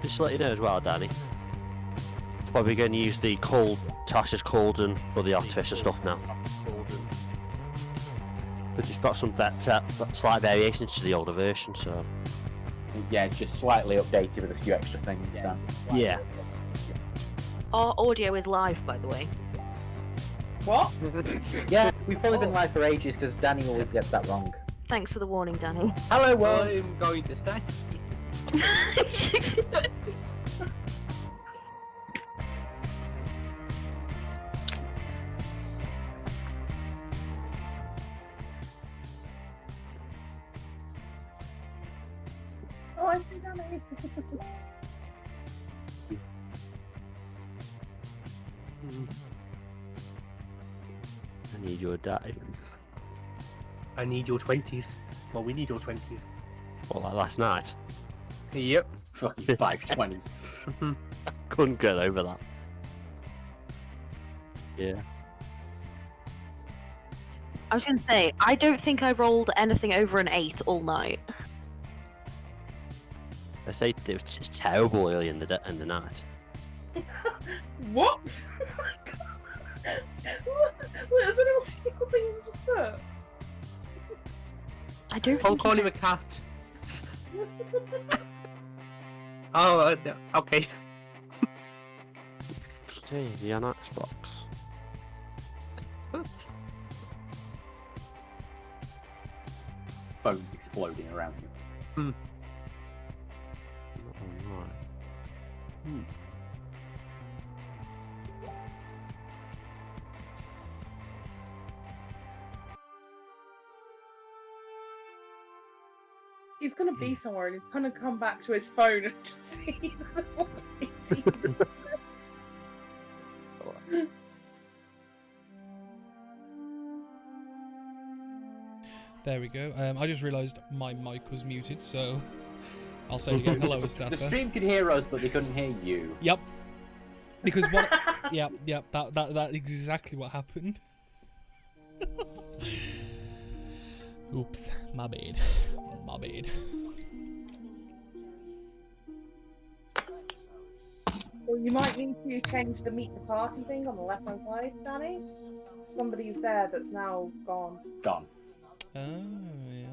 Just to let you know as well, Danny. Probably going to use the Tasha's cauldron or the artificial stuff now. But it's got some slight variations to the older version, so. Yeah, just slightly updated with a few extra things. So. Yeah. Our audio is live, by the way. What? Yeah, we've only been live for ages because Danny always gets that wrong. Thanks for the warning, Danny. Hello, Well, world. I'm going to say. Oh, I see Danny. I need your die. I need your 20s. Well, we need your 20s. Well, like last night. Yep. Fucking 520s. Couldn't get over that. Yeah. I was going to say, I don't think I rolled anything over an 8 all night. I say it was terrible early in the night. What? What is it else you just put? I don't I'll think call you him a cat. Oh, okay. Hey, is he on Xbox? Phones exploding around you. Alright. He's gonna be somewhere and he's gonna come back to his phone and just see the There we go. I just realised my mic was muted, so I'll say it again. Hello, The Mustafa. stream could hear us, but they couldn't hear you. Yep. Because what? Yep. That's exactly what happened. Oops, my bad. My bad. Well, you might need to change the meet the party thing on the left hand side, Danny. Somebody's there that's now gone. Gone. Oh yeah.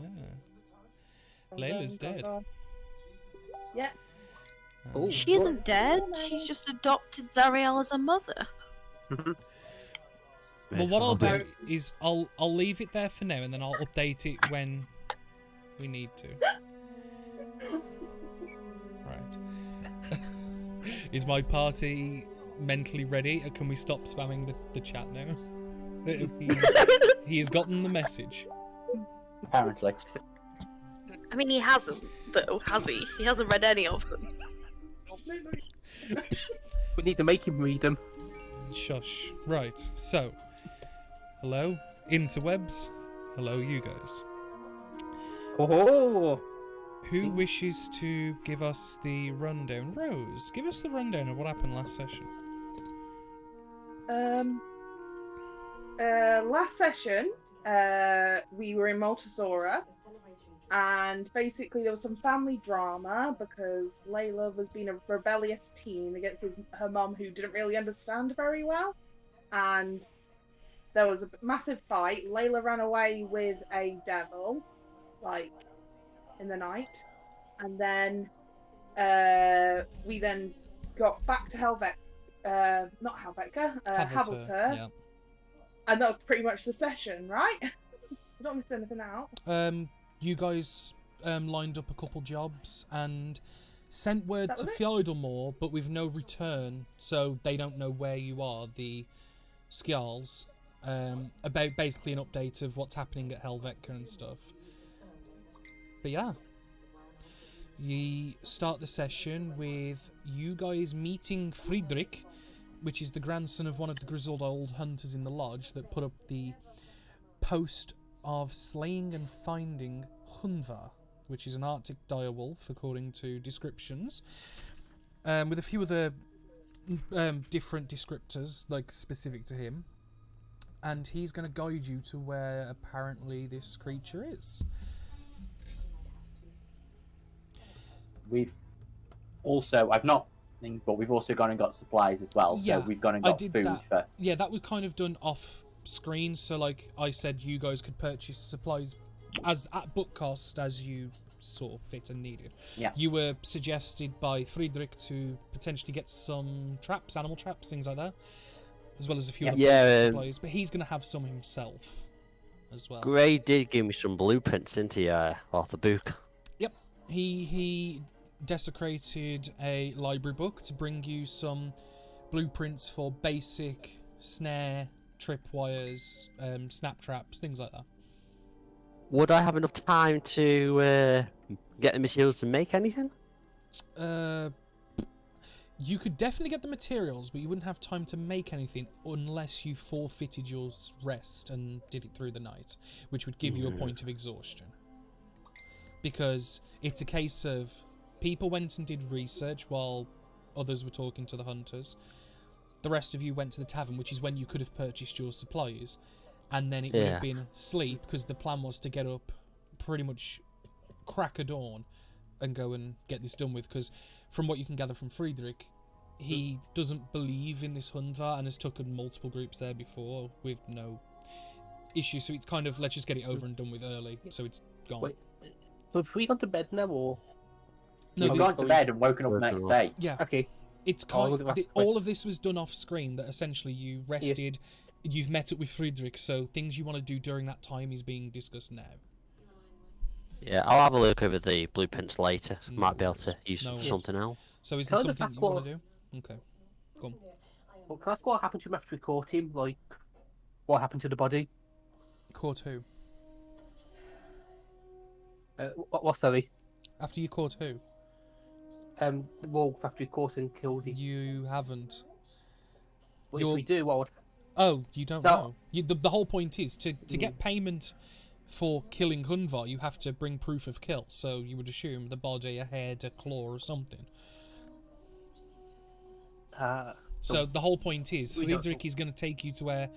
Layla's dead. Yeah. Oh, She isn't dead. She's just adopted Zariel as a mother. Well, what I'll do is I'll leave it there for now, and then I'll update it when we need to. Right. Is my party mentally ready? Can we stop spamming the chat now? He has gotten the message. Apparently. I mean, he hasn't, though, has he? He hasn't read any of them. we need to make him read them. Shush. Right, so. Hello, interwebs. Hello, you guys. Oh, Who wishes to give us the rundown? Rose, give us the rundown of what happened last session. Last session, we were in Multisora, and basically there was some family drama because Layla was being a rebellious teen against her mum who didn't really understand very well, and there was a massive fight. Layla ran away with a devil, like, in the night, and then we then got back to not Helvetica, Havilter. Yeah. And that was pretty much the session, right? I don't miss anything out. You guys lined up a couple jobs and sent word That to was it? Fjordlemore, but with no return, so they don't know where you are, the Skjalls, about basically an update of what's happening at Helvetica and stuff. But yeah. You start the session with you guys meeting Friedrich, which is the grandson of one of the grizzled old hunters in the lodge that put up the post of slaying and finding Hundvar, which is an Arctic direwolf, according to descriptions, with a few other different descriptors, like specific to him. And he's going to guide you to where apparently this creature is. We've Also, I've not, but we've also gone and got supplies as well. Yeah, So we've gone and I got did food that. for. Yeah, that was kind of done off screen. So, like I said, you guys could purchase supplies as at book cost as you sort of fit and needed. Yeah. You were suggested by Friedrich to potentially get some traps, animal traps, things like that, as well as a few other basic supplies. But he's going to have some himself as well. Gray did give me some blueprints, didn't he, off the book? Yep. He desecrated a library book to bring you some blueprints for basic snare, tripwires, snap traps, things like that. Would I have enough time to get the materials to make anything? You could definitely get the materials, but you wouldn't have time to make anything unless you forfeited your rest and did it through the night, which would give you a point of exhaustion. Because it's a case of people went and did research while others were talking to the hunters. The rest of you went to the tavern, which is when you could have purchased your supplies, and then it would have been sleep, because the plan was to get up pretty much crack of dawn and go and get this done with, because from what you can gather from Friedrich, he doesn't believe in this Hundvar and has taken multiple groups there before with no issue, so it's kind of, let's just get it over and done with early, so it's gone. Wait, so have we gone to bed now, or...? No, We've this- gone to bed and woken up the next day. yeah. Okay. It's I'll kind look at that. all of this was done off screen, that essentially you rested, you've met up with Friedrich, so things you want to do during that time is being discussed now. Yeah, I'll have a look over the blueprints later. No Might be able worries. to use No it for worries. something else. So is Can there I just something ask you want to do? Okay. Go on. Well, can I ask what happened to him after we caught him? Like, what happened to the body? Caught who? What's sorry? After you caught who? The wolf after we caught and killed him. You haven't. What if you're- we do? What would... Oh, you don't No. know. The whole point is, to get payment for killing Hunvar, you have to bring proof of kill, so you would assume the body, a head, a claw, or something. So the whole point is, We don't Friedrich is going to take you to where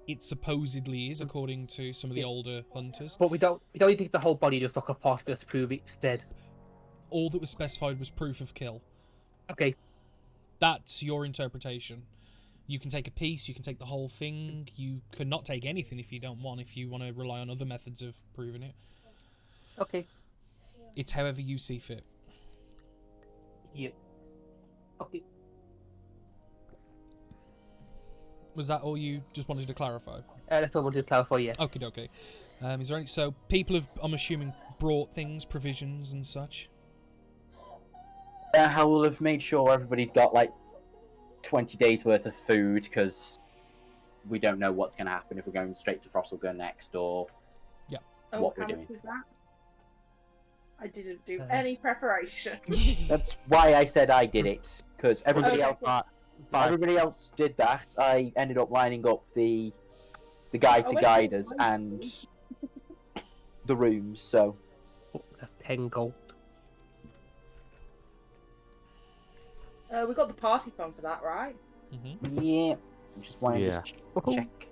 it supposedly is, according to some of the Yeah. older hunters. But we don't need to get the whole body, just like a part of it to prove it's dead. All that was specified was proof of kill. Okay. That's your interpretation. You can take a piece, you can take the whole thing, you can not take anything if you don't want, if you want to rely on other methods of proving it. Okay. It's however you see fit. Yeah. Okay. Was that all you just wanted to clarify? That's all I wanted to clarify, yeah. Okie dokie. Is there any... So, people have, I'm assuming, brought things, provisions and such? I will have made sure everybody's got like 20 days worth of food, because we don't know what's going to happen if we're going straight to Frosselgun next, or Oh, what we're how much doing. was that? I didn't do Uh, any preparation. That's why I said I did it, because everybody Okay. else everybody else did that. I ended up lining up the guide to Oh, guide wait, us wait. and the rooms. So Oh, that's 10 gold. We got the party phone for that, right? Mm-hmm. yeah, just wanted Yeah. to check.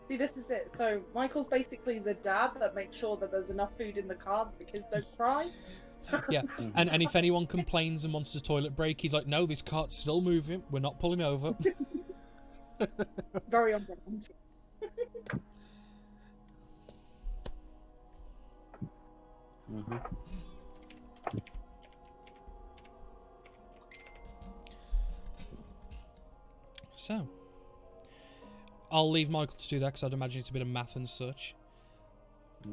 See, this is it. So Michael's basically the dad that makes sure that there's enough food in the car that the kids don't cry. Yeah, and if anyone complains and wants a toilet break, he's like, no, this cart's still moving, we're not pulling over. Very on brand. Mm-hmm. So, I'll leave Michael to do that, because I'd imagine it's a bit of math and such.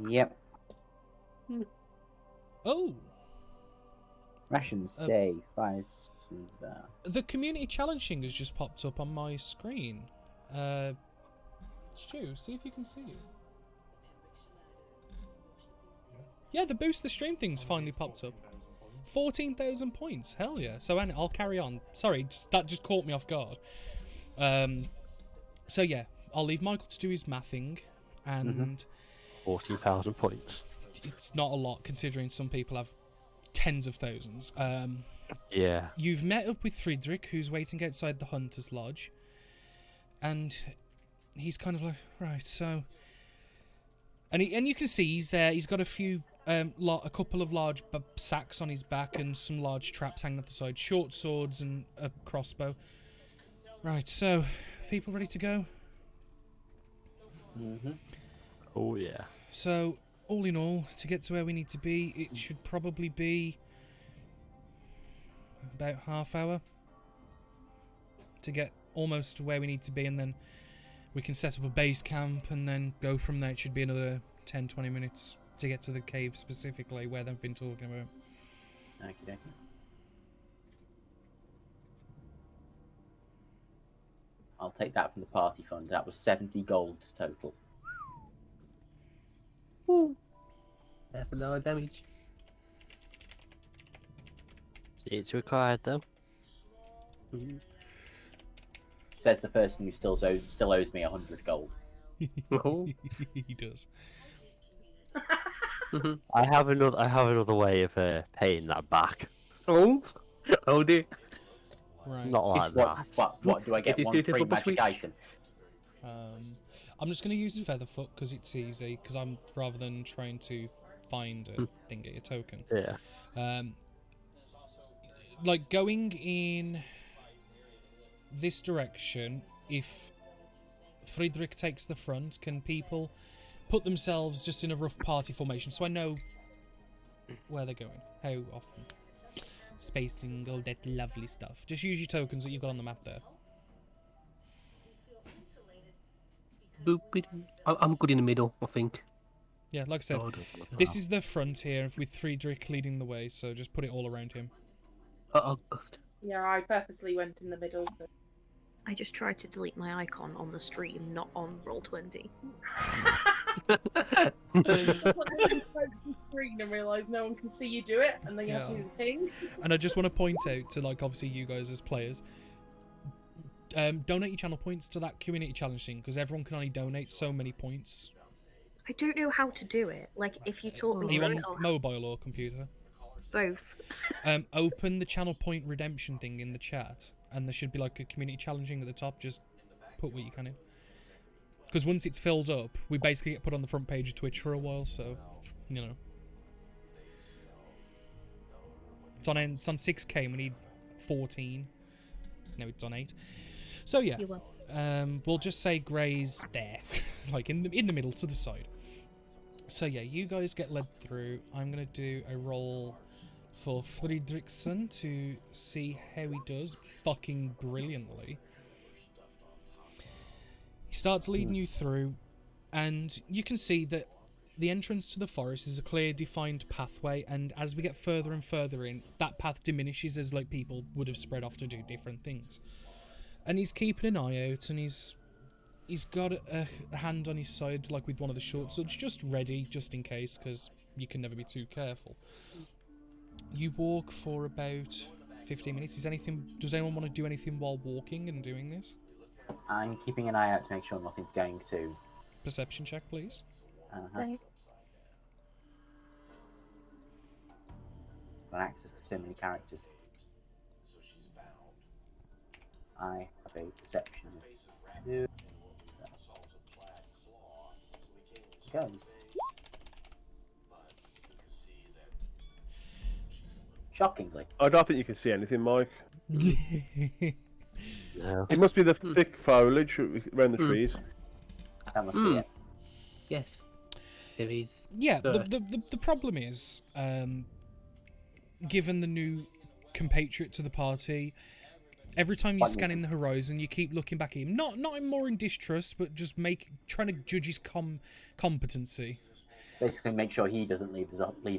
Yep. Oh, Rations Uh, day 5. There. the community challenge thing has just popped up on my screen. Stu, see if you can see it. Yeah, the boost the stream thing's finally popped up. 14,000 points, hell yeah. So I'll carry on. Sorry, that just caught me off guard. So yeah, I'll leave Michael to do his mathing, and 14,000 points. it's not a lot considering some people have tens of thousands. Yeah. You've met up with Friedrich, who's waiting outside the Hunter's Lodge, and he's kind of like, right, so... And you can see he's there, he's got a few a couple of large sacks on his back and some large traps hanging off the side. Short swords and a crossbow. Right, so, people ready to go? Mm-hmm. Oh yeah. So, all in all, to get to where we need to be, it should probably be about half hour to get almost to where we need to be, and then we can set up a base camp and then go from there. It should be another 10-20 minutes to get to the cave specifically where they've been talking about. Okie dokie. I'll take that from the party fund. That was 70 gold total. That's a lot of damage. It's required though. Says the person who still owes me 100 gold. Oh. He does. I have another way of paying that back. Oh. Oh dear. Right. Not like that. What do I get? It is One suited free for the magic Switch. item. I'm just going to use Featherfoot because it's easy, because I'm rather than trying to find a thingy, a token. Yeah. Like going in this direction, if Friedrich takes the front, can people put themselves just in a rough party formation so I know where they're going, how often? Spacing, all that lovely stuff. Just use your tokens that you've got on the map there. I'm good in the middle, I think. Yeah, like I said, this is the front here with Friedrich leading the way, so just put it all around him. August. Yeah, I purposely went in the middle. But... I just tried to delete my icon on the stream, not on Roll20. I the screen and realise no one can see you do it, and then you have to do the thing. And I just want to point out to, like, obviously you guys as players, donate your channel points to that community challenge thing, because everyone can only donate so many points. I don't know how to do it. Like, if you taught Are me you through on it, I'll have mobile or computer? both. Open the channel point redemption thing in the chat, and there should be like a community challenging at the top. Just put what you can in. Because once it's filled up, we basically get put on the front page of Twitch for a while, so, you know. It's on 6k, we need 14. No, it's on 8. So yeah, You will. we'll just say Grey's there, like in the middle to the side. So yeah, you guys get led through. I'm gonna do a roll for Friedrichsen to see how he does. Fucking brilliantly. He starts leading you through, and you can see that the entrance to the forest is a clear, defined pathway, and as we get further and further in, that path diminishes as like people would have spread off to do different things. And he's keeping an eye out, and he's got a hand on his side, like with one of the short swords, just ready, just in case, because you can never be too careful. You walk for about 15 minutes. Does anyone want to do anything while walking and doing this? I'm keeping an eye out to make sure nothing's going to. Perception check, please. Got access to so many characters. I have a perception of 2. Goes. Shockingly. I don't think you can see anything, Mike. No. It must be the thick foliage around the trees. That must be it. Yes. There is. Yeah, the problem is, given the new compatriot to the party, every time you scan in the horizon, you keep looking back at him. Not more in distrust, but just trying to judge his competency. Basically, make sure he doesn't lead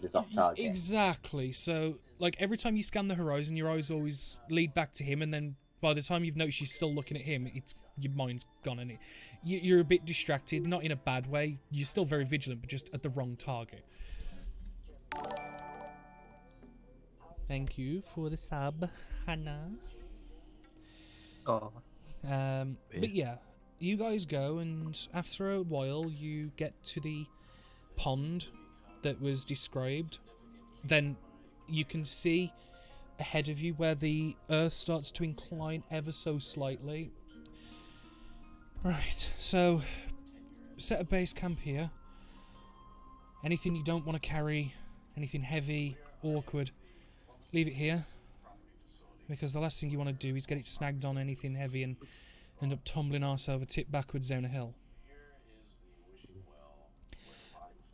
us off target. Exactly. So, like, every time you scan the horizon, your eyes always lead back to him, and then by the time you've noticed you're still looking at him, your mind's gone, and you're a bit distracted, not in a bad way. You're still very vigilant, but just at the wrong target. Thank you for the sub, Hannah. Oh. But yeah, you guys go, and after a while, you get to the pond that was described. Then you can see ahead of you where the earth starts to incline ever so slightly. Right, so set a base camp here. Anything you don't want to carry, anything heavy, awkward, leave it here. Because the last thing you want to do is get it snagged on anything heavy and end up tumbling arse over tip backwards down a hill.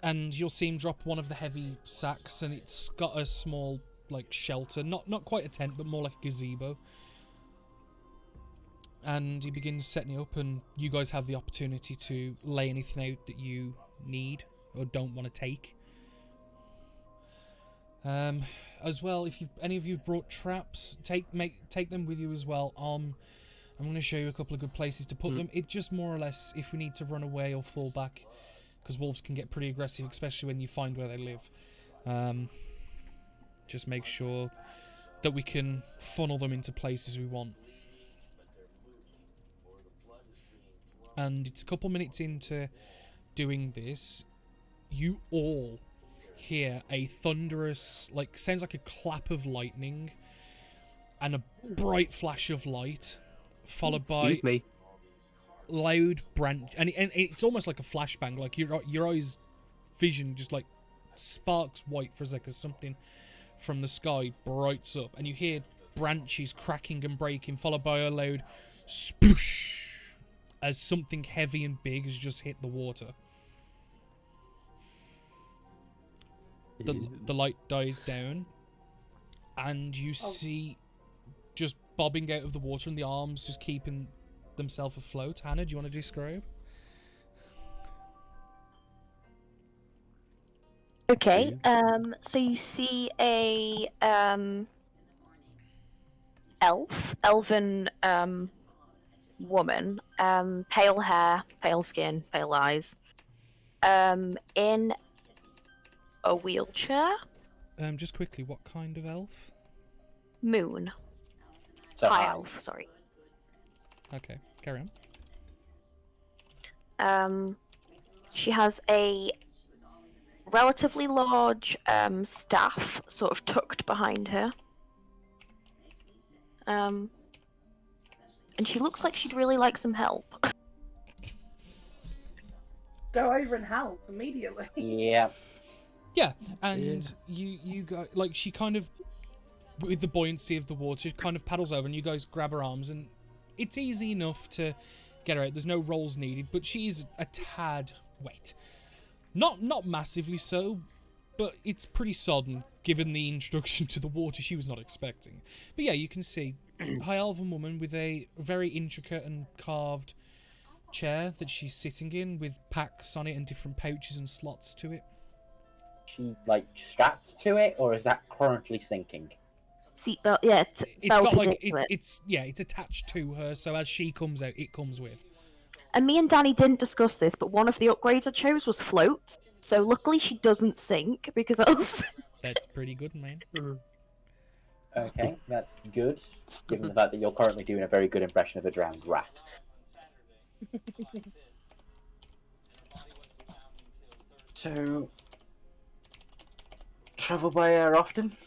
And you'll see him drop one of the heavy sacks, and it's got a small, like, shelter. Not quite a tent, but more like a gazebo. And he begins setting it up, and you guys have the opportunity to lay anything out that you need or don't want to take. As well, if any of you brought traps, take them with you as well. I'm going to show you a couple of good places to put them. It just more or less, if we need to run away or fall back, because wolves can get pretty aggressive, especially when you find where they live. Just make sure that we can funnel them into places we want. And it's a couple minutes into doing this, you all hear a thunderous, like, sounds like a clap of lightning and a bright flash of light, followed by Excuse me. loud branch, and it's almost like a flashbang, like your eyes vision just like sparks white for a second, something from the sky brights up, and you hear branches cracking and breaking, followed by a loud sploosh as something heavy and big has just hit the water. The light dies down, and you see just bobbing out of the water, and the arms just keeping themselves afloat. Hannah, do you want to describe? Okay, so you see a elven woman, pale hair, pale skin, pale eyes, in a wheelchair. Just quickly, what kind of elf? Moon. So High elf, sorry. Okay, carry Um, she has a relatively large staff sort of tucked behind her. And she looks like she'd really like some help. Go over and help immediately. Yeah. Yeah, and you guys, like, she kind of, with the buoyancy of the water, kind of paddles over, and you guys grab her arms, and it's easy enough to get her out. There's no rolls needed, but she's a tad wet. Not massively so, but it's pretty sodden, given the introduction to the water she was not expecting. But yeah, you can see a high elven woman with a very intricate and carved chair that she's sitting in, with packs on it and different pouches and slots to it. She, like, strapped to it, or is that currently sinking? Seatbelt, yeah, It's belted got like into it. it's attached to her, so as she comes out, it comes with. And me and Danny didn't discuss this, but one of the upgrades I chose was floats. So luckily she doesn't sink, because else... That's pretty good, man. Okay, that's good, given the fact that you're currently doing a very good impression of a drowned rat. So, travel by air often?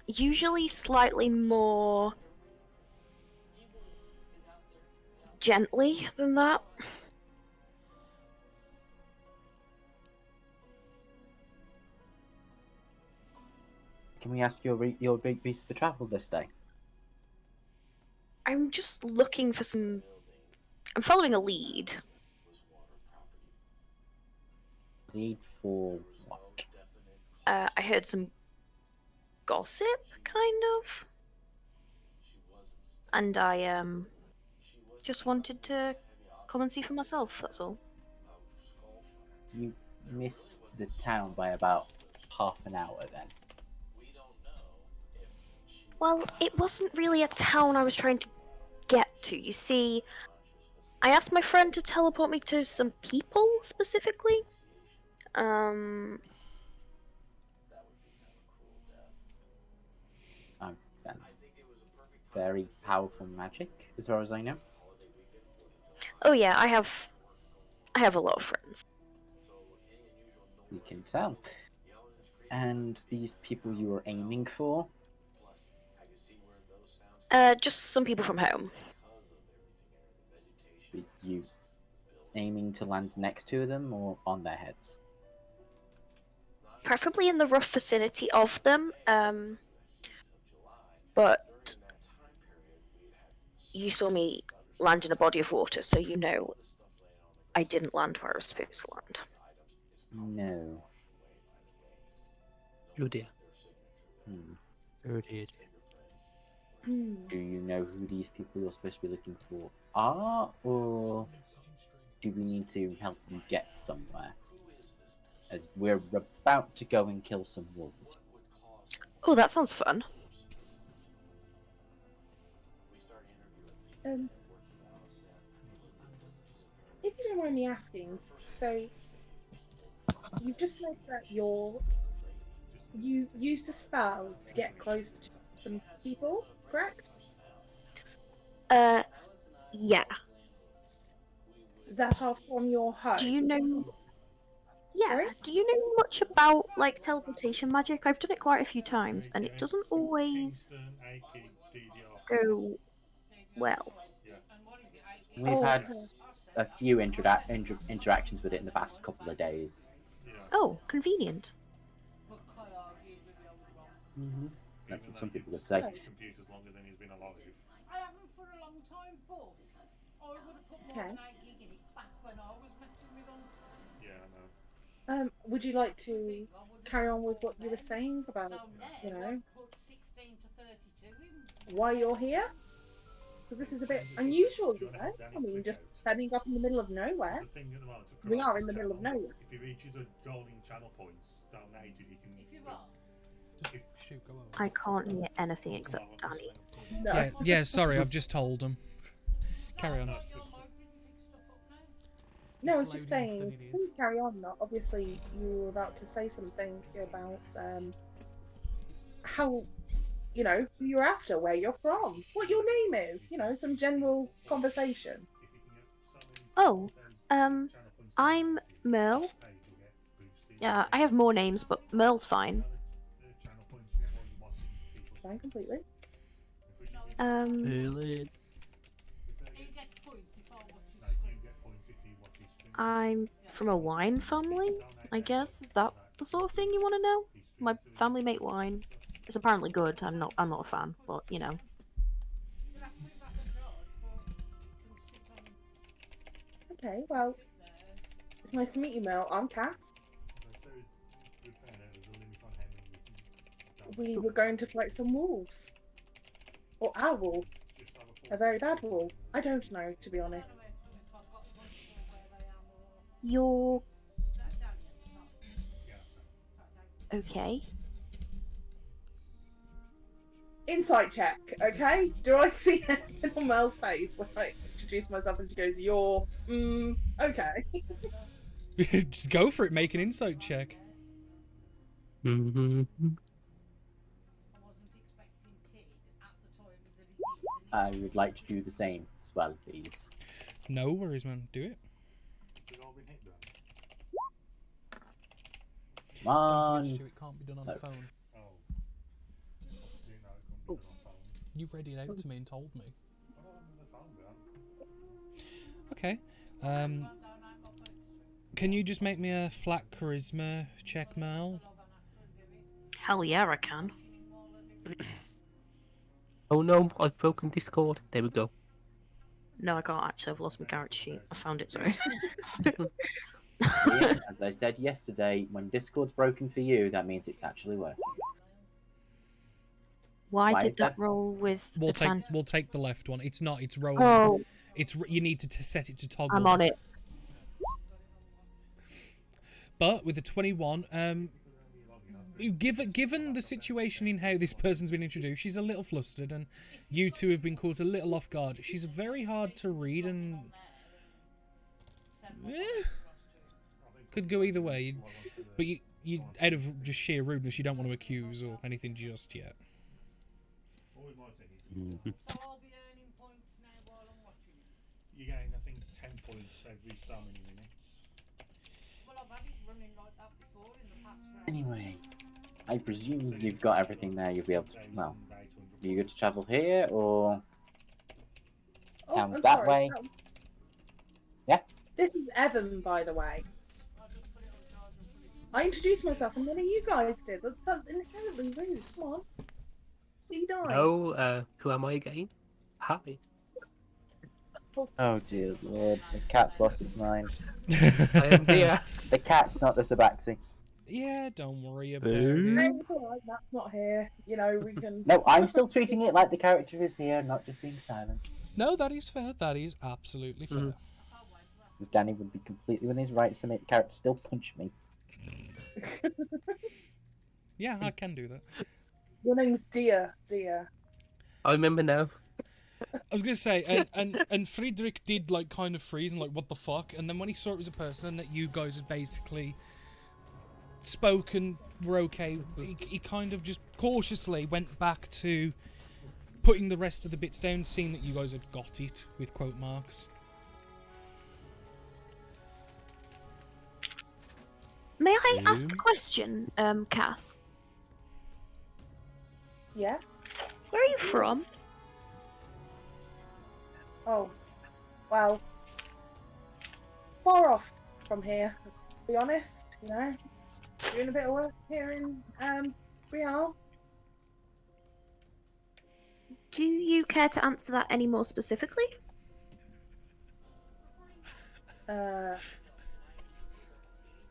Usually slightly more gently than that. Can we ask your big reason for travel this day? I'm just looking for some... I'm following a lead. Need for what? I heard some gossip, kind of. And I, just wanted to come and see for myself, that's all. You missed the town by about half an hour then. Well, it wasn't really a town I was trying to get to. You see, I asked my friend to teleport me to some people, specifically. Then. Very powerful magic, as far as I know. Oh yeah, I have a lot of friends. We can tell. And these people you were aiming for? Just some people from home. You aiming to land next to them or on their heads? Preferably in the rough vicinity of them. But you saw me land in a body of water, so you know I didn't land where I was supposed to land. No. Oh dear. Hmm. Oh dear. Do you know who these people you're supposed to be looking for are, or do we need to help you get somewhere? As we're about to go and kill some wolves. Oh, that sounds fun. If you don't mind me asking, so you've just said that you used a spell to get close to some people, correct? Yeah. That are from your home. Do you know? Yeah. Sorry? Do you know much about like teleportation magic? I've done it quite a few times, and it doesn't always go well. We've Oh, had okay. a few interactions with it in the past couple of days. Oh, convenient. Mm-hmm. That's what some people would say. Computers longer than he's been alive. I haven't for a long time, but I would have put more than 8 gig in it back when I was messing with them. Yeah, I know. Would you like to carry on with what you were saying about, So you now know, put 16 to 32 in. why you're here? Because this is a bit unusual, you know? I mean, just turning up in the middle of nowhere. The thing at the moment, to We promote are in his the middle of channel, nowhere. If he reaches a goal in channel points donated, he can. If you are. Shoot, go over. I can't hear anything except Danny. No. Yeah, sorry, I've just told them. Carry on. Your mic didn't pick stuff up now. No, I It's was just loading saying, than it is. please carry on. Obviously, you were about to say something about how, you know, who you're after, where you're from, what your name is, you know, some general conversation. Oh, I'm Merle. Yeah, I have more names, but Merle's fine. Fine, completely. Really? He gets points if I watch his stream. I'm from a wine family, I guess. Is that the sort of thing you want to know? My family make wine. It's apparently good. I'm not a fan, but you know. You have to be back at George, but you can sit on Okay, well, sit there. it's nice to meet you, Mel. I'm Cass. We were going to fight some wolves. Or our wolf. A very bad wolf. I don't know, to be honest. You're okay. Insight check, okay? Do I see anything on Mel's face when I introduce myself and she goes, you're, okay. Go for it, make an insight check. Mm-hmm. I wasn't expecting Tig at the time that he did. I would like to do the same as well, please. No worries, man. Do it. Come on. Don't forget, Stu, it can't be done on the No. phone. Oh. Didn't know it couldn't be done on phone. You read it out to me and told me. I don't have the phone down. Okay. Can you just make me a flat charisma check, Mal? Hell yeah, I can. Oh no, I've broken Discord. There we go. No, I can't actually. I've lost my character sheet. I found it, sorry. Yeah, as I said yesterday, when Discord's broken for you, that means it's actually working. Why Why did is that that? roll with We'll the take the left one. It's not. It's rolling. Oh, You need to set it to toggle. I'm on it. But with a 21, given the situation in how this person's been introduced, she's a little flustered, and you two have been caught a little off guard. She's very hard to read, and could go either way. But you, out of just sheer rudeness, you don't want to accuse or anything just yet. So I'll be earning points now while I'm watching it. You gain, I think, 10 points every so many minutes. Well, I've had it running like that before in the past round. Anyway, I presume you've got everything there. You'll be able to. Well, are you good to travel here or? Oh, Sounds I'm that sorry. way. Um, Yeah. This is Evan, by the way. I introduced myself and none of you guys did. That's inherently rude. Come on. What are you doing? No, who am I again? Hi. Oh dear lord, the cat's lost its mind. I am Dia. The cat's not the tabaxi. Yeah, don't worry about No, it. it's alright. Matt's not here. You know, we can. No, I'm still treating it like the character is here, not just being silent. No, that is fair. That is absolutely fair. Because Danny would be completely within his rights to make the character still punch me. Yeah, I can do that. Your name's Dia. I remember now. I was gonna say, and Friedrich did like kind of freeze and like, what the fuck? And then when he saw it was a person and that you guys had basically spoken, were okay, he kind of just cautiously went back to putting the rest of the bits down, seeing that you guys had got it with quote marks. May I ask a question, Cass? Yeah? Where are you from? Oh. Well. Far off from here, to be honest, you know. Doing a bit of work here in Brielle. Do you care to answer that any more specifically?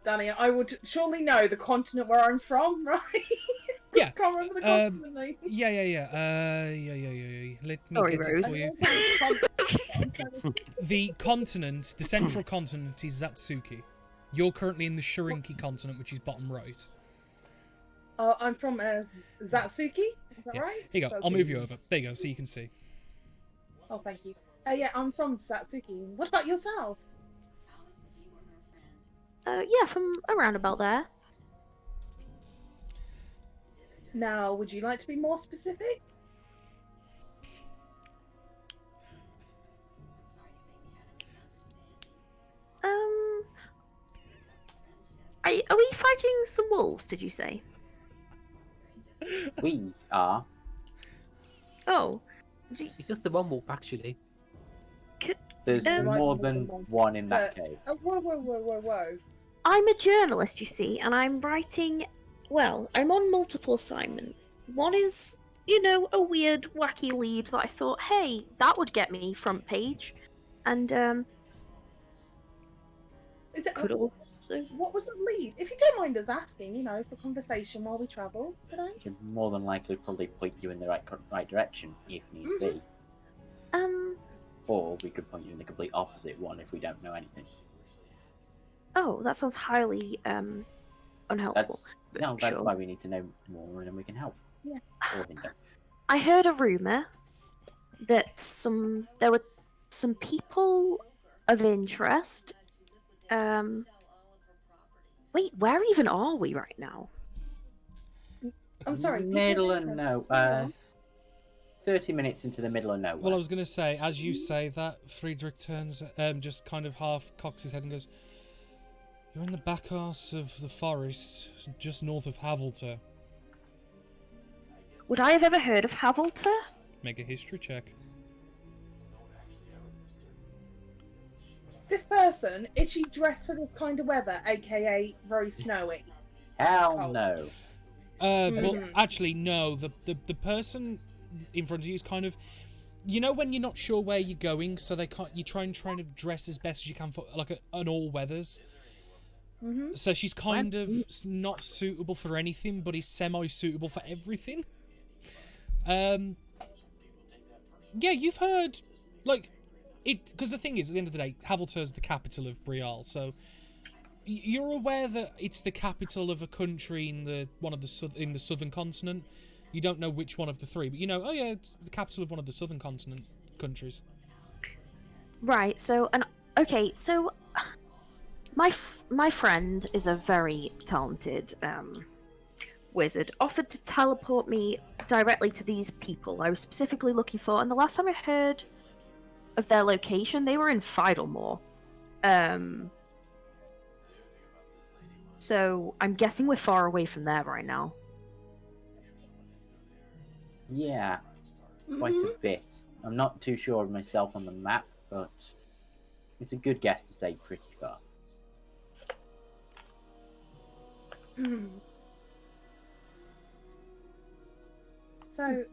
Danny, I would surely know the continent where I'm from, right? Yeah. Can't remember the continent name. Yeah. Let me Sorry, get it Rose. for you. The continent, the central continent is Zatsuki. You're currently in the Shirinki continent, which is bottom right. I'm from Zatsuki, is that Yeah. right? Here you go. I'll move you over. There you go, so you can see. Oh, thank you. Yeah, I'm from Zatsuki. What about yourself? Yeah, from around about there. Now, would you like to be more specific? Are we fighting some wolves, did you say? We are. Oh. It's just the one wolf, actually. There's Um, more than one in that cave. Whoa. I'm a journalist, you see, and I'm writing... Well, I'm on multiple assignment. One is, you know, a weird, wacky lead that I thought, hey, that would get me front page. And, Is it, could also... what was the lead? If you don't mind us asking, you know, for conversation while we travel today. Can more than likely probably point you in the right direction if needs be. Or we could point you in the complete opposite one if we don't know anything. Oh, that sounds highly, unhelpful. That's Sure. why we need to know more and then we can help. Yeah. Or hinder. I heard a rumor that there were some people of interest. Wait, where even are we right now? I'm sorry. Middle of nowhere. 30 minutes into the middle of nowhere. Well, I was going to say, as you say that, Friedrich turns, just kind of half cocks his head and goes, "You're in the back arse of the forest, just north of Havelter. Would I have ever heard of Havelter? Make a history check." This person, is she dressed for this kind of weather, aka very snowy? Hell no. Well, actually, no. The person in front of you is kind of, you know, when you're not sure where you're going, so they can't. You try to dress as best as you can for like an all weathers. So she's kind of not suitable for anything, but is semi-suitable for everything. Yeah, you've heard, like, it, because the thing is, at the end of the day, Havelter is the capital of Brielle, so you're aware that it's the capital of a country in the southern continent. You don't know which one of the three, but you know, oh yeah, it's the capital of one of the southern continent countries. Right. So, my friend is a very talented wizard. Offered to teleport me directly to these people I was specifically looking for, and the last time I heard of their location, they were in Fidelmore. So I'm guessing we're far away from there right now. Yeah, quite a bit. I'm not too sure of myself on the map, but It's a good guess to say pretty far. So,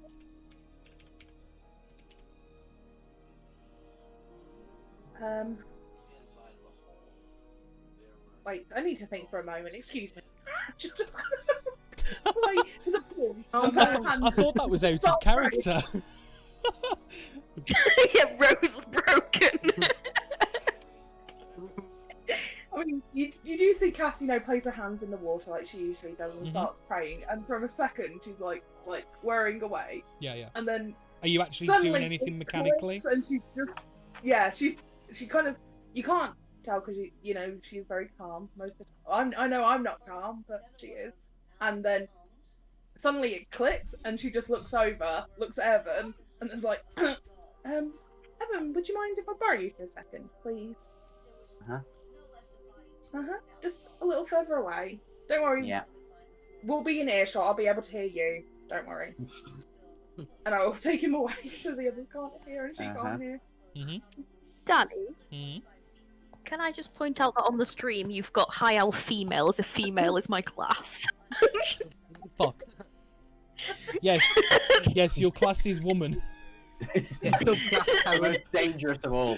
wait, I need to think for a moment. Excuse me. Just wait to the point. I thought that was out of character. Yeah, Rose is broken. I mean, you do see Cass, place her hands in the water like she usually does and starts praying, and from a second she's like whirring away. Yeah. And then Are you actually suddenly doing anything it mechanically? clicks and she just she kind of, you can't tell because she's very calm most of the time. I know I'm not calm, but she is. And then suddenly it clicks and she just looks over, looks at Evan, and then's like, Evan, would you mind if I borrow you for a second, please? Just a little further away. Don't worry. Yeah. We'll be in earshot. I'll be able to hear you. Don't worry. And I will take him away so the others can't hear and she can't hear. Danny, can I just point out that on the stream you've got high elf female as if female is my class? Fuck. Yes, your class is woman. The most dangerous of all.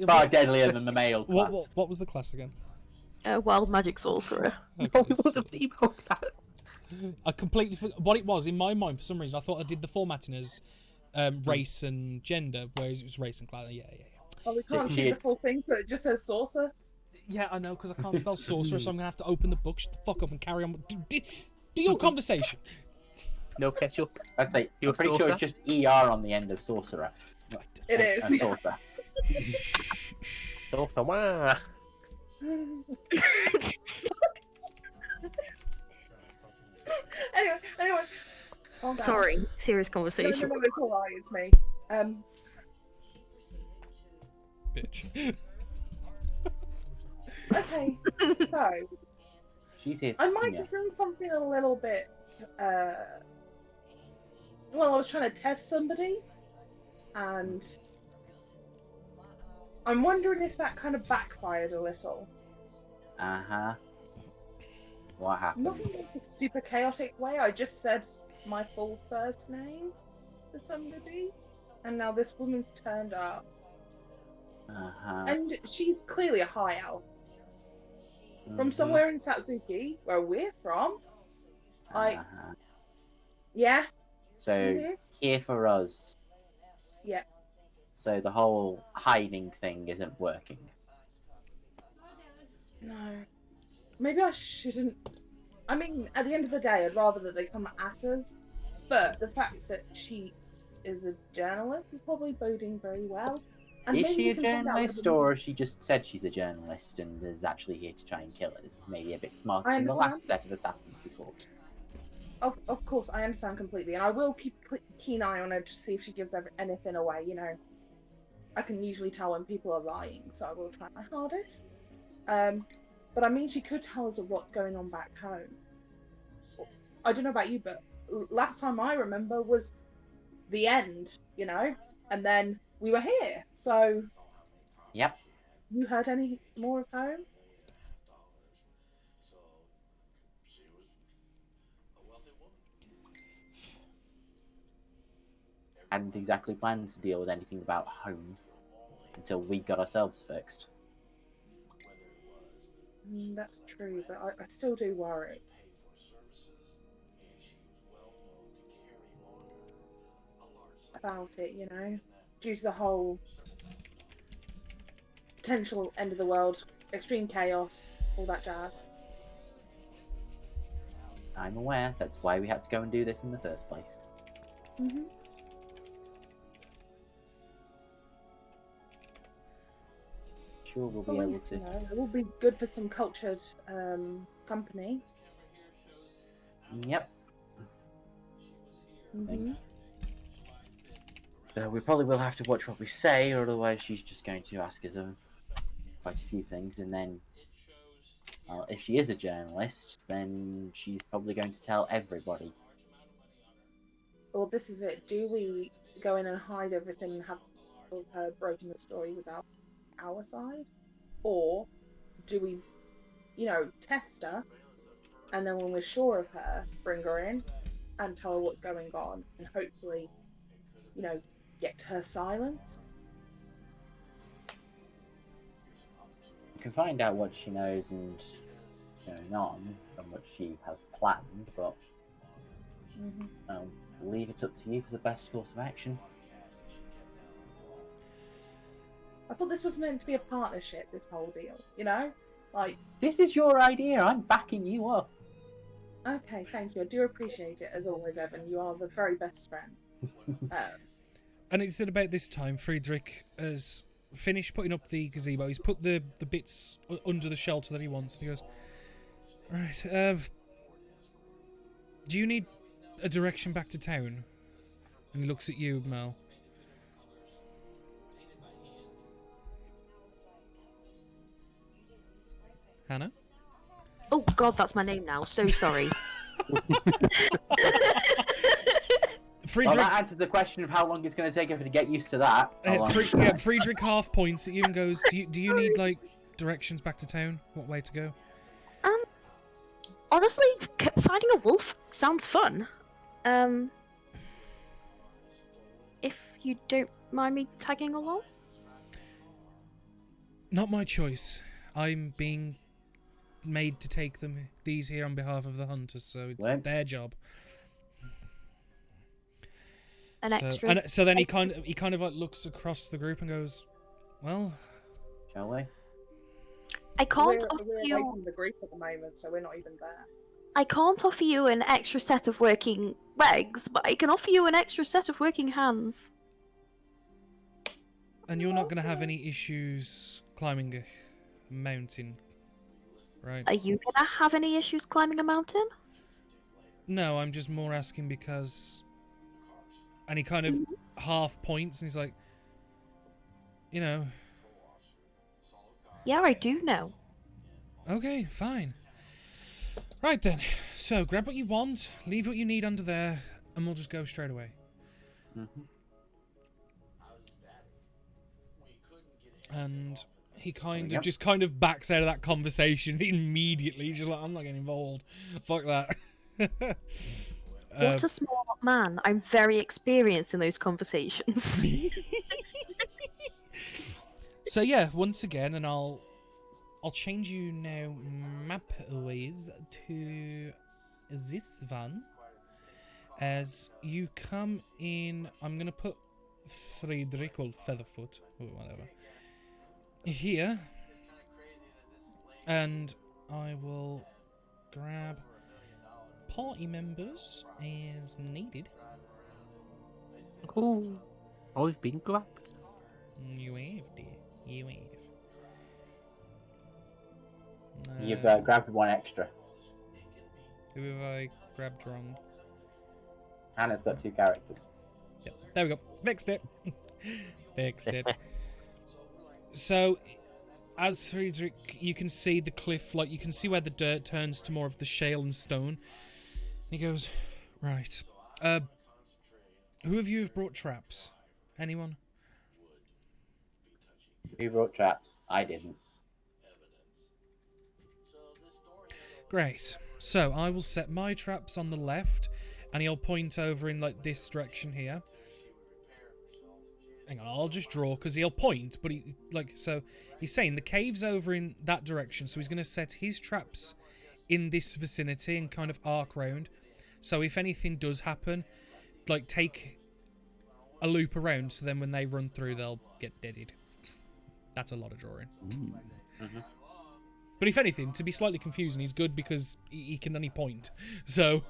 Far deadlier than the male class. What was the class again? Wild magic sorcerer. Okay, so I completely forgot what it was in my mind. For some reason, I thought I did the formatting as race and gender, whereas it was race and class. Yeah. Oh, we can't shoot the full thing, so it just says saucer. Yeah, I know, because I can't spell sorcerer, so I'm gonna have to open the book, shut the fuck up, and carry on. Do your conversation. No ketchup. I'd say you're pretty sure it's just ER on the end of sorcerer. It is. Saucer. Saucer. Wah. Anyway. Calm down. Sorry, serious conversation. No, it's alright, it's me. Bitch. Okay, so She's here. I might have done something a little bit. Well, I was trying to test somebody, and I'm wondering if that kind of backfired a little. What happened? Not in like a super chaotic way. I just said my full first name to somebody, and now this woman's turned up. And she's clearly a high elf. From somewhere in Satsuki, where we're from. Yeah. So, here for us. Yeah. So the whole hiding thing isn't working. No. Maybe I shouldn't. I mean, at the end of the day, I'd rather that they come at us. But the fact that she is a journalist is probably boding very well. And Is maybe she we a can find out journalist, whether- or she just said she's a journalist and is actually here to try and kill us? Maybe a bit smarter I than the understand. last set of assassins we fought. Of course, I understand completely, and I will keep a keen eye on her to see if she gives anything away. I can usually tell when people are lying, so I will try my hardest. But I mean, she could tell us of what's going on back home. I don't know about you, but last time I remember was the end, and then we were here. So, Yep. You heard any more of home? Hadn't exactly planned to deal with anything about home until we got ourselves fixed. That's true, but I still do worry. About it, due to the whole potential end of the world, extreme chaos, all that jazz. I'm aware, that's why we had to go and do this in the first place. Sure, we'll be able to. It will be good for some cultured company. Yep. Mhm. We probably will have to watch what we say, or otherwise she's just going to ask us quite a few things, and then if she is a journalist, then she's probably going to tell everybody. Well, this is it. Do we go in and hide everything and have of her broken the story without our side? Or do we, test her, and then when we're sure of her, bring her in and tell her what's going on, and hopefully, get her silence? You can find out what she knows and going on and what she has planned, but I'll leave it up to you for the best course of action. I thought this was meant to be a partnership, this whole deal, Like, This is your idea. I'm backing you up. okay, thank you. I do appreciate it, as always, Evan. You are the very best friend. And it's at about this time Friedrich has finished putting up the gazebo. He's put the bits under the shelter that he wants. He goes, right, do you need a direction back to town? And he looks at you, Mel. Hannah? Oh God, that's my name now. So sorry. Friedrich, Well, that answers the question of how long it's going to take her to get used to that. Friedrich half points at you and goes, do you need, like, directions back to town? What way to go? Honestly, finding a wolf sounds fun. If you don't mind me tagging along? Not my choice. I'm being made to take these here on behalf of the hunters, so it's their job. So then he kind of like looks across the group and goes, "Well, shall we?" I can't We're offer away you. from the group at the moment, so we're not even there. I can't offer you an extra set of working legs, but I can offer you an extra set of working hands. And you're not going to have any issues climbing a mountain, right?" Are you gonna have any issues climbing a mountain? No, I'm just more asking because... And he kind of half points and he's like, Yeah, I do know. Okay, fine. Right then. So, grab what you want, leave what you need under there, and we'll just go straight away. And he kind of backs out of that conversation immediately. He's just like, I'm not getting involved. Fuck that. What a smart man. I'm very experienced in those conversations. So yeah, once again, and I'll change you now map-wise to this one. As you come in, I'm gonna put Friedrich or Featherfoot or whatever here, and I will grab party members as needed. Cool. I've been grabbed. You have, dear. You have. You've grabbed one extra. Who have I grabbed wrong? Hannah's got 2 characters. Yep. There we go. Fixed it. Fixed it. So, as Friedrich, you can see the cliff, like you can see where the dirt turns to more of the shale and stone. And he goes, right. Who of you have brought traps? Anyone? Who brought traps? I didn't. Great. So, I will set my traps on the left, and he'll point over in, like, this direction here. Hang on, I'll just draw, because he'll point, but so, he's saying the cave's over in that direction, so he's going to set his traps in this vicinity and kind of arc round. So if anything does happen, like, take a loop around, so then when they run through, they'll get deaded. That's a lot of drawing. But if anything, to be slightly confusing, he's good because he can only point. So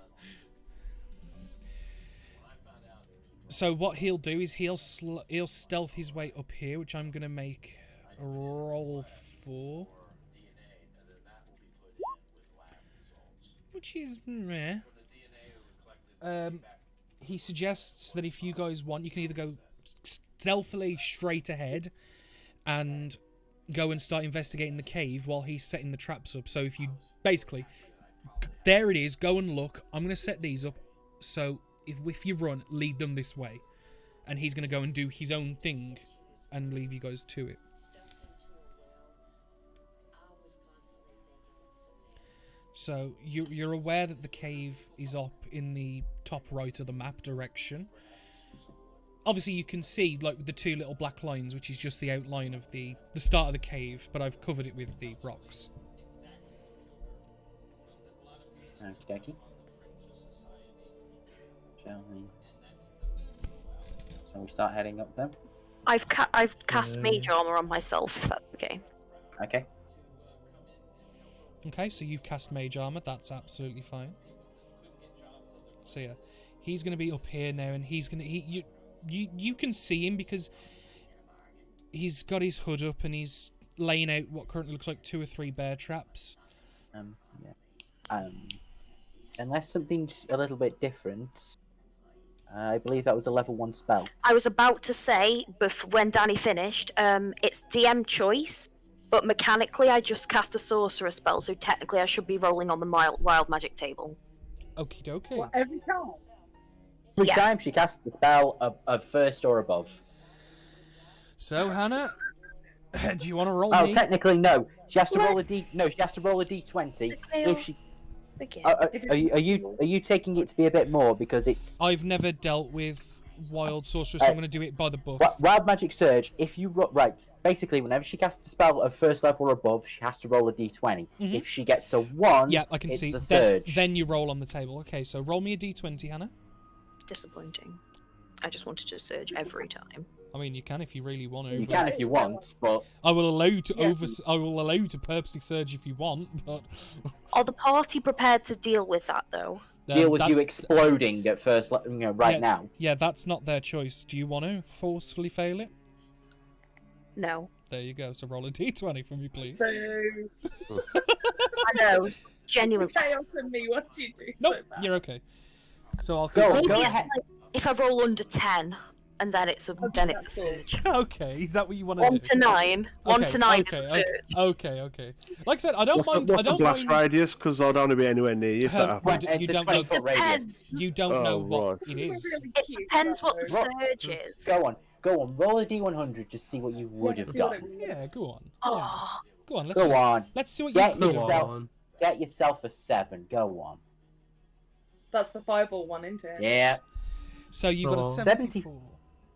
what he'll do is he'll stealth his way up here, which I'm going to make a roll for. Which is meh. He suggests that if you guys want, you can either go stealthily straight ahead and go and start investigating the cave while he's setting the traps up. So if you basically, there it is, go and look. I'm going to set these up. So if you run, lead them this way. And he's going to go and do his own thing and leave you guys to it. So you're aware that the cave is up in the top right of the map direction. Obviously, you can see like the two little black lines, which is just the outline of the start of the cave, but I've covered it with the rocks. Okie dokie. Shall we start heading up then? I've cast mage armor on myself, if that's okay. Okay. Okay, so you've cast mage armor. That's absolutely fine. So yeah, he's going to be up here now, and he's going to you can see him because he's got his hood up and he's laying out what currently looks like 2 or 3 bear traps. Yeah. Unless something's a little bit different, I believe that was a level 1 spell. I was about to say, when Danny finished, it's DM choice, but mechanically I just cast a sorcerer spell, so technically I should be rolling on the wild magic table. Okie dokie. What, every time? Every Yeah. time she casts the spell of first or above. So Hannah, do you want to roll Oh, me? technically no. She has to roll a d. No, she has to roll a d20. If she. Okay. Are you taking it to be a bit more because it's I've never dealt with wild sorcerer, so I'm going to do it by the book. Wild Magic Surge? If you right, basically whenever she casts a spell of first level or above, she has to roll a d20. If she gets a 1, Yeah, I can it's see. a surge. Then you roll on the table. Okay, so roll me a d20, Hannah. Disappointing. I just wanted to surge every time. I mean, you can if you really want to. You but can if you want, but I will allow you to I will allow you to purposely surge if you want, but Are the party prepared to deal with that, though? deal with you that's- exploding at first, right yeah, now. Yeah, that's not their choice. Do you want to forcefully fail it? No. There you go. So roll a d20 for me, please. So, I know. Genuinely. chaos and me, what do you do? Nope, so bad? you're okay. So I'll Go keep- ahead. If I roll under 10, and then it's a that's surge. Okay, is that what you want to 1 do? to 9. 1 Okay, to 9 okay, is a surge. okay. Like I said, I don't mind. I What's the don't blast mind. radius? Because I don't want to be anywhere near you. if that happens. You It's a don't know. 20-foot radius. Depends. You don't know Oh, what right. it is. Really It cute, depends what the though. surge is. Go on. Roll a d100 to see what you would have See what gotten. it- Yeah, go on. Oh, Go on. Go on. Let's see what you Get could yourself. have. Get yourself a 7. Go on. That's the fireball one, isn't it? Yeah. So you got a Oh. 74,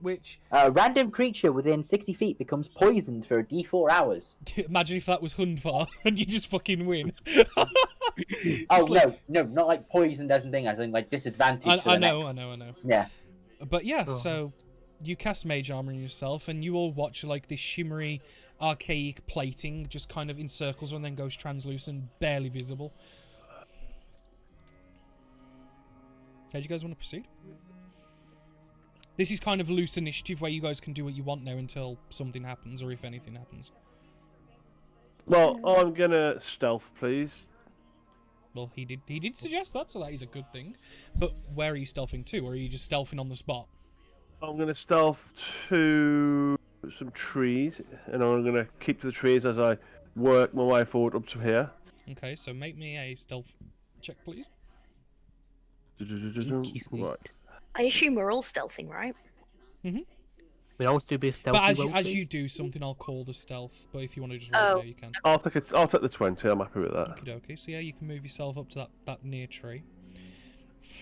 which A random creature within 60 feet becomes poisoned for a d4 hours. imagine if that was Hundvar and you just fucking win. Oh, like- no, not like poisoned as in like disadvantage. for I the know. next- Yeah. But yeah, Oh. so you cast mage armor on yourself, and you all watch like this shimmery, archaic plating just kind of encircles her and then goes translucent, barely visible. How do you guys want to proceed? This is kind of loose initiative where you guys can do what you want now until something happens, or if anything happens. Well, I'm gonna stealth, please. Well, he did suggest that, so that is a good thing. But where are you stealthing to, or are you just stealthing on the spot? I'm gonna stealth to some trees, and I'm gonna keep to the trees as I work my way forward up to here. Okay, so make me a stealth check, please. Sneaky sneak. Right. I assume we're all stealthing, right? I mean, I want to do a bit of stealthy But roll as thing. you do something, I'll call the stealth. But if you want to just roll it Oh. now, you can. I'll take the 20. I'm happy with that. Okay, so yeah, you can move yourself up to that near tree.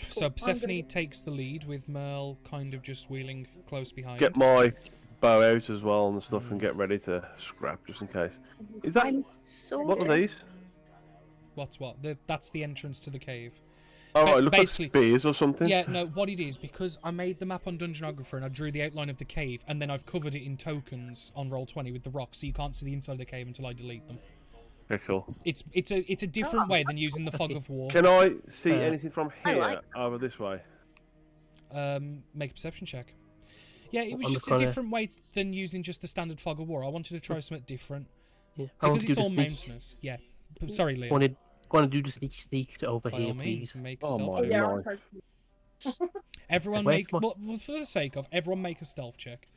So Persephone takes the lead with Merle kind of just wheeling close behind. Get my bow out as well and stuff, and get ready to scrap just in case. Is that I'm sort what are of- these? What's what? That's the entrance to the cave. Oh, right, it looks like basically- spears or something. Yeah, no, what it is, because I made the map on Dungeonographer and I drew the outline of the cave, and then I've covered it in tokens on Roll20 with the rocks, so you can't see the inside of the cave until I delete them. Okay, cool. It's a different way than using the fog of war. Can I see anything from I here like over this way? Make a perception check. Yeah, it was I'm just a just gonna- different way than using just the standard fog of war. I wanted to try something different. Yeah, I want Because to do it's the all sneak. mountainous. Yeah. Sorry, Leo. Want to do the sneak to over By here, all means, please. make a Oh stealth my check. Yeah, Lord. I'm totally- Everyone Where's make, my- well, for the sake of, everyone make a stealth check.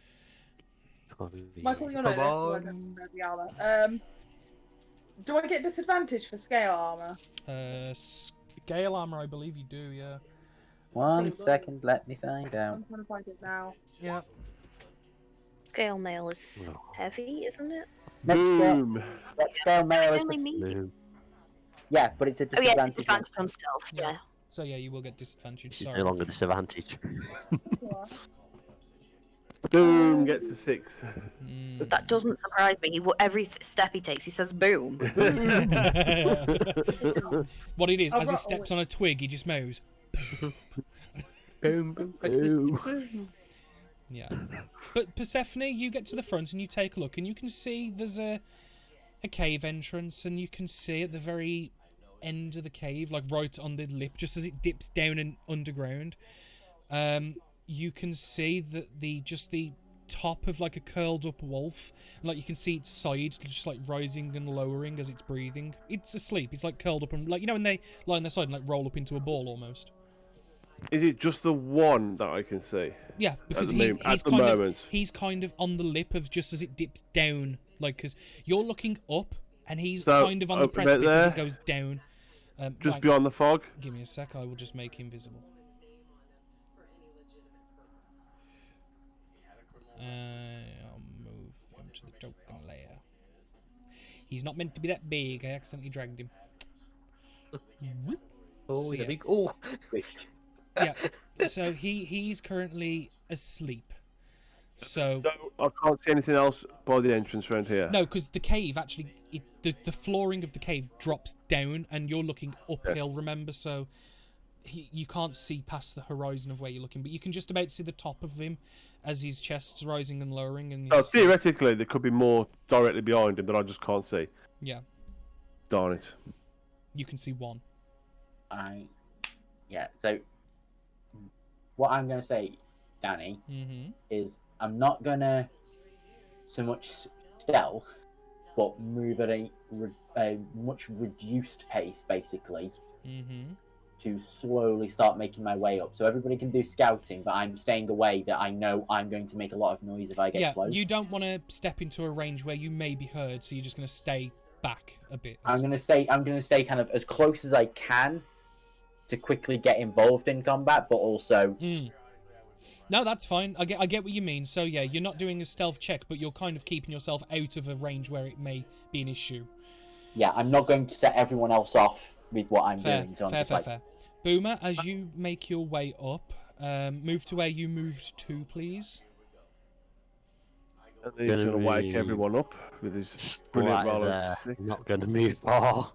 Michael, you're Come not this, so I don't know the armor. Do I get disadvantage for scale armor? Scale armor, I believe you do, yeah. 1 second, let me find out. I'm trying to find it now. Yeah. Scale mail is heavy, isn't it? Boom. Scale mail It's is only medium. yeah, but it's a Oh yeah, disadvantage. disadvantage on stealth. Yeah. Yeah. So yeah, you will get disadvantage. This is Sorry. no longer disadvantage. Boom gets a 6. That doesn't surprise me. Every step he takes, he says "boom." What it is, I'll as he roll steps it. on a twig, he just mows. Boom, boom, boom. Yeah. But Persephone, you get to the front and you take a look, and you can see there's a cave entrance, and you can see at the very end of the cave, like right on the lip, just as it dips down and underground, you can see that the top of like a curled up wolf, and like you can see its sides just like rising and lowering as it's breathing. It's asleep. It's like curled up and like, you know, when they lie on their side and like roll up into a ball almost. Is it just the one that I can see? Yeah, because at the moment. he's kind of on the lip of just as it dips down, like, because you're looking up and he's So, kind of on the up a bit precipice as there? it goes down. Just right, beyond the fog? give me a sec, I will just make him visible. I'll move him to the token layer. He's not meant to be that big, I accidentally dragged him. Whoop. Oh, So, yeah. yeah. Big. Oh. Yeah, so he's currently asleep. So No, I can't see anything else by the entrance around here. no, because the cave actually, the flooring of the cave drops down, and you're looking uphill. Remember, so you can't see past the horizon of where you're looking, but you can just about see the top of him as his chest's rising and lowering. And Oh, he's asleep. theoretically, there could be more directly behind him that I just can't see. Yeah, Darn it. you can see one. So what I'm gonna say, Danny, is I'm not gonna so much stealth, but move at a much reduced pace, basically, to slowly start making my way up. So everybody can do scouting, but I'm staying away. That I know I'm going to make a lot of noise if I get close. You don't want to step into a range where you may be heard, so you're just going to stay back a bit. I'm gonna stay kind of as close as I can to quickly get involved in combat, but also. No, that's fine. I get what you mean. So yeah, you're not doing a stealth check, but you're kind of keeping yourself out of a range where it may be an issue. Yeah, I'm not going to set everyone else off with what I'm Fair, doing. So fair. Boomer, as you make your way up, move to where you moved to, please. And he's going to wake everyone up with his brilliant roll of 6. Not going to move far.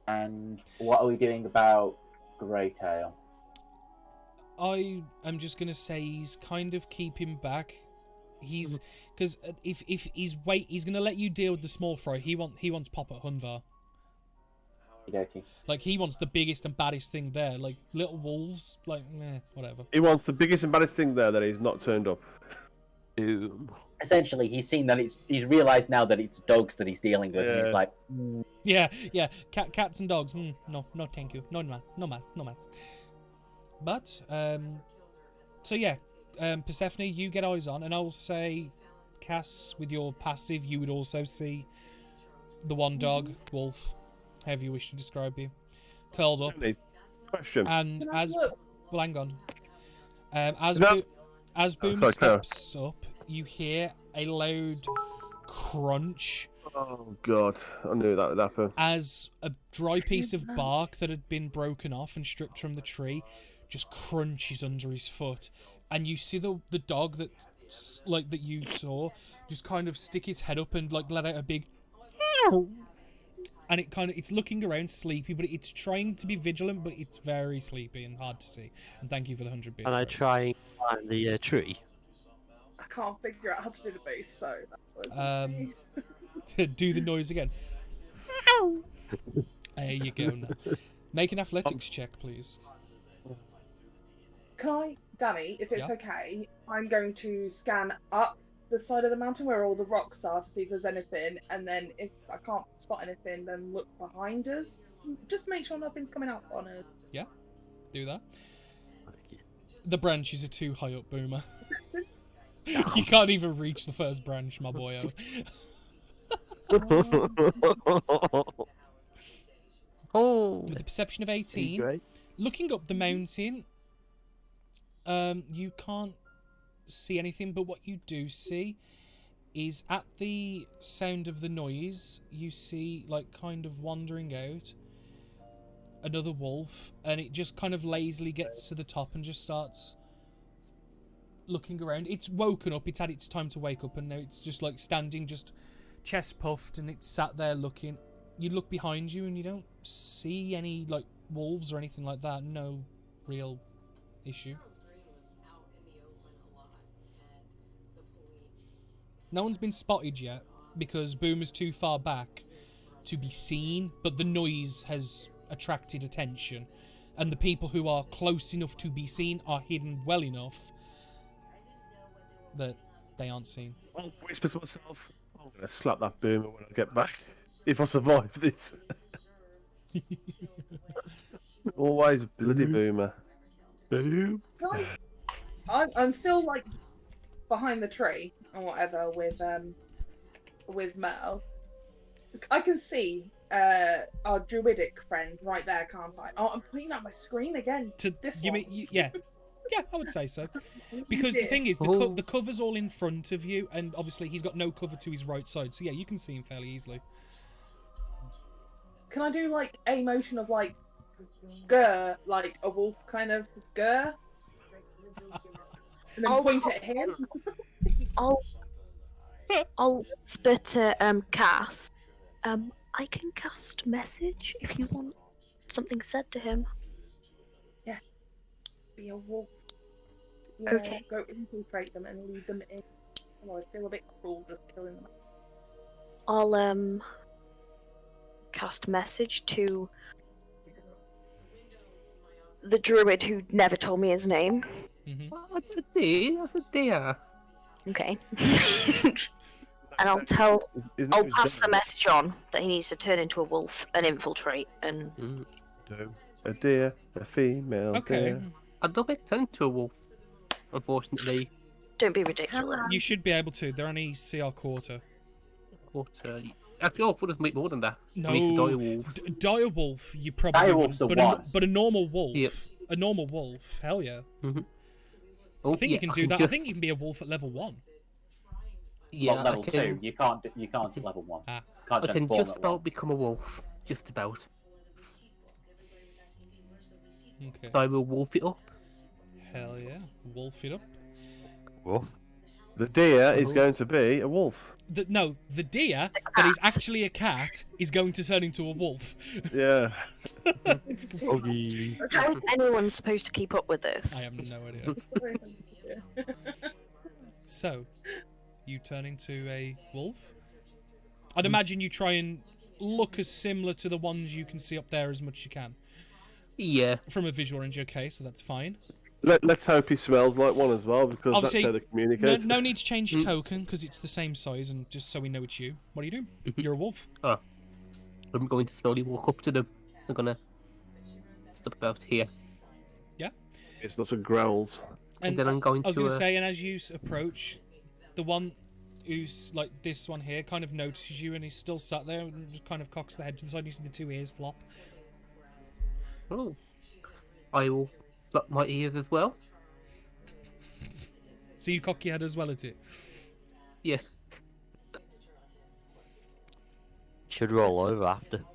And what are we doing about Greytail? I am just gonna say he's kind of keeping back. He's because if he's gonna let you deal with the small fry. He wants Papa Hunvar. Okay. Like he wants the biggest and baddest thing there. Like little wolves, like whatever. He wants the biggest and baddest thing there that he's not turned up. Essentially, he's seen that he's realised now that it's dogs that he's dealing with, and he's like, Yeah. Cats and dogs. No, thank you. No mas. But so yeah, Persephone, you get eyes on, and I will say, Cass, with your passive, you would also see the one dog, wolf, however you wish to describe you, curled up. Question. And as well, hang on. As Boom sorry, steps up, you hear a loud crunch. Oh god, I knew that would happen. As a dry piece of bark that had been broken off and stripped from the tree just crunches under his foot, and you see the dog that you saw just kind of stick its head up and like let out a big and it's looking around sleepy, but it's trying to be vigilant, but it's very sleepy and hard to see. And thank you for the 100 bits. And I try and climb the tree. I can't figure out how to do the bass, so that was do the noise again. There you go. Now. Make an athletics check, please. Can I, Danny, if it's okay, I'm going to scan up the side of the mountain where all the rocks are to see if there's anything, and then if I can't spot anything, then look behind us. Just make sure nothing's coming up on us. Yeah, do that. The branches are too high up, Boomer. You can't even reach the first branch, my boy. With a perception of 18, looking up the mountain, you can't see anything, but what you do see is at the sound of the noise, you see, like, kind of wandering out another wolf, and it just kind of lazily gets to the top and just starts looking around. It's woken up, it's had its time to wake up, and now it's just like standing, just chest puffed, and it's sat there looking. You look behind you and you don't see any like wolves or anything like that. No real issue. No one's been spotted yet because Boom is too far back to be seen, but the noise has attracted attention, and the people who are close enough to be seen are hidden well enough that they aren't seen. I'll whisper to myself, I'm going to slap that boomer when I get back, if I survive this. Always bloody boomer. Boom. I'm still like behind the tree or whatever with Mel. I can see our druidic friend right there, can't I? Oh, I'm pointing at my screen again. Yeah, I would say so. Because the thing is, the cover's all in front of you, and obviously he's got no cover to his right side, so yeah, you can see him fairly easily. Can I do like a motion of like grr, like a wolf kind of grr? And then point at him? I'll whisper to Cass. I can cast message if you want something said to him. Yeah. Be a wolf. Yeah, Okay. Go infiltrate them and lead them in. Oh, I feel a bit cruel just killing them. I'll cast message to the druid who never told me his name. Mm-hmm. That's a deer. Okay. And I'll pass the message on that he needs to turn into a wolf and infiltrate and A deer, a female deer. I don't think turn into a wolf, unfortunately. don't be ridiculous. You should be able to. They're only CR quarter. Actually, I thought it was make more than that. No, I mean, dire wolf. Dire wolf, you probably Direwolf's wouldn't. a But one. but a normal wolf, Yep. a normal wolf, hell yeah. Oh, I think you can do that. Just... I think you can be a wolf at level 1. Yeah, well, level I can... 2. You can't at level 1. Ah. Can't I can transform just at 1. about become a wolf. Just about. Okay. So I will wolf it up. Hell yeah, wolf it up. Wolf. The deer is going to be a wolf. The deer that is actually a cat is going to turn into a wolf. Yeah. How is anyone supposed to keep up with this? I have no idea. So, you turn into a wolf? I'd imagine you try and look as similar to the ones you can see up there as much as you can. Yeah. From a visual range, okay, so that's fine. Let's hope he smells like one as well, because Obviously, that's how they communicate. no need to change your token, because it's the same size, and just so we know it's you. What are you doing? You're a wolf. Oh. I'm going to slowly walk up to them. I'm gonna stop about here. Yeah? It's lots of growls. And then I'm going I was to... going to say, and as you approach, the one who's like this one here kind of notices you, and he's still sat there and just kind of cocks the head to the side, and you see the 2 ears flop. Oh. I will flop my ears as well. So you cock your head as well at it? Yes. Should roll over after.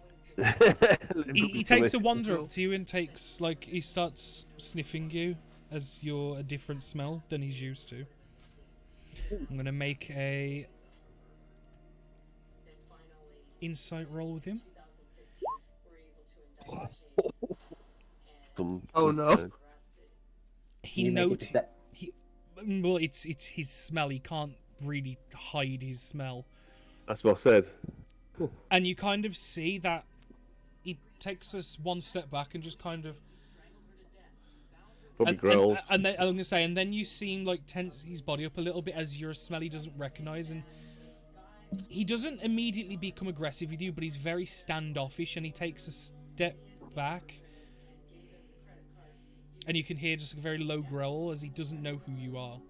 He takes a wander up to you and takes, like, he starts sniffing you as you're a different smell than he's used to. I'm going to make a insight roll with him. Oh no. He You make a noticed. Well, it's his smell. He can't really hide his smell. That's what I said. And you kind of see that he takes us one step back and just kind of. Probably growls. And then, I'm gonna say, and then you see him like tense his body up a little bit as you're a smell he doesn't recognize, and he doesn't immediately become aggressive with you, but he's very standoffish, and he takes a step back. And you can hear just a very low growl as he doesn't know who you are.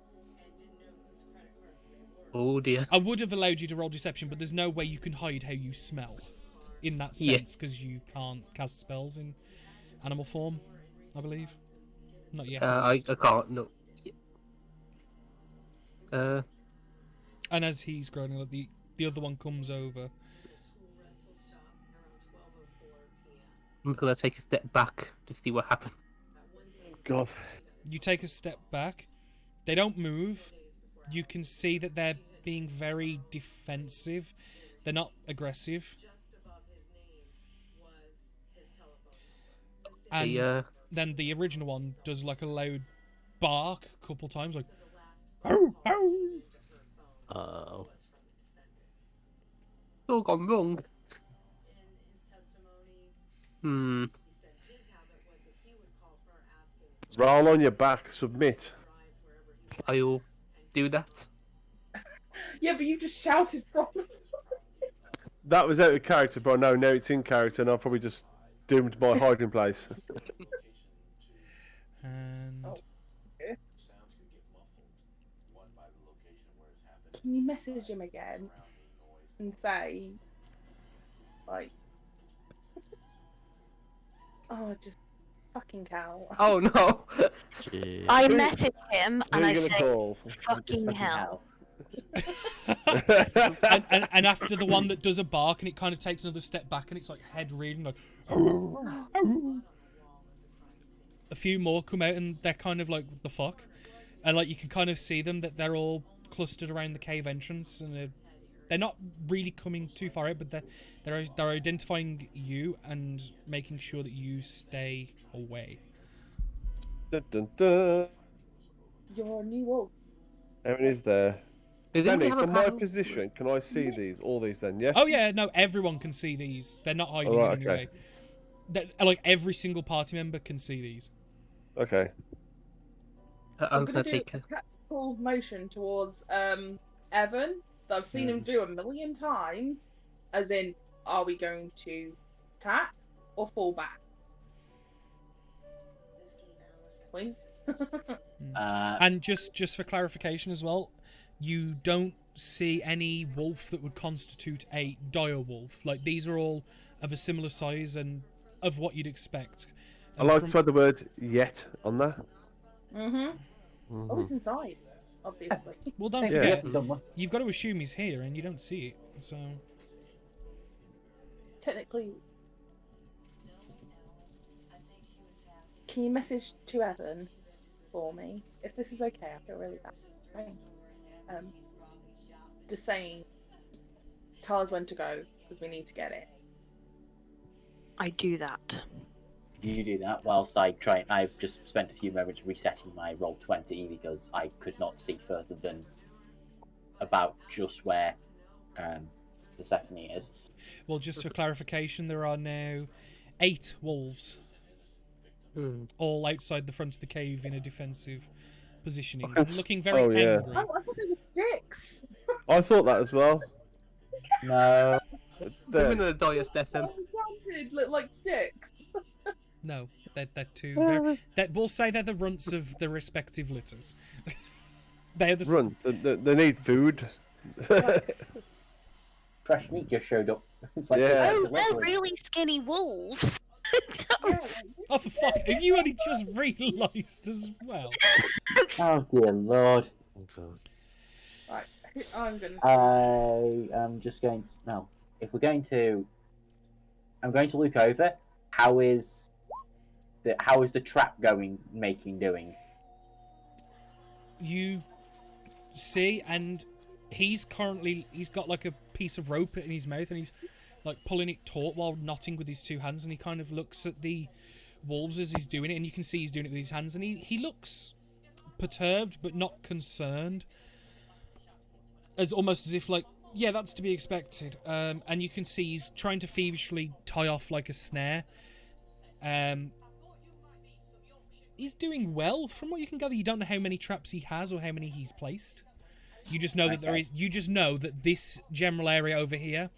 Oh dear. I would have allowed you to roll deception, but there's no way you can hide how you smell in that sense, because you can't cast spells in animal form, I believe. Not yet. I can't, no. And as he's groaning, like, the other one comes over. I'm gonna take a step back to see what happened. God. You take a step back. They don't move. You can see that they're being very defensive. They're not aggressive. And They, then the original one does like a loud bark a couple times, like, "Ow, ow." Oh. it's all gone wrong. Roll on your back, submit. I'll do that. Yeah, but you just shouted from. That was out of character, but no, now it's in character, and I'll probably just doomed my hiding place. And Can you message him again and say, like, oh, just fucking hell. Oh no! Gee. I message him Who and are I you say, gonna call? fucking hell. and after the one that does a bark and it kind of takes another step back and it's like head reading, like, a few more come out and they're kind of like, what the fuck? And like you can kind of see them that they're all clustered around the cave entrance and they're not really coming too far out, but they're identifying you and making sure that you stay away. Dun, dun, dun. You're a new wolf. How many is there? Does anybody Danny, have a from my panel? position, can I see all these then, yeah? Oh yeah, no, everyone can see these. They're not hiding Alright, in any way. Like every single party member can see these. Okay. I'm gonna gonna do take a tactical motion towards Evan that I've seen him do a million times. As in, are we going to attack or fall back? Please. And just for clarification as well, you don't see any wolf that would constitute a dire wolf. Like these are all of a similar size and of what you'd expect. I like to add the word "yet" on there. Oh, it's inside, obviously. Well, don't Yeah. forget, you've got to assume he's here and you don't see it. So Technically, can you message to Evan for me? If this is okay, I feel really bad. Right. Just saying, tell us when to go because we need to get it. I do that. You do that whilst I've just spent a few moments resetting my roll 20 because I could not see further than about just where Persephone is. well, just for clarification, there are now 8 wolves, all outside the front of the cave in a defensive positioning, and looking very Oh, yeah. angry. Oh, I thought they were sticks. I thought that as well. No. Women are the diets, bless them. Sounded like sticks. No, they're two. We'll say they're the runts of the respective litters. They're the Run. They need food. Fresh meat just showed up. It's like Yeah. Oh, delivery. they're really skinny wolves. That was- Oh, for fuck! Have you only just realised as well? Oh dear lord. Right, I'm gonna. I am just going to, no. If we're going to, I'm going to look over. How is the trap doing? You see, and he's got like a piece of rope in his mouth, and he's like pulling it taut while knotting with his 2 hands, and he kind of looks at the wolves as he's doing it, and you can see he's doing it with his hands, and he looks perturbed but not concerned, as almost as if like, yeah, that's to be expected. And you can see he's trying to feverishly tie off like a snare. He's doing well from what you can gather. You don't know how many traps he has or how many he's placed. You just know that there is. You just know that this general area over here.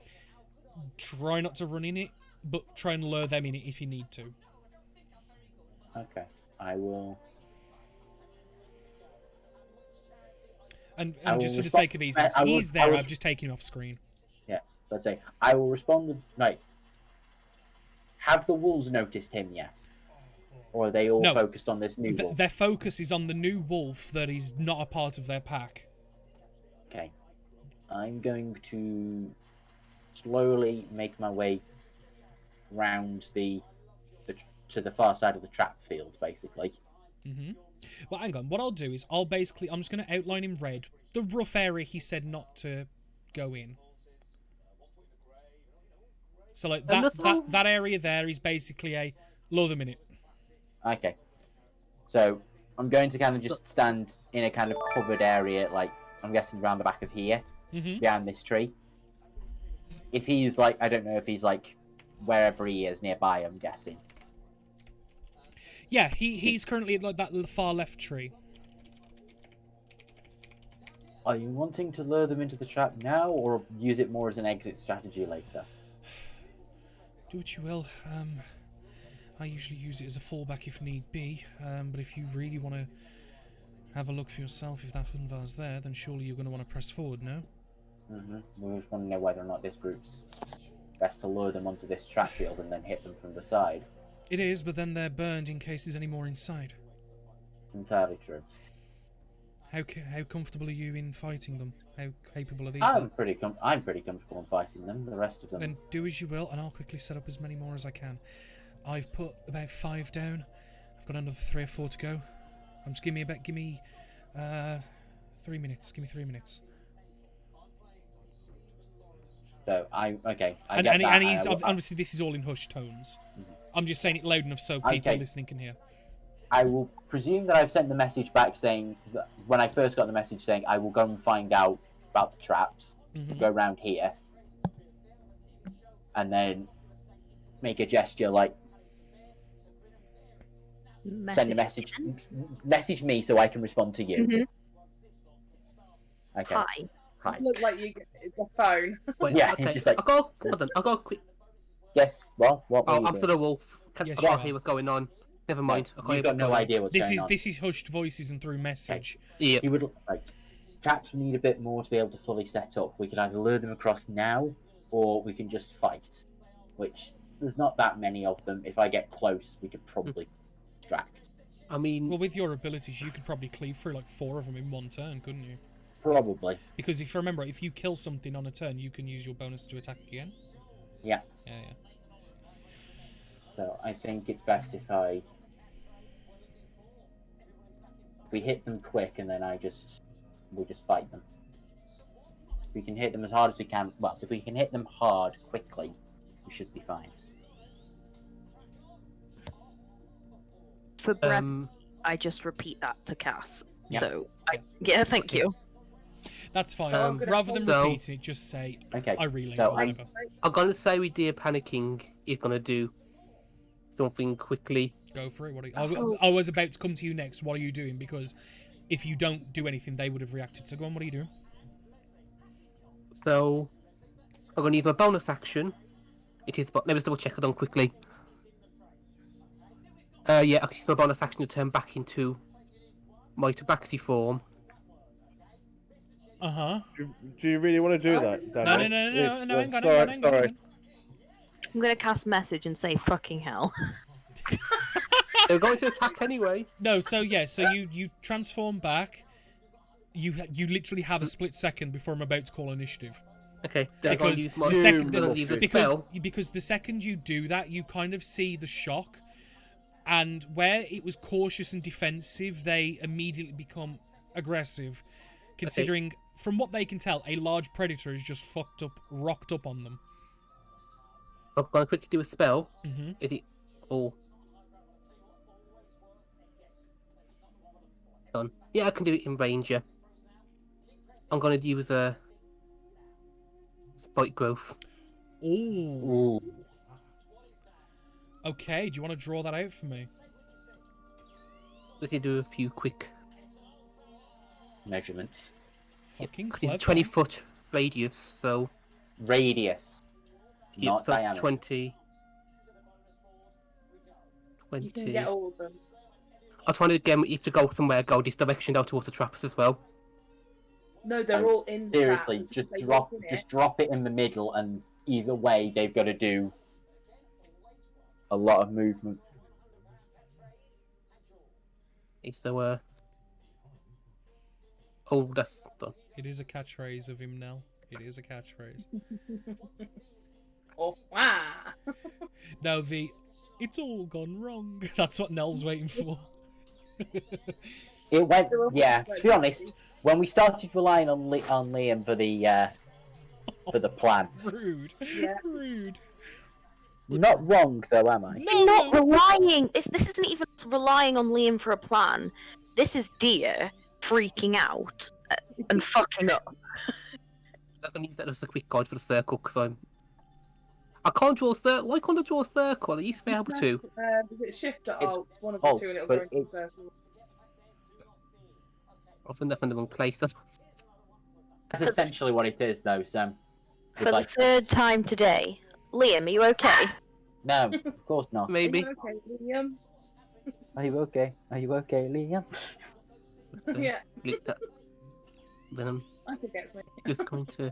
Try not to run in it, but try and lure them in it if you need to. Okay, I will. And I will just for the respond- sake of easiness, I will- he's I there. will- I've just taken him off screen. Yeah, let's say I will respond with right. Have the wolves noticed him yet, or are they all No. focused on this new wolf? Their focus is on the new wolf that is not a part of their pack. Okay. I'm going to slowly make my way round to the far side of the trap field, basically. Mm-hmm. Well, hang on. What I'll do is I'm just going to outline in red the rough area he said not to go in. So like that area there is basically a load a minute. Okay. So I'm going to kind of just stand in a kind of covered area, like I'm guessing around the back of here, behind this tree. If he's like, I don't know if he's like wherever he is nearby, I'm guessing. Yeah, he's currently at like that far left tree. Are you wanting to lure them into the trap now, or use it more as an exit strategy later? Do what you will. I usually use it as a fallback if need be. But if you really want to have a look for yourself, if that Hunvar's there, then surely you're going to want to press forward, no? We just want to know whether or not this group's best to lure them onto this trap field and then hit them from the side. It is, but then they're burned in case there's any more inside. Entirely true. How comfortable are you in fighting them? How capable are these? I'm pretty comfortable in fighting them. The rest of them. Then do as you will, and I'll quickly set up as many more as I can. I've put about 5 down. I've got another 3 or 4 to go. Just give me 3 minutes. Give me 3 minutes. So okay. And he's obviously this is all in hushed tones. I'm just saying it loud enough so people listening can hear. I will presume that I've sent the message back saying that when I first got the message saying I will go and find out about the traps, go around here, and then make a gesture like send a message me so I can respond to you. Okay. Hi. Look like you get the phone. Wait, Yeah, okay. just like I'll go quick. Yes. Well, what? Oh, I'm still a wolf. Yes, I can't hear what's going on. Never mind. You've got no idea what's going on. This is hushed voices and through message. Yeah. You would like traps need a bit more to be able to fully set up. We could either lure them across now, or we can just fight. Which there's not that many of them. If I get close, we could probably distract. I mean, well, with your abilities, you could probably cleave through like 4 of them in one turn, couldn't you? Probably. Because if you remember, if you kill something on a turn, you can use your bonus to attack again. Yeah. Yeah. So I think it's best if we hit them quick and then we'll just fight them. If we can hit them as hard as we can, well, if we can hit them hard quickly, we should be fine. For breath, I just repeat that to Cass. Yeah. So, thank you. That's fine. So Rather than repeating it, just say, Okay. I relay So or whatever. I'm gonna say with Dear Panicking is gonna do something quickly. Go for it. I was about to come to you next. What are you doing? Because if you don't do anything, they would have reacted. So go on, what are you doing? So I'm gonna use my bonus action. It is, but let me just double check it on quickly. Yeah, I can use my bonus action to turn back into my tabaxi form. Do you really want to do that, Danny? No, hang on. Sorry. I'm going to cast message and say fucking hell. They're going to attack anyway. No, so you transform back. You literally have a split second before I'm about to call initiative. Okay, Because the second you do that, you kind of see the shock, and where it was cautious and defensive, they immediately become aggressive, considering from what they can tell, a large predator is just rocked up on them. I'm going to quickly do a spell. Mm-hmm. Is it all done? Yeah, I can do it in range. Yeah. I'm going to use a spike growth. Ooh. Okay, do you want to draw that out for me? Let's do a few quick Measurements. Fucking because clever. it's 20-foot radius, so Radius. yeah, Not so diameter. 20. You can get all of them. I'm trying to get if to go somewhere, go this direction down towards the traps as well. No, they're all in. Seriously, traps. just They drop walk in it. drop it in the middle, and either way, they've got to do a lot of movement. Okay, so oh, that's done. It is a catchphrase of him now. It is a catchphrase. Oh, wow. Now it's all gone wrong. That's what Nell's waiting for. It went. Yeah. To be honest, when we started relying on on Liam for the plan, Rude. Yeah. Rude. not wrong though, am I? No, Not no. relying. This isn't even relying on Liam for a plan. This is Deer freaking out and fucking up. That's gonna use that as a quick guide for the circle because I can't draw a circle. Why can't I draw a circle? I used to be able to. Is it shift or It's alt? One of the alt, two, and it'll but go into it's- circles. I've done that in the wrong place. That's essentially what it is, though. So, For the like, third time today. Liam, are you okay? no, of course not. Maybe. Are you okay, Liam? Are you okay? Are you okay, Liam? Yeah, Delete that. Then I'm I think it's me. just going to.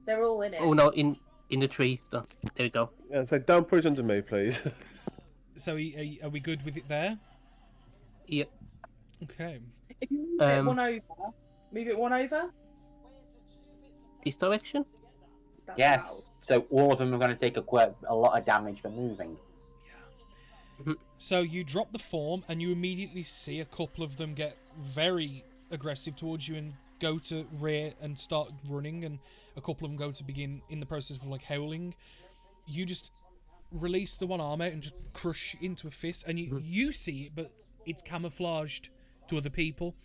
They're all in it. Oh no, in the tree. There we go. Yeah, so don't put it under me, please. So are we good with it there? Yep. Okay. If you move it one over, This direction. that's Yes. So all of them are going to take a lot of damage for moving. So you drop the form and you immediately see a couple of them get very aggressive towards you and go to rear and start running, and a couple of them go to begin in the process of like howling. You just release the one arm out and just crush into a fist, and you see it, but it's camouflaged to other people.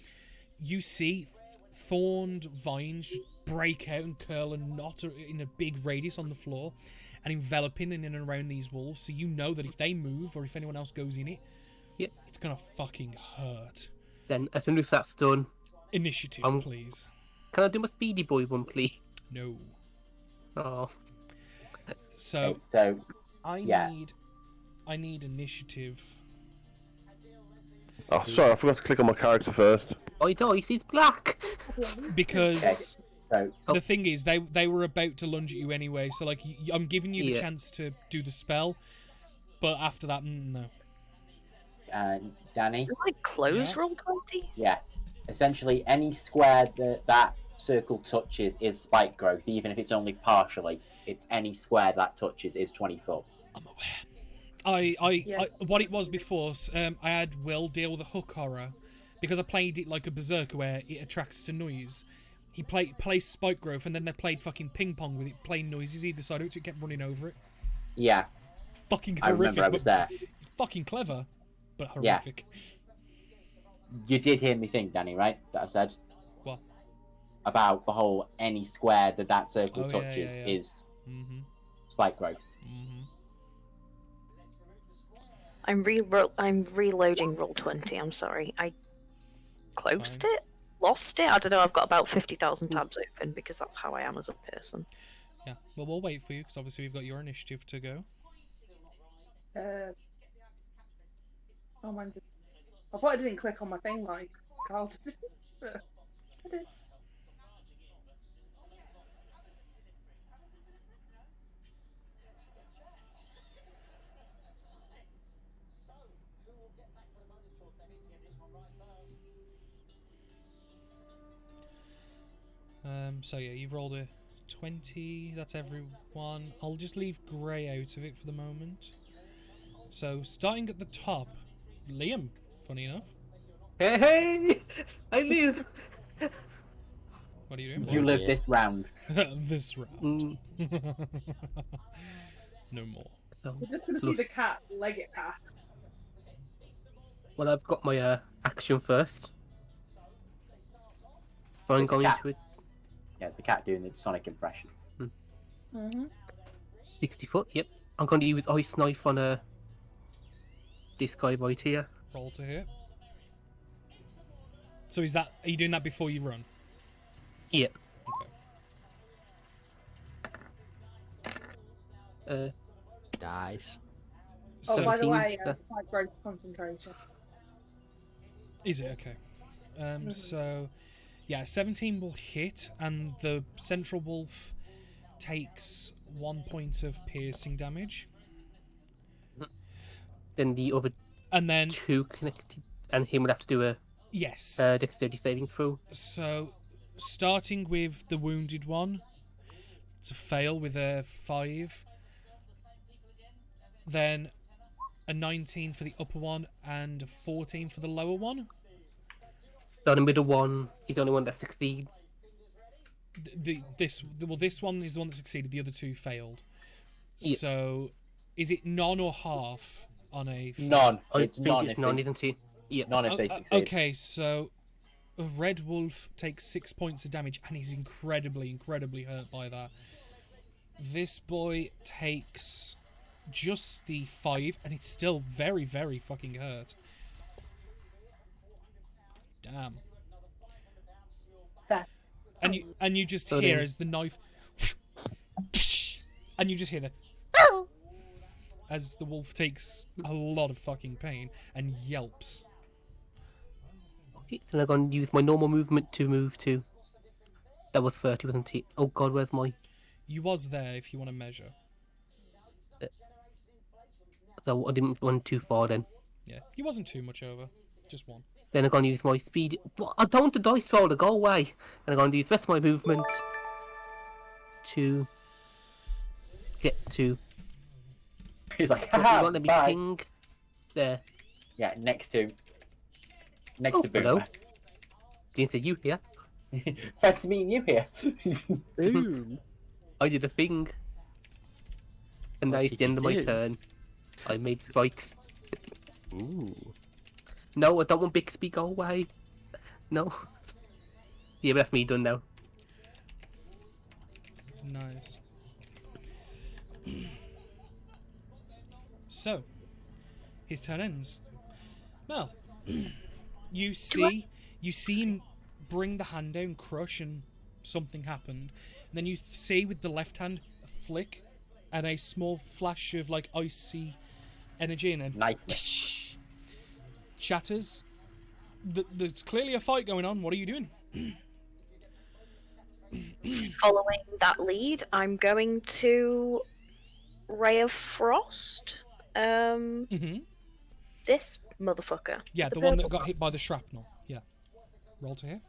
You see thorned vines just break out and curl and knot in a big radius on the floor and enveloping in and around these wolves, so you know that if they move or if anyone else goes in it, Yep. it's gonna fucking hurt. Then as soon as that's done, Initiative, please. can I do my speedy boy one, please? No. Oh, So Okay, so I need initiative. Oh, sorry, I forgot to click on my character first. my dice is black. Because so the thing is, they were about to lunge at you anyway, so like I'm giving you the Yeah. chance to do the spell, but after that, no. Danny, Did I close Yeah. roll 20? yeah. Essentially, any square that circle touches is spike growth, even if it's only partially. It's any square that touches is 20 foot. I'm aware. I what it was before. I had Will deal with a hook horror because I played it like a berserker where it attracts to noise. He plays spike growth, and then they played fucking ping pong with it, playing noises either side of it, so it kept running over it. Yeah, Fucking I horrific. remember I was but there. Fucking clever, but Yeah. horrific. You did hear me think, Danny, right? That I said What? about the whole any square that circle Oh, yeah, touches yeah. is Mm-hmm. spike growth. Mm-hmm. I'm reloading roll 20. I'm sorry. I closed fine. it, lost it. I don't know. I've got about 50,000 tabs open because that's how I am as a person. Yeah. Well, we'll wait for you because obviously we've got your initiative to go. Oh man, I thought I didn't click on my thing like Carl did. I did. So yeah, you've rolled a 20. That's everyone. I'll just leave Grey out of it for the moment. So starting at the top, Liam. Funny enough. Hey, I live. What are you doing? You boy? live this round. This round. Mm, No more. so, We're just gonna see the cat leg it past. well, I've got my action first. So I'm going cat. to it. Yeah, the cat doing the sonic impression. Mm-hmm. 60 foot. Yep. I'm going to use ice knife on this guy right here. Roll to hit. So are you doing that before you run? Yep. Okay. Nice. Oh, So by the 17, way, that's- quite gross concentration. is it okay? So yeah, 17 will hit, and the central wolf takes 1 point of piercing damage, Then the other and then two connected, and him would have to do a Yes. Dexterity saving throw. So, starting with the wounded one, it's a fail with a 5. Then a 19 for the upper one and a 14 for the lower one. So the middle one is the only one that succeeds. This one is the one that succeeded. The other two failed. Yeah. So, is it none or half on a fail? None. I It's think none it's if none, they, isn't it? Yeah. none if they succeed. Okay, so a red wolf takes 6 points of damage and he's incredibly hurt by that. This boy takes just the 5 and he's still very fucking hurt. Damn. That- And you just So hear then- as the knife and you just hear the as the wolf takes a lot of fucking pain and yelps. Okay, so I'm going to use my normal movement to move to... That was 30, wasn't it? Oh god, where's my... You was there if you want to measure. So I didn't run too far then. Yeah, he wasn't too much over. Just one. Then I'm going to use my speed... What? I don't want the dice roll to go away! And I'm going to use the rest of my movement to get to... He's like, What, you haha, won't let me bye. ping? There. Yeah, next to Oh, Boomer. hello. Didn't say you here. Fancy meeting you here. Boom. I did a thing. And now What it's did the end you of my do? turn. I made spikes. Ooh. No, I don't want Bixby, go away. No. Yeah, but that's me done now. Nice. So, his turn ends. Mel, you see him bring the hand down, crush, and something happened. And then you see with the left hand a flick and a small flash of like icy energy, and then Knife. shatters. There's clearly a fight going on. What are you doing? Following that lead, I'm going to Ray of Frost. Mm-hmm. This motherfucker. Yeah, the one that got hit by the shrapnel. Yeah. Roll to hit.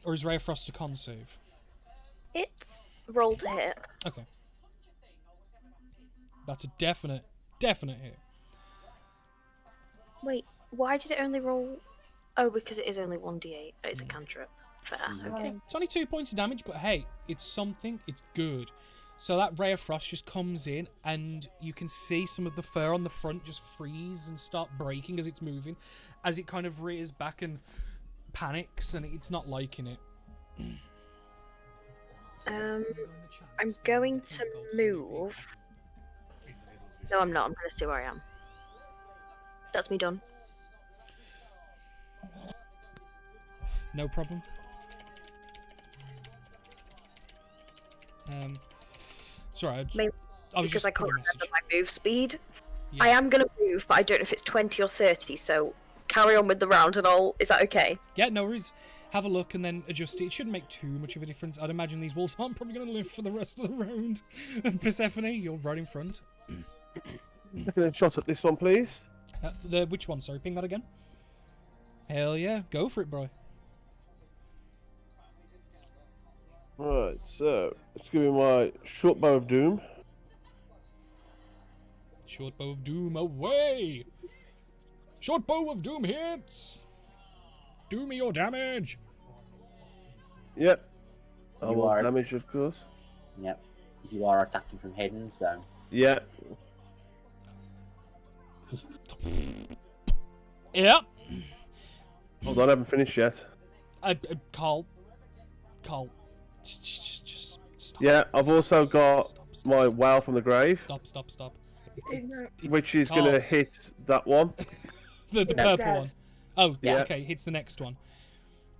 Or is Ray of Frost a con save? It's roll to hit. Okay. That's a definite hit. Wait, why did it only roll? Oh, because it is only 1d8. It's a cantrip. Fair. Okay. It's only 2 points of damage, but hey, it's something. It's good. So that Ray of Frost just comes in, and you can see some of the fur on the front just freeze and start breaking as it's moving, as it kind of rears back and panics, and it's not liking it. I'm going to move. No, I'm not. I'm going to stay where I am. That's me done. No problem. Sorry, Maybe I was because just I can't putting a remember message. my move speed. Yeah. I am going to move, but I don't know if it's 20 or 30, so carry on with the round and all. Is that okay? Yeah, no worries. Have a look and then adjust it. It shouldn't make too much of a difference. I'd imagine these wolves aren't probably going to live for the rest of the round. And Persephone, you're right in front. Taking a shot at this one, please. Which one? Sorry, ping that again. Hell yeah, go for it, bro. Right, so let's give me my short bow of doom. Short bow of doom away. Short bow of doom hits. Do me your damage. Yep. I You want are- damage, of course. Yep. You are attacking from hidden, so Yeah. Yep. Hold on, I haven't finished yet. Carl, just stop. Yeah, I've also got Stop. my wow from the grave, Stop. It's which is Carl, going to hit that one. the Yeah, purple dead. one. Oh, yeah. Yeah. Okay, hits the next one.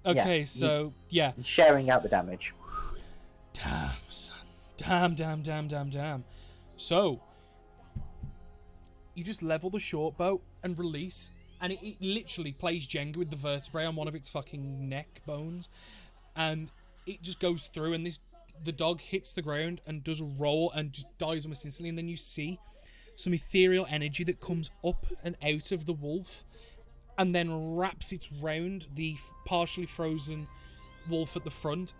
Okay, you- so yeah. you're sharing out the damage. Damn, son. Damn. So, you just level the short bow and release, and it literally plays Jenga with the vertebrae on one of its fucking neck bones, and it just goes through, and the dog hits the ground and does a roll and just dies almost instantly, and then you see some ethereal energy that comes up and out of the wolf, and then wraps its round the partially frozen wolf at the front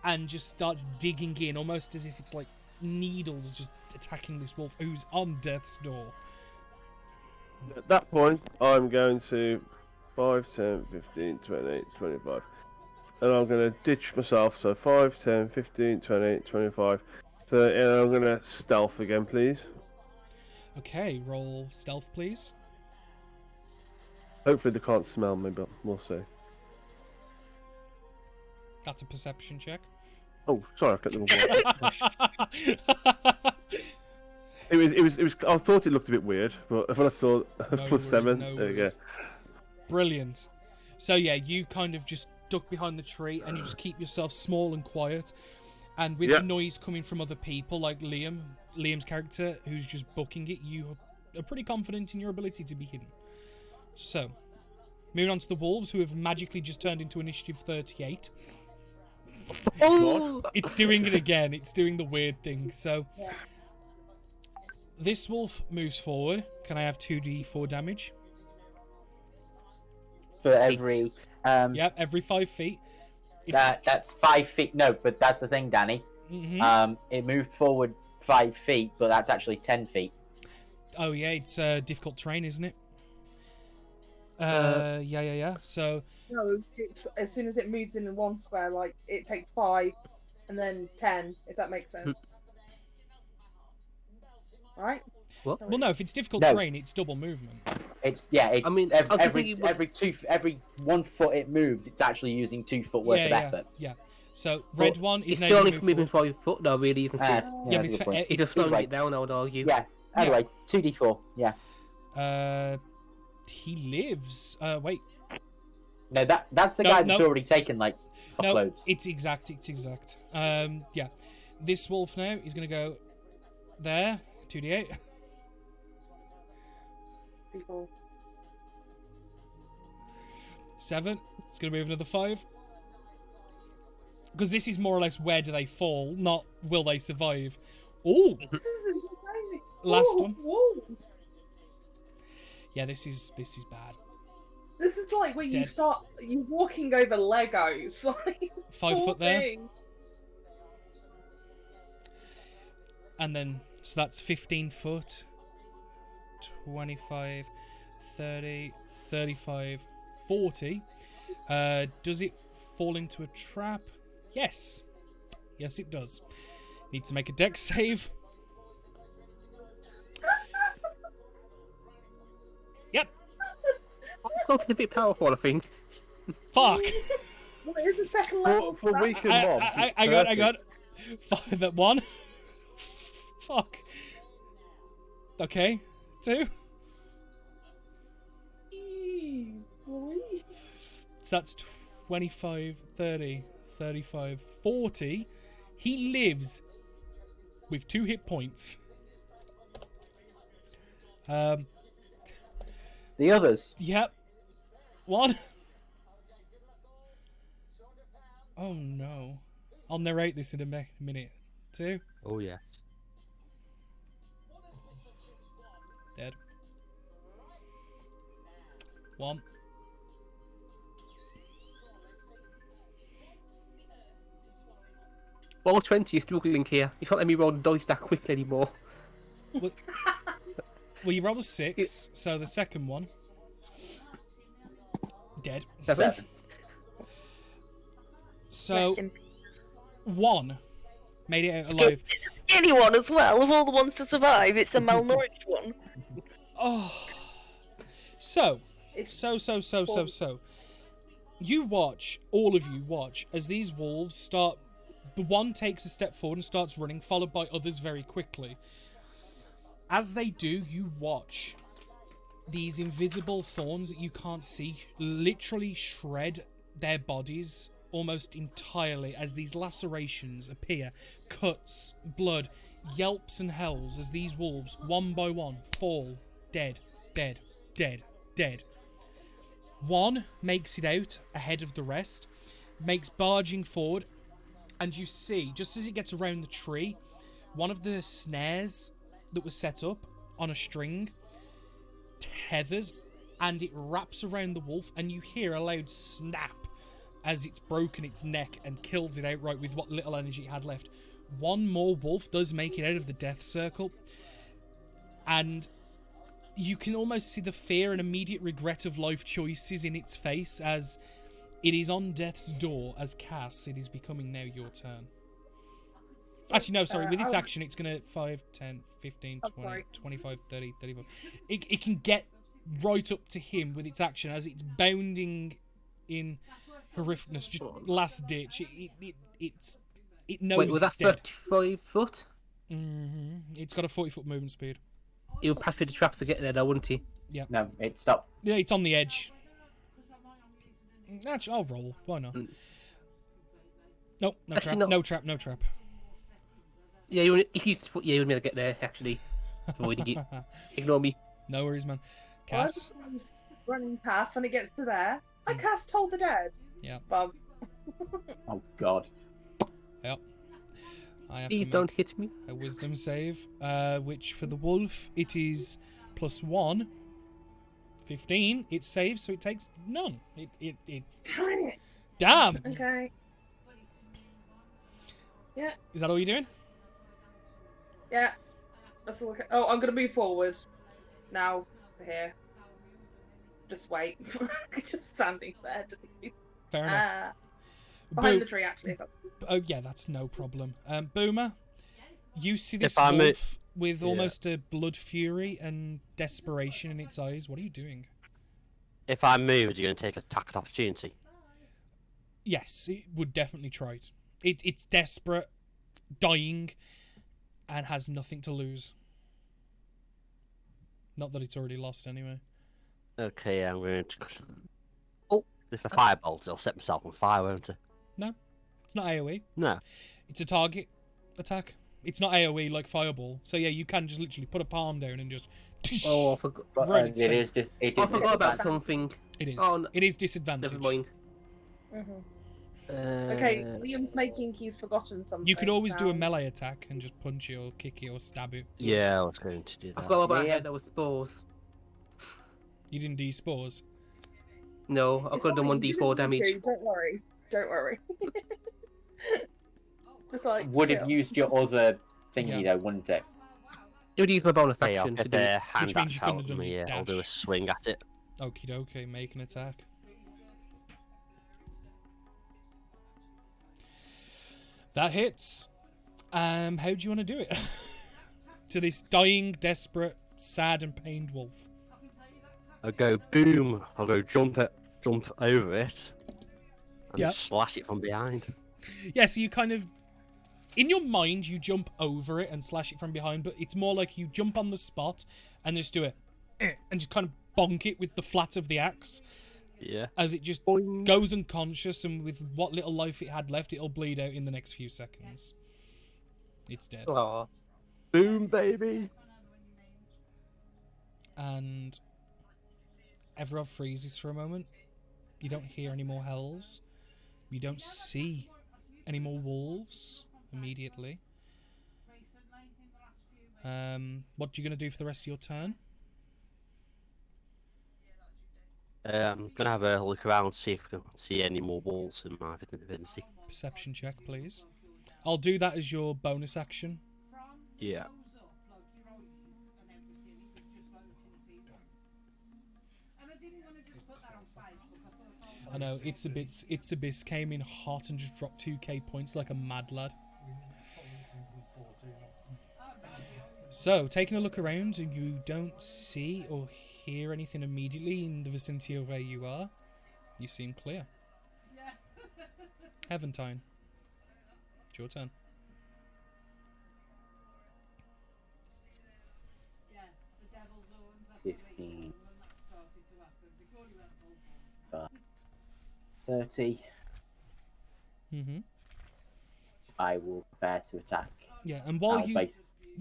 and just starts digging in, almost as if it's like needles just attacking this wolf who's on death's door. At that point, I'm going to 5, 10, 15, 20, 25. And I'm going to ditch myself. So 5, 10, 15, 20, 25, 30. And I'm going to stealth again, please. Okay, roll stealth, please. Hopefully they can't smell me, but we'll see. That's a perception check. Oh, sorry, I clicked the wrong one. It was. I thought it looked a bit weird, but when I saw plus 7, there you go. Brilliant. So yeah, you kind of just duck behind the tree and you just keep yourself small and quiet. And with the noise coming from other people, like Liam's character, who's just booking it, you are pretty confident in your ability to be hidden. So, moving on to the wolves, who have magically just turned into initiative 38. Oh! It's doing it again. It's doing the weird thing. So, this wolf moves forward. Can I have 2d4 damage? For every Yep, every 5 feet. that's 5 feet. No, but that's the thing, Danny. Mm-hmm. It moved forward 5 feet, but that's actually 10 feet. Oh yeah, it's difficult terrain, isn't it? Yeah. So No, it's as soon as it moves in one square, like it takes 5 and then 10, if that makes sense. Right? What? well, no, if it's difficult No. terrain, it's double movement. It's I mean, I was just every thinking- every 1 foot it moves, it's actually using 2 foot worth of effort. Yeah. So red one is It's now still gonna only move moving forward. 5 foot, though, really, isn't it? Yeah, that's but a it's good point. It's just slowing Right. it down, I would argue. Yeah. Anyway, 2d4. Yeah. He lives. Wait. No, that's the No, guy no. that's already taken like No, fuckloads. it's exact. Yeah. This wolf now is gonna go there. 2d8. People. 7. It's gonna move another 5. Because this is more or less where do they fall, not will they survive. Oh, This is insane. Last Whoa, one. Whoa. yeah. This is bad. This is like where Dead. you're walking over Legos. Like, 5 poor foot there. thing. And then, so that's 15 foot, 25, 30, 35, 40. Does it fall into a trap? Yes. Yes, it does. Need to make a dex save. Yep. It's a bit powerful, I think. Fuck. What is the second level? For weakened mobs, I got. That one. Fuck. Okay. 2. So that's 25, 30, 35, 40. He lives with 2 hit points. The others. Yep. 1. Oh no. I'll narrate this in a minute. 2. Oh yeah. Dead. 1. Roll 20, you're struggling here. You can't let me roll the dice that quickly anymore. Well, you rolled a 6, so the second one. Dead. 7. So, Rest in peace. 1 made it out alive. It's a skinny one as well. Of all the ones to survive, it's a malnourished one. Oh. So. You watch, all of you watch, as these wolves start. The one takes a step forward and starts running, followed by others very quickly. As they do, you watch these invisible thorns that you can't see literally shred their bodies almost entirely as these lacerations appear, cuts, blood, yelps and howls as these wolves, one by one, fall dead, dead, dead, dead. One makes it out ahead of the rest, makes barging forward, and you see, just as it gets around the tree, one of the snares that was set up on a string tethers and it wraps around the wolf, and you hear a loud snap as it's broken its neck and kills it outright with what little energy it had left. One more wolf does make it out of the death circle, and you can almost see the fear and immediate regret of life choices in its face as it is on death's door. As Cass, it is becoming now your turn. Actually, no, sorry. With its action, it's going to 5, 10, 15, 20, 25, 30, 35. It can get right up to him with its action as it's bounding in horrificness, just last ditch. It knows Wait, was that it's dead. 35 foot? It's got a 40-foot movement speed. He would pass through the traps to get there, though, wouldn't he? Yeah. No, it stopped. Yeah, it's on the edge. Actually, I'll roll. Why not? Nope, no Actually, trap. no. No trap. No trap. Yeah, if you used his foot, yeah, he would be able to get there, actually. Avoiding it. Ignore me. No worries, man. Well, Cass. everyone's running past when it gets to there. I cast Hold the Dead. Yeah. Bob. Oh God. Yep. I have Please to don't make hit me. a wisdom save, which for the wolf it is +1. 15. It saves, so it takes none. It. Darn it. Damn. Okay. Yeah. Is that all you're doing? Yeah. Let's look at. Oh, I'm gonna move forward. Now to here. Just wait. Just standing there. Just Fair enough. behind the Bo- tree, actually. If that's... Oh yeah, that's no problem. Boomer, you see this If I'm a- wolf with Yeah. almost a blood fury and desperation in its eyes. What are you doing? If I move, you're going to take attack of opportunity. Yes, it would definitely try it. It's desperate, dying, and has nothing to lose. Not that it's already lost anyway. Okay, I'm going to. Oh. If I firebolt, I'll set myself on fire, won't I? No, it's not AoE. No. It's a target attack. It's not AoE like Fireball. So yeah, you can just literally put a palm down and just. Oh, I forgot. But Right in its it face. is just. It I is forgot about disadvantage. something. It is. Oh, no. It is disadvantage. Never mind. Okay, Liam's making he's forgotten something. You could always do a now. melee attack and just punch it or kick it or stab it. Yeah, I was going to do I that. forgot about Yeah. that. That was spores. You didn't do spores. No, I It's could have done fine, 1d4 you didn't damage. need to, Don't worry. Don't worry. Just like Would have chill. used your other thingy Yeah. though, wouldn't it? You would use my bonus Okay, I'll action to get do the it. hand Which means axe you couldn't out have of done me. your I'll do a dash. swing at it. Okie dokie, make an attack. That hits. How do you want to do it? To this dying, desperate, sad, and pained wolf. I'll go boom. I'll go jump over it. And Yeah. slash it from behind. Yeah, so you kind of... In your mind, you jump over it and slash it from behind, but it's more like you jump on the spot and just do it, and just kind of bonk it with the flat of the axe Yeah. as it just Boing. goes unconscious, and with what little life it had left, it'll bleed out in the next few seconds. It's dead. Aw. Boom, baby. And everyone freezes for a moment. You don't hear any more hells. You don't see any more wolves immediately. What are you going to do for the rest of your turn? I'm gonna have a look around, see if I can see any more walls in my vicinity. Perception check, please. I'll do that as your bonus action. Yeah. I know, It's Abyss came in hot and just dropped 2k points like a mad lad. So, taking a look around, you don't see or hear anything immediately in the vicinity of where you are. You seem clear. Heaventine. It's your turn. Yeah, the devil's owns, that's 15, when that started to happen. Before you went full 30. Mm-hmm. I will prepare to attack. Yeah, and while I'll you... base-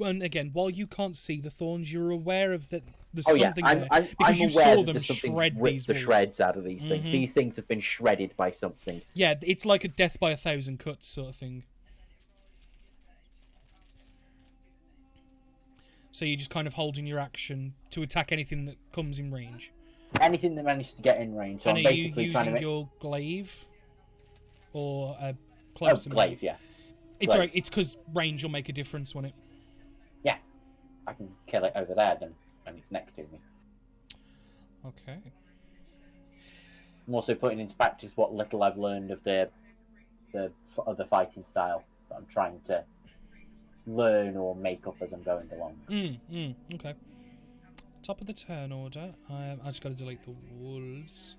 And again, while you can't see the thorns, you're aware of that there's Oh yeah, something I'm there. I'm because you aware saw that them there's something shred ripped these the wolves. shreds out of these things. Mhm. These things have been shredded by something. Yeah, it's like a death by 1,000 cuts sort of thing. So you're just kind of holding your action to attack anything that comes in range. Anything that managed to get in range. So And I'm are you basically using trying to your glaive? Or a Oh, closer glaive, yeah. It's glaive. alright, it's because range will make a difference, won't it? Yeah. I can kill it over there then when it's next to me. Okay. I'm also putting into practice what little I've learned of the fighting style that I'm trying to learn or make up as I'm going along. Okay. Top of the turn order. I just got to delete the wolves.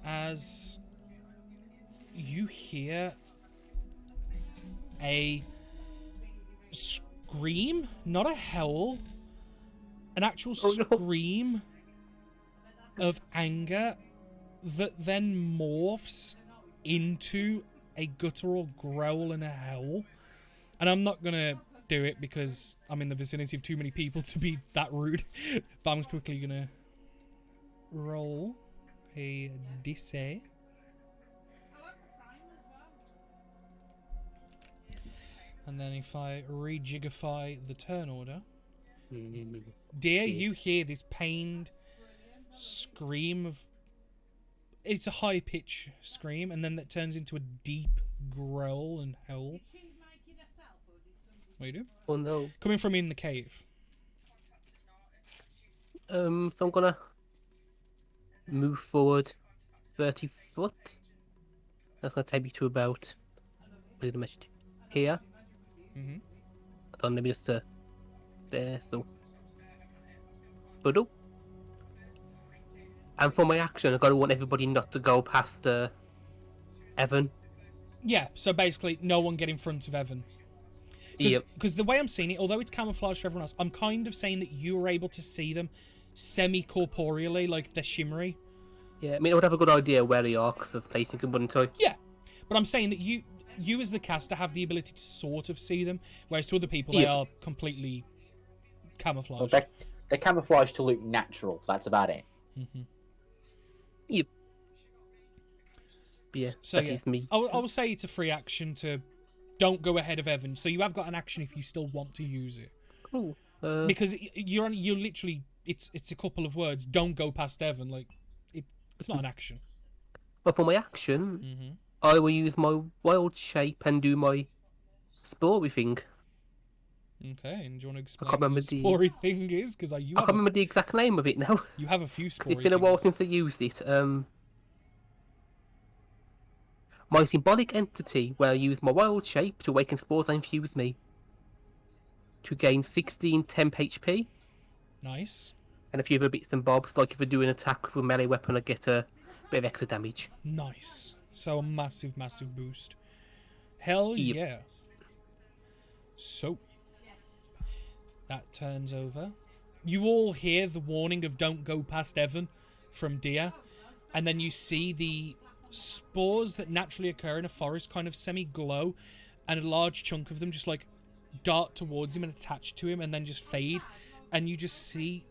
As you hear a scream, not a howl, an actual scream of anger that then morphs into a guttural growl and a howl. And I'm not gonna do it because I'm in the vicinity of too many people to be that rude. But I'm quickly gonna roll a d6. And then if I rejigify the turn order, dear, you hear this pained scream of... It's a high-pitch scream, and then that turns into a deep growl and howl. What do you do? Oh no. Coming from in the cave. So I'm gonna move forward 30 foot. That's gonna take me to about pretty much here. Mm-hmm. I don't know, maybe just there, so. But oh. And for my action, I gotta want everybody not to go past Evan. Yeah, so basically, no one get in front of Evan. Yep. Because the way I'm seeing it, although it's camouflaged for everyone else, I'm kind of saying that you were able to see them semi-corporeally, like they're shimmery. Yeah, I mean, I would have a good idea where they are because of placing them, wouldn't I? Yeah, but I'm saying that you as the caster have the ability to sort of see them, whereas to other people they are completely camouflaged. Well, they're camouflaged to look natural. That's about it. Mm-hmm. Yep. But yeah, So that yeah, is me. I will say it's a free action to don't go ahead of Evan. So you have got an action if you still want to use it. Cool. Because you're literally it's a couple of words. Don't go past Evan. Like it's not an action. But for my action, I will use my wild shape and do my spory thing. Okay, and do you want to explain I can't what remember the spory thing is? Because I can't remember the exact name of it now. You have a few spory It's been a while things. since I used it. My symbolic entity, where I use my wild shape to awaken spores and infuse me. To gain 16 temp HP. Nice. And a few other bits and bobs, like if I do an attack with a melee weapon, I get a bit of extra damage. Nice. So a massive, massive boost. Hell yeah. So, that turns over. You all hear the warning of don't go past Evan from Dia. And then you see the spores that naturally occur in a forest kind of semi-glow. And a large chunk of them just like dart towards him and attach to him and then just fade. And you just see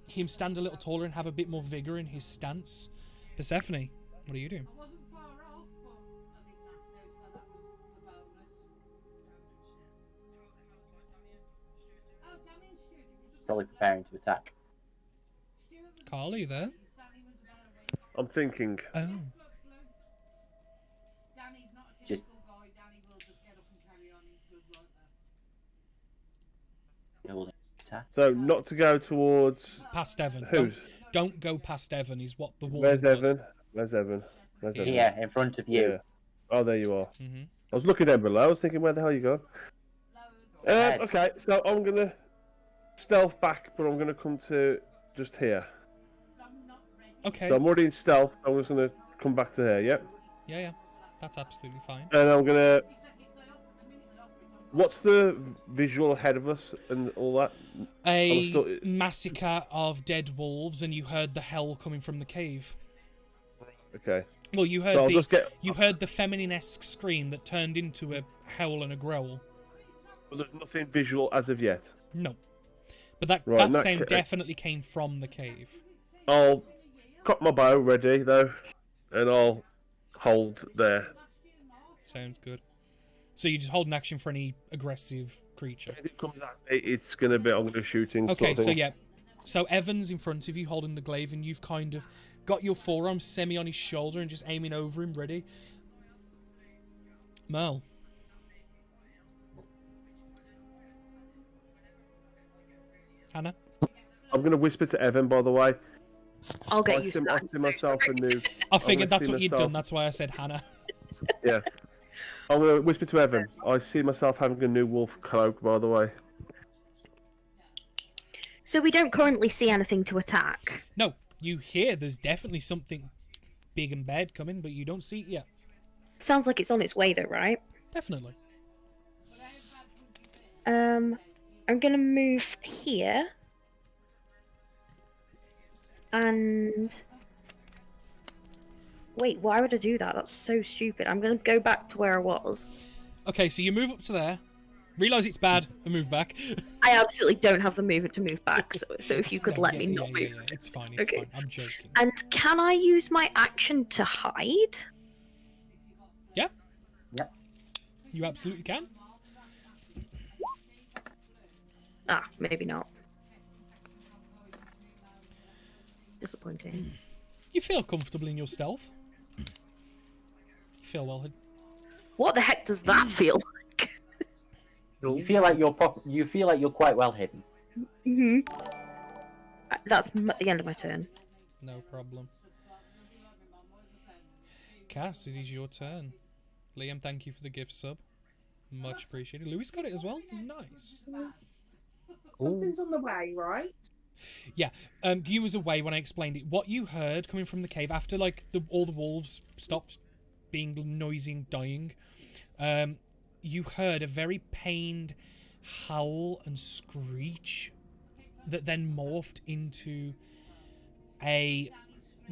him stand a little taller and have a bit more vigour in his stance. Persephone, what are you doing? I wasn't far off, but I didn't have to, so that was the bonus. Oh, Danny and Stuart, it was just Probably preparing to attack. Stuart was Carly there? Danny was about a week. I'm thinking. Oh. Danny's not a Just- typical guy. Danny will just get up and carry on. He's good like that. Holding attack. So not to go towards. Past Evan. Who's? Don't go past Evan is what the Where's warning was. Evan? Where's Evan? Where's Evan? Yeah, in front of you. Yeah. Oh, there you are. Mm-hmm. I was looking down below. I was thinking, where the hell you gone? Ahead. Okay, so I'm gonna stealth back, but I'm gonna come to just here. Okay. So I'm already in stealth. I'm just gonna come back to here. Yep. Yeah. That's absolutely fine. And I'm gonna. What's the visual ahead of us and all that? A still- massacre of dead wolves, and you heard the hell coming from the cave. Okay. Well, you heard So I'll just get. you heard the feminine-esque scream that turned into a howl and a growl. But there's nothing visual as of yet. No, but that Right, in that sound ca- definitely came from the cave. I'll cut my bow ready though, and I'll hold there. Sounds good. So you just hold an action for any aggressive creature. If it comes at me, it's going to be, I'm going to shoot him. Okay, so yeah. So Evan's in front of you holding the glaive, and you've kind of got your forearm semi on his shoulder and just aiming over him, ready. Mel. Hannah? I'm going to whisper to Evan, by the way. I'll get used to that. I see myself a new... I figured gonna that's see what you'd myself- done, that's why I said Hannah. Yeah. I'm going to whisper to Evan. I see myself having a new wolf cloak, by the way. So we don't currently see anything to attack. No, you hear there's definitely something big and bad coming, but you don't see it yet. Sounds like it's on its way though, right? Definitely. I'm gonna move here. And... Wait, why would I do that? That's so stupid. I'm gonna go back to where I was. Okay, so you move up to there, realise it's bad, and move back. I absolutely don't have the movement to move back, so if you could No, let yeah, me not yeah, move. yeah, it's fine, it's Okay. fine. I'm joking. And can I use my action to hide? Yeah, Yep. you absolutely can. Ah, maybe not. Disappointing. You feel comfortable in your stealth. You feel well hidden. What the heck does that feel like? You feel like you're quite well hidden. Mm-hmm. That's the end of my turn. No problem. Cass, it is your turn. Liam, thank you for the gift sub. Much appreciated. Louis got it as well. Nice. Something's on the way, right? Yeah, you was away when I explained it. What you heard coming from the cave after like all the wolves stopped being noisy and dying, you heard a very pained howl and screech that then morphed into a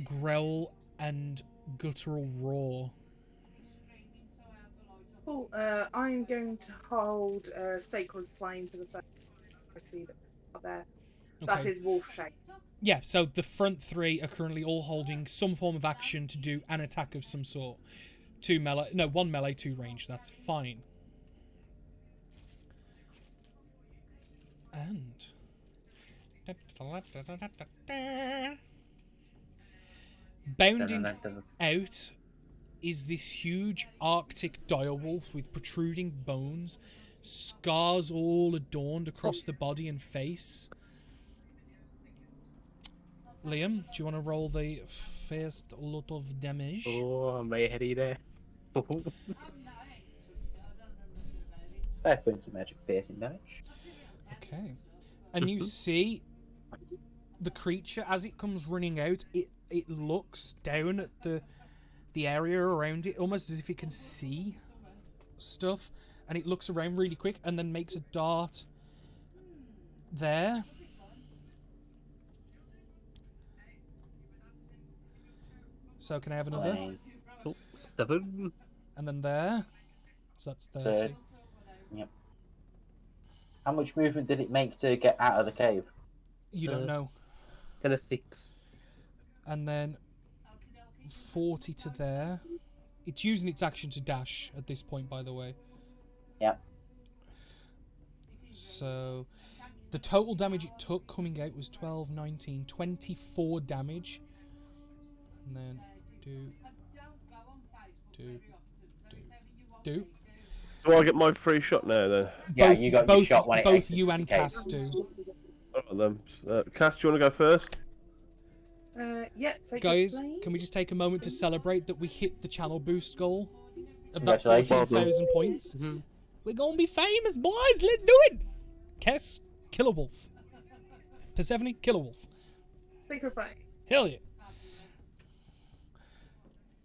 growl and guttural roar. Cool. I'm going to hold Sacred Flame for the first. I see that up there. That Okay. is wolf shape. Yeah, so the front three are currently all holding some form of action to do an attack of some sort. One melee, 2 range. That's fine. And bounding out is this huge Arctic direwolf with protruding bones, scars all adorned across the body and face. Liam, do you want to roll the first lot of damage? Oh, I'm way ahead of you there. 5 points of magic piercing damage. Okay. And you see the creature as it comes running out, it looks down at the area around it, almost as if it can see stuff, and it looks around really quick and then makes a dart there. So can I have another? 20. Oh, 7. And then there. So that's 30. 30. Yep. How much movement did it make to get out of the cave? You don't know. 10 of 6. And then 40 to there. It's using its action to dash at this point, by the way. Yep. So the total damage it took coming out was 12, 19, 24 damage. And then do. Do I get my free shot now then? Yeah, both, you got both, your shot when it both exits you the and cave. Cass do. Alright then. Cass, do you want to go first? Yeah. Sacred Guys, Flame. can we just take a moment to celebrate that we hit the channel boost goal of that Congratulations. 14,000 points? Mhm. We're gonna be famous, boys. Let's do it. Kess, kill a wolf. Persephone, kill a wolf. Sacred Flame. Hell yeah.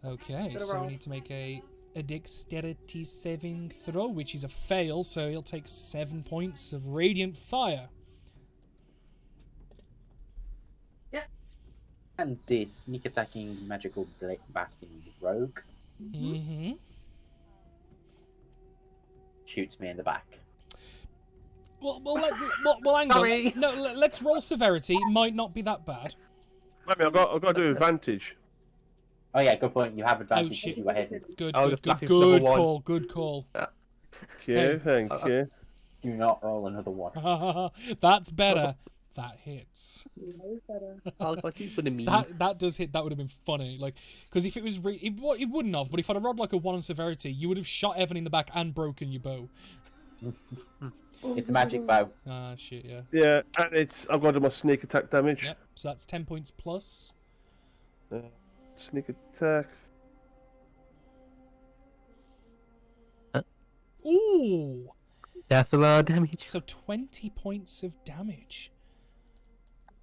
Okay, Gotta so we roll. need to make a dexterity saving throw, which is a fail, so he'll take 7 points of radiant fire. And the sneak attacking magical bastion rogue Mm-hmm. shoots me in the back. Well, hang Sorry. on. No, let's roll severity. It might not be that bad. Maybe I've got to do advantage. Oh yeah, good point. You have advantage shit. if you were hidden. Good, Oh, good, the good, flap is number good one. call, good call. Yeah. you, thank you. Do not roll another one. That's better. That hits. I'll do for the meme. That does hit. That would have been funny. Like, because if it was, it wouldn't have. But if I'd have rolled like a 1 on severity, you would have shot Evan in the back and broken your bow. It's a magic bow. Ah, shit, yeah. Yeah, and I've got my sneak attack damage. Yep. So that's 10 points plus. Sneak attack. Ooh. That's a lot of damage. So 20 points of damage.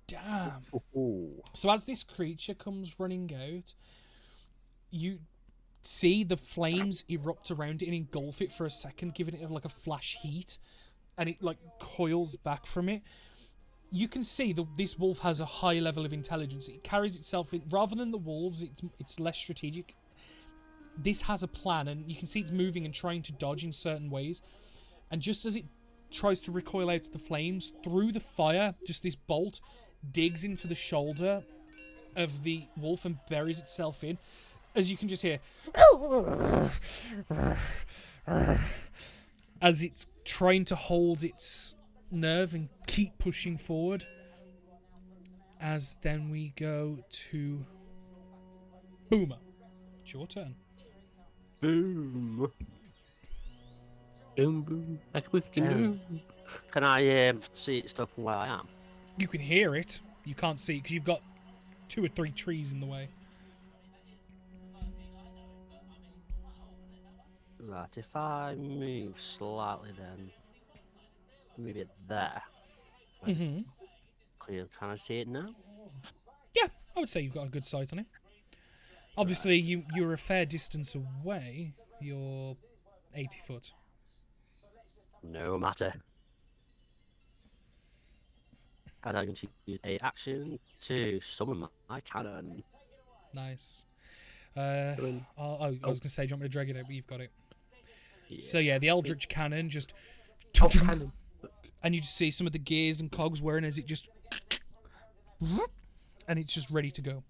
Damn. Ooh. So as this creature comes running out, you see the flames erupt around it and engulf it for a second, giving it like a flash heat, and it like coils back from it. You can see that this wolf has a high level of intelligence. It carries itself in, rather than the wolves, it's less strategic. This has a plan, and you can see it's moving and trying to dodge in certain ways. And just as it tries to recoil out of the flames, through the fire, just this bolt digs into the shoulder of the wolf and buries itself in. As you can just hear, as it's trying to hold its nerve and keep pushing forward. As then we go to Boomer. It's your turn. Boom. Boom, boom. Like a whiskey boom. Can I see stuff from where I am? You can hear it. You can't see it because you've got 2 or 3 trees in the way. Right, if I move slightly then move it there. Mm-hmm. Can I see it now? Yeah, I would say you've got a good sight on it. Obviously, you're a fair distance away. You're 80 foot. No matter. And I'm going to use a action to summon my cannon. Nice. I was going to say, do you want me to drag it out? But you've got it. Yeah. So yeah, the Eldritch Cannon just... Cannon. And you just see some of the gears and cogs whirring as it just... And it's just ready to go.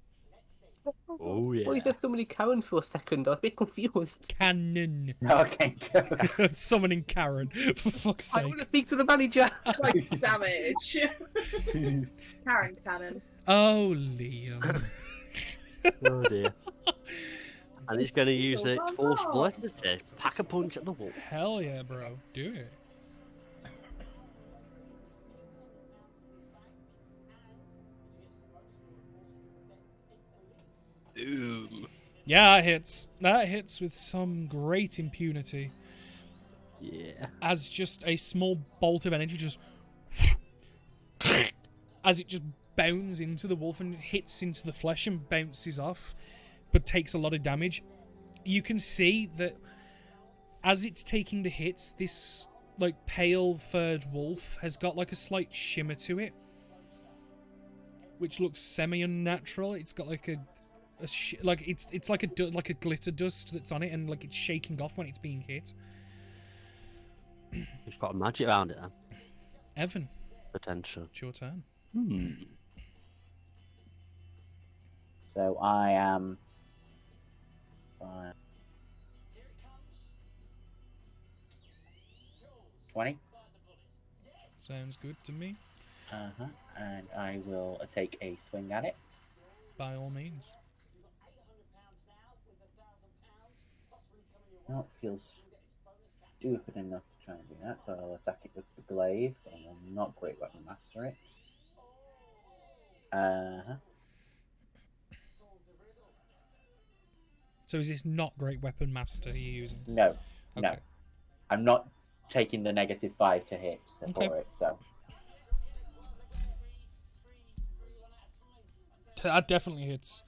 Oh yeah. Why is there so many Karen for a second? I was a bit confused. Cannon. Okay, go. Summoning Karen, for fuck's I sake. want to speak to the manager. Like damage. Karen cannon. Oh, Liam. Oh dear. And it's going to use the force bullet to pack a punch at the wall. Hell yeah, bro. Do it. Boom. Yeah, that hits. That hits with some great impunity. Yeah. As just a small bolt of energy just... as it just bounds into the wolf and hits into the flesh and bounces off, but takes a lot of damage. You can see that as it's taking the hits, this like pale furred wolf has got like a slight shimmer to it, which looks semi-unnatural. It's got like it's like a glitter dust that's on it, and like it's shaking off when it's being hit. It's got a magic around it then. Evan, Potential. it's your turn. So I am... 20. Sounds good to me. And I will take a swing at it. By all means. That feels stupid enough to try and do that, so I'll attack it with the glaive, but I will not great weapon master it. So is this not great weapon master you're using? No, no. Okay. I'm not taking the -5 to hit for Okay. it, so. That definitely hits.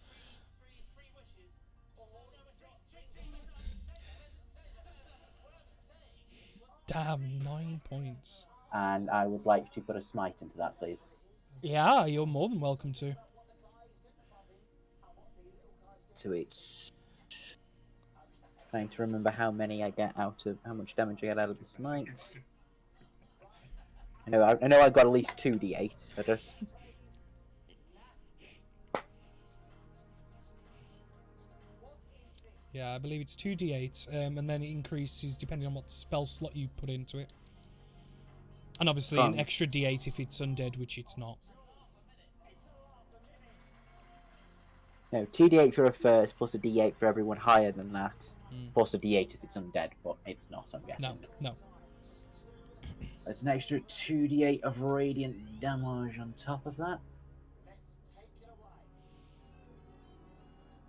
Damn, 9 points. And I would like to put a smite into that, please. Yeah, you're more than welcome to. Sweet. Trying to remember how much damage I get out of the smite. I know I've got at least 2d8. I just... Yeah, I believe it's 2d8, and then it increases depending on what spell slot you put into it. And obviously an extra d8 if it's undead, which it's not. No, 2d8 for a first, plus a d8 for everyone higher than that, Mm. plus a d8 if it's undead, but it's not, I'm guessing. No. There's an extra 2d8 of radiant damage on top of that.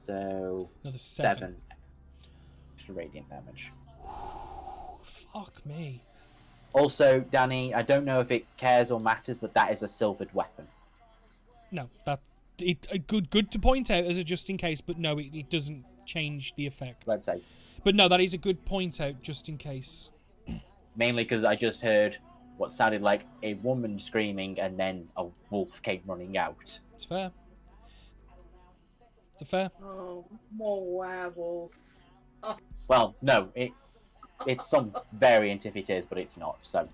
So, Another 7. Extra radiant damage. Fuck me. Also, Danny, I don't know if it cares or matters, but that is a silvered weapon. No, good to point out as a just in case, but no, it doesn't change the effect. Let's say. But no, that is a good point out just in case. Mainly because I just heard what sounded like a woman screaming and then a wolf came running out. It's fair. It's a fair. Oh, more werewolves. Oh, Well, no, it's some variant if it is, but it's not, so.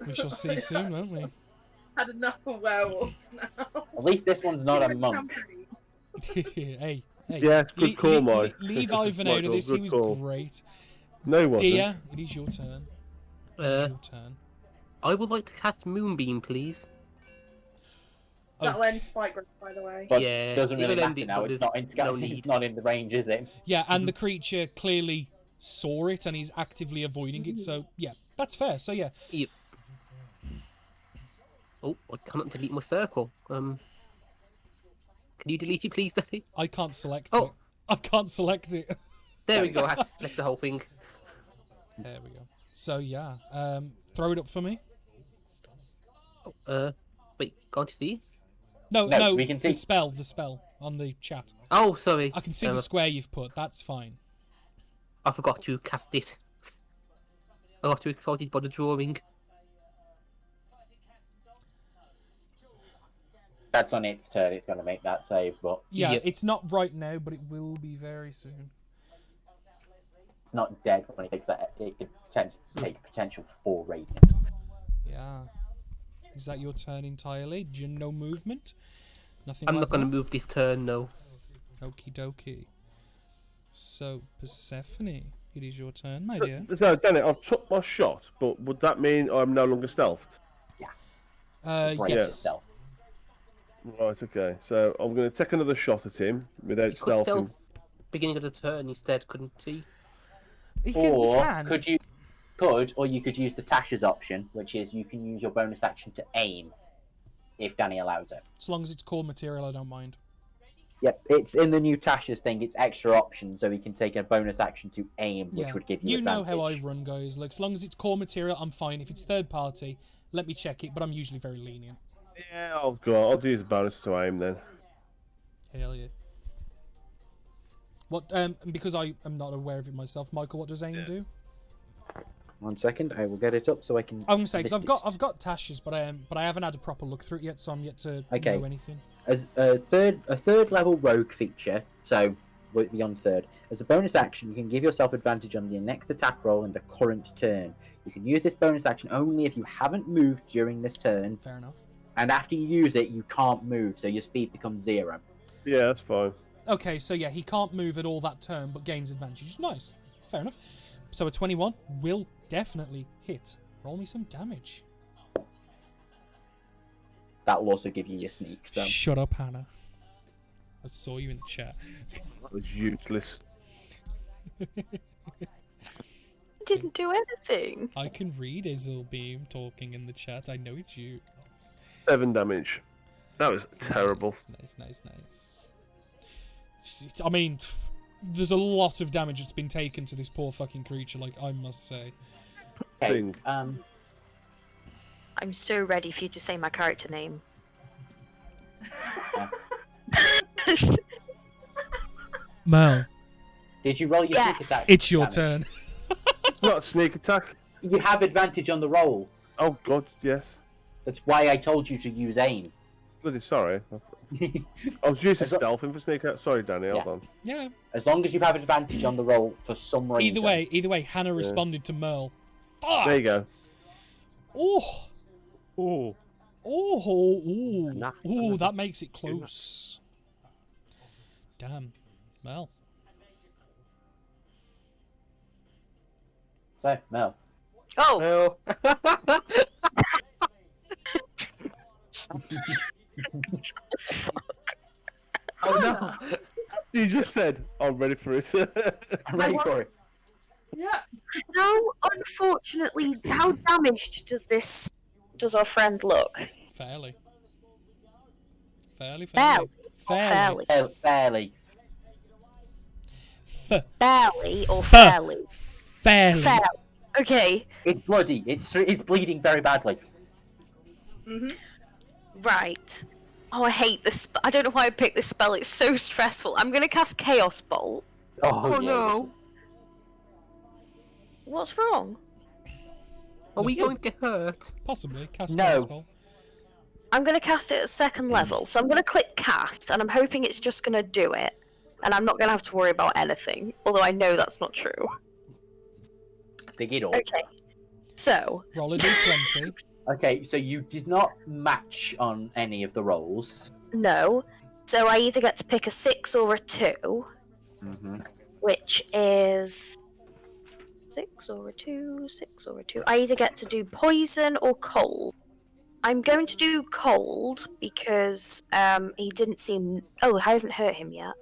We shall see soon, won't we? had enough of werewolves now. At least this one's not Too a many monk. companies. hey. Yeah, good call, Mike. Leave Ivan out of this. He was great. No, he wasn't. Dia, it is your turn. Your turn. I would like to cast Moonbeam, please. That'll end Spike Growth, by the way. But Yeah, doesn't really it'll matter end it, now. but It's there's not no it's need. not in the range, is it? Yeah, and the creature clearly saw it and is actively avoiding it. So yeah, that's fair. So yeah. Yep. Oh, I cannot delete my circle. Can you delete it, please, Daddy? I can't select Oh. it. I can't select it. There we go. I have to select the whole thing. There we go. So yeah, throw it up for me. Wait, can't you see? No, we can see. the spell on the chat. Oh, sorry. I can see the square you've put. That's fine. I forgot to cast it. I got too excited by the drawing. That's on its turn. It's going to make that save, but Yeah, Yep. it's not right now, but it will be very soon. it's not dead when it takes that. It could take potential 4 radiant. Yeah. Is that your turn entirely? No movement? Nothing I'm like not going to that? move this turn, no. Okie dokie. So, Persephone, it is your turn, my dear. So, Danny, I've took my shot, but would that mean I'm no longer stealthed? Right, Yes. stealth. Right, okay. So I'm going to take another shot at him without You could stealthing. stealth beginning of the turn instead, couldn't he? He Or can. or you could use the Tasha's option, which is you can use your bonus action to aim, if Danny allows it. As long as it's core material, I don't mind. Yep, it's in the new Tasha's thing. It's extra option, so he can take a bonus action to aim, which Yeah. would give you know advantage. how I run, guys. Like, as long as it's core material, I'm fine. If it's third party, let me check it, but I'm usually very lenient. Yeah, I'll use a bonus to aim then. Hell yeah. What? Because I am not aware of it myself, Michael. What does aim do? 1 second, I will get it up so I can. I'm gonna say because list I've got Tasha's, but I haven't had a proper look through it yet, so I'm yet to Okay. know anything. As a third level rogue feature, so beyond third. As a bonus action, you can give yourself advantage on your next attack roll in the current turn. You can use this bonus action only if you haven't moved during this turn, Fair enough. and after you use it, you can't move, so your speed becomes 0. Yeah, that's fine. Okay, so yeah, he can't move at all that turn, but gains advantage. Nice. Fair enough. So a 21 will definitely hit. Roll me some damage. That will also give you your sneak. So Shut up, Hannah. I saw you in the chat. That was useless. Didn't do anything. I can read Isilbeam talking in the chat. I know it's you. 7 damage. That was terrible. Nice. I mean, there's a lot of damage that's been taken to this poor fucking creature, like, I must say. okay, Thing. I'm so ready for you to say my character name. Mel, did you roll your Yes. sneak attack? it's your damage? turn. It's not a sneak attack. You have advantage on the roll. Oh god, yes. That's why I told you to use aim. Bloody sorry. I was using As lo- stealthing for sneak out. Sorry, Danny, hold Yeah. on. Yeah. As long as you have advantage on the roll for some reason. Either way, Hannah responded to Merle. Fuck! There you go. Oh, Oh. oh, that makes it close. Damn. Well, So, Mel. Oh, No. Oh no. You just said, I'm ready for it. I'm ready for it. Yeah. how unfortunately, how damaged does our friend look? Fairly. Fairly. Barely. Fairly. Fairly. Barely or F- fairly? Fairly. Fairly. Okay, It's bloody. It's bleeding very badly. right. Oh, I hate this. I don't know why I picked this spell. It's so stressful. I'm gonna cast Chaos Bolt. Oh, Oh yeah. no. What's wrong? Are we Nothing. going to get hurt? Possibly. Cast No. Chaos Bolt. I'm gonna cast it at second level, so I'm gonna click cast, and I'm hoping it's just gonna do it, and I'm not gonna have to worry about anything. Although I know that's not true. Dig it up. Okay. So, Roll a d20. Okay, so you did not match on any of the rolls. no. So I either get to pick a 6 or a 2, Mm-hmm. which is 6 or a 2, 6 or a 2. I either get to do poison or cold. I'm going to do cold because he didn't seem. Oh, I haven't hurt him yet.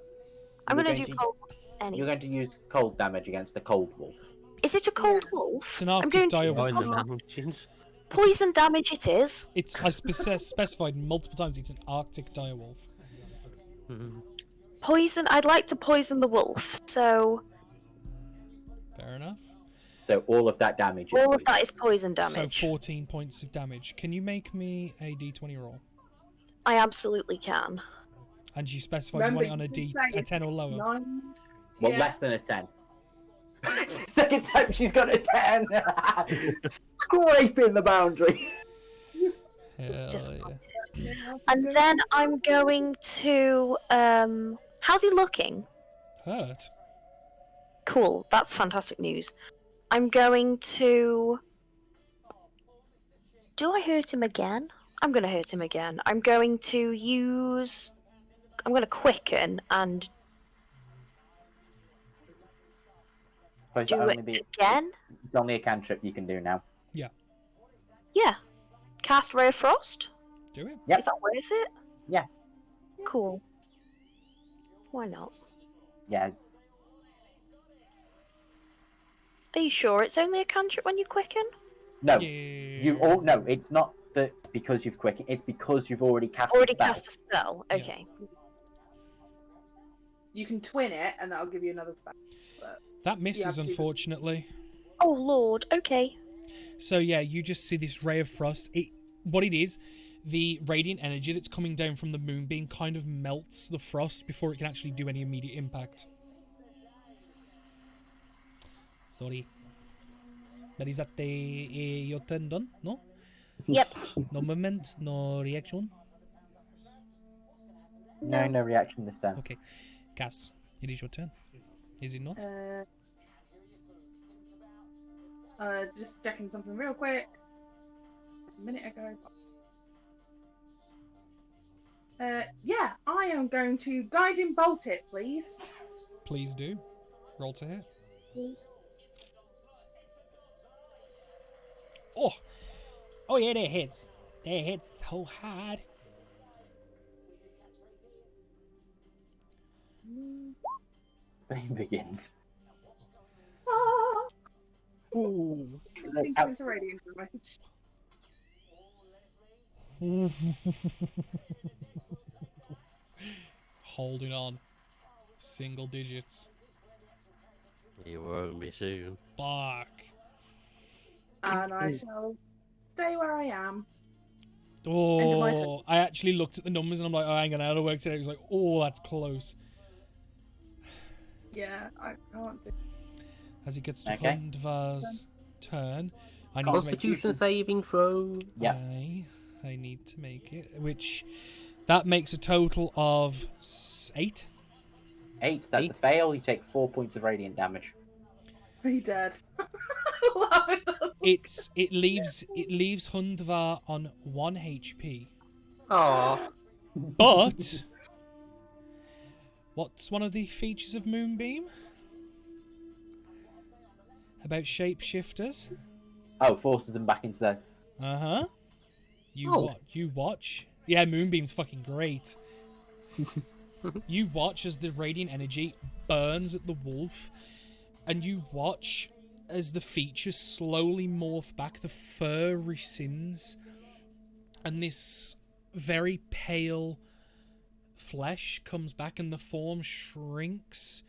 I'm You're going going to do to- cold You're anyway. going to use cold damage against the cold wolf. Is it a cold wolf? It's an I'm Arctic going to dire Oh, in the wolf. mountains. poison damage. It is I specified multiple times it's an Arctic dire wolf. poison. I'd like to poison the wolf, so Fair enough. So all of that damage. is all of poison. that is poison So damage. 14 points of damage. Can you make me a d20 roll? I absolutely can. And you specified you want it on a you d can say a 10 or lower. 9. Well, Yeah. less than a 10. Second time she's got a 10. Scraping the boundary. Hell Just- yeah. And then I'm going to. How's he looking? Hurt. Cool. That's fantastic news. I'm going to. Do I hurt him again? I'm going to hurt him again. I'm going to use. I'm going to quicken and Suppose do only it again. It's only a cantrip you can do now. Yeah. Cast Ray of Frost. Do it. Yep. Is that worth it? Yeah. Cool. Why not? Yeah. Are you sure it's only a cantrip when you quicken? No. Yeah. You all no. It's not that because you've quickened. It's because you've already cast. Already a spell. cast a spell. Yeah. Okay. You can twin it, and that'll give you another spell. But That misses, have to- unfortunately. Oh lord. Okay. So yeah, you just see this ray of frost. What it is, the radiant energy that's coming down from the moonbeam kind of melts the frost before it can actually do any immediate impact. Sorry. But is that your turn done? No? Yep. No movement, no reaction? No, no reaction this time. Okay. Cass, it is your turn. Is it not? just checking something real quick. A minute ago. Yeah, I am going to guiding bolt it, please. Please do. Roll to hit. Oh! Oh yeah, that hits. That hits so hard. Pain begins. Ah! Ooh. 15 points of radiant damage. Holding on. Single digits. You won't be soon. Fuck. And I shall stay where I am. End of my turn. Oh, I actually looked at the numbers and I'm like, oh, hang on, how to work today. It was like, oh, that's close. Yeah, I can't do. As it gets to Okay. Hundvar's turn, I need to make Constitution saving throw. Yeah. I need to make it, which that makes a total of 8. 8. That's a 8. fail. You take 4 points of radiant damage. Are you dead? Love it. It leaves Hundvar on 1 HP. Aw. But what's one of the features of Moonbeam? about shapeshifters. Oh, forces them back into their. Uh-huh. Oh. You watch. Yeah, Moonbeam's fucking great. You watch as the radiant energy burns at the wolf, and you watch as the features slowly morph back, the fur rescinds, and this very pale flesh comes back, and the form shrinks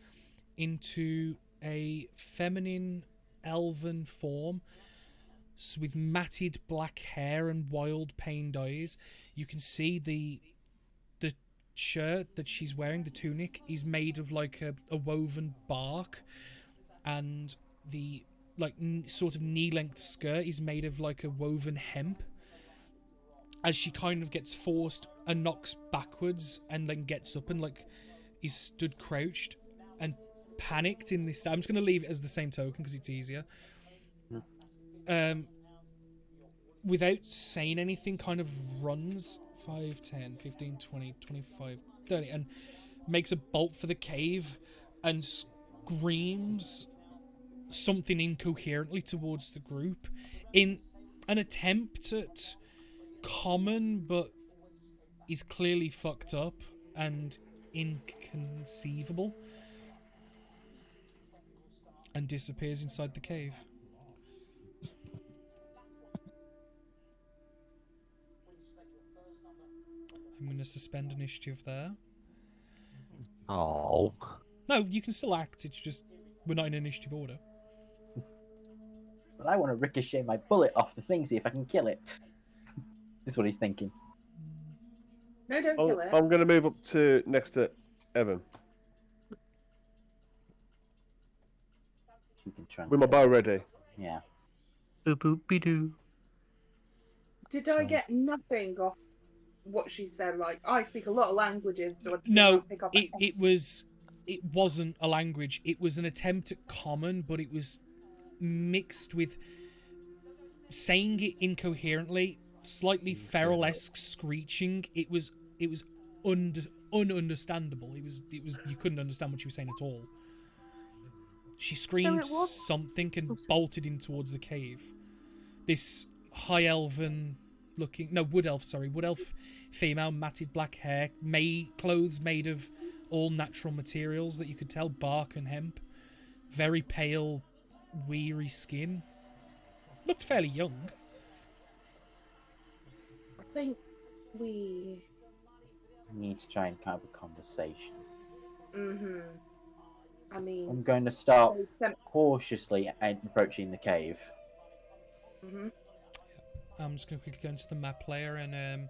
into a feminine elven form with matted black hair and wild pained eyes. You can see the shirt that she's wearing, the tunic, is made of like a woven bark, and the like sort of knee-length skirt is made of like a woven hemp. As she kind of gets forced and knocks backwards and then gets up and like is stood crouched and panicked in this. I'm just going to leave it as the same token because it's easier. Without saying anything, kind of runs 5, 10, 15, 20, 25, 30 and makes a bolt for the cave and screams something incoherently towards the group in an attempt at common, but is clearly fucked up and inconceivable, and disappears inside the cave. I'm going to suspend initiative there. Oh. No, you can still act, it's just we're not in initiative order. But I want to ricochet my bullet off the thing, see if I can kill it. That's what he's thinking. No, don't kill it. I'm going to move up to next to Evan She can transfer. with my bow ready. Yeah. Boop boop be doo. Did I get nothing off what she said? Like, I speak a lot of languages. Did No, not pick up it wasn't a language. It was an attempt at common, but it was mixed with saying it incoherently, slightly feral-esque screeching. It was ununderstandable. It was you couldn't understand what she was saying at all. She screamed something and bolted in towards the cave. This high elven looking, no, wood elf female, matted black hair, clothes made of all natural materials that you could tell, bark and hemp, very pale, weary skin, looked fairly young. I think we need to try and have a conversation. I mean, I'm going to start cautiously approaching the cave. I'm just going to quickly go into the map layer and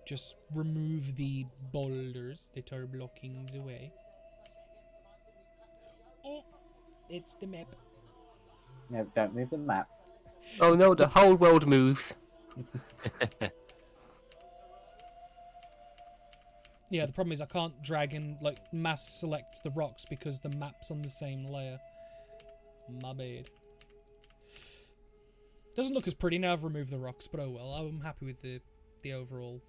just remove the boulders that are blocking the way. Oh, it's the map. No, don't move the map. Oh no, the whole world moves. Yeah, the problem is I can't drag and like mass select the rocks because the map's on the same layer. My bad. Doesn't look as pretty now I've removed the rocks, but oh well. I'm happy with the overall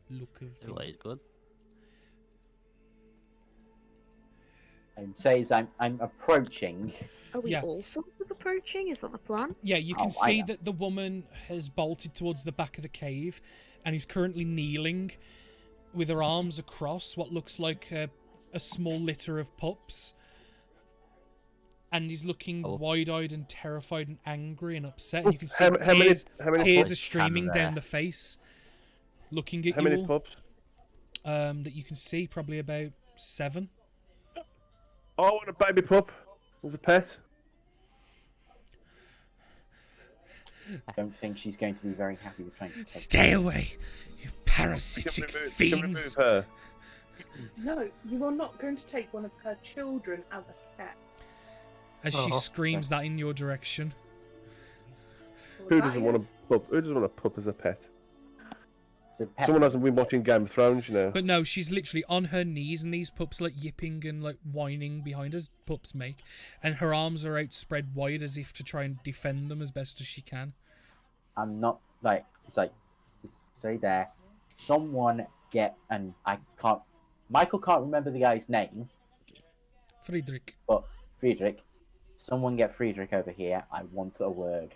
look of the... Wait, good. I'd say as I'm approaching. Are we Yeah. all sort of approaching? Is that the plan? Yeah, you can I see am. that the woman has bolted towards the back of the cave and is currently kneeling with her arms across what looks like a small litter of pups. And he's looking wide-eyed and terrified and angry and upset. And you can see How many tears pups? are streaming down the face, looking at How you many all. pups? That you can see, probably about 7. I want a baby pup as a pet. I don't think she's going to be very happy with trying to take Stay away, you parasitic fiends! Remove her. no, you are not going to take one of her children as a pet. As she screams that in your direction. Who doesn't want a pup? Who doesn't want a pup as a pet? It's a pet. Someone hasn't been watching Game of Thrones, you know. But no, she's literally on her knees and these pups like yipping and like whining behind as pups make. And her arms are outspread wide as if to try and defend them as best as she can. I'm not like it's like stay there. Someone get and I can't. Michael can't remember the guy's name, Friedrich. but Friedrich. Someone get Friedrich over here. I want a word.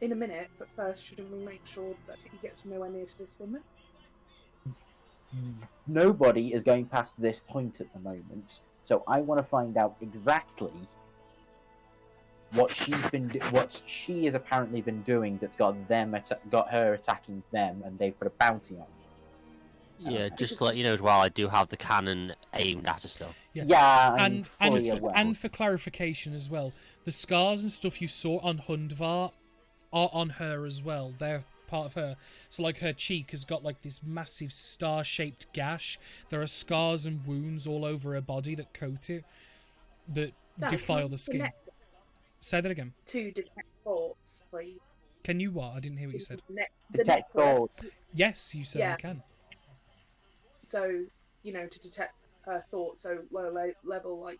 In a minute, but first, shouldn't we make sure that he gets nowhere near to this woman? Nobody is going past this point at the moment, so I want to find out exactly what what she has apparently been doing that's got her attacking them, and they've put a bounty on. Yeah, just to let you know as well, I do have the cannon aimed at her still. Yeah, I'm and fully aware. and for clarification as well, the scars and stuff you saw on Hundvar are on her as well. They're part of her. So like her cheek has got like this massive star-shaped gash. There are scars and wounds all over her body that coat it, that defile the skin. Say that again. To detect thoughts, please. Can you what? I didn't hear what you said. Detect thoughts. Yes, you certainly can. So, you know, to detect her thoughts, so low level, like,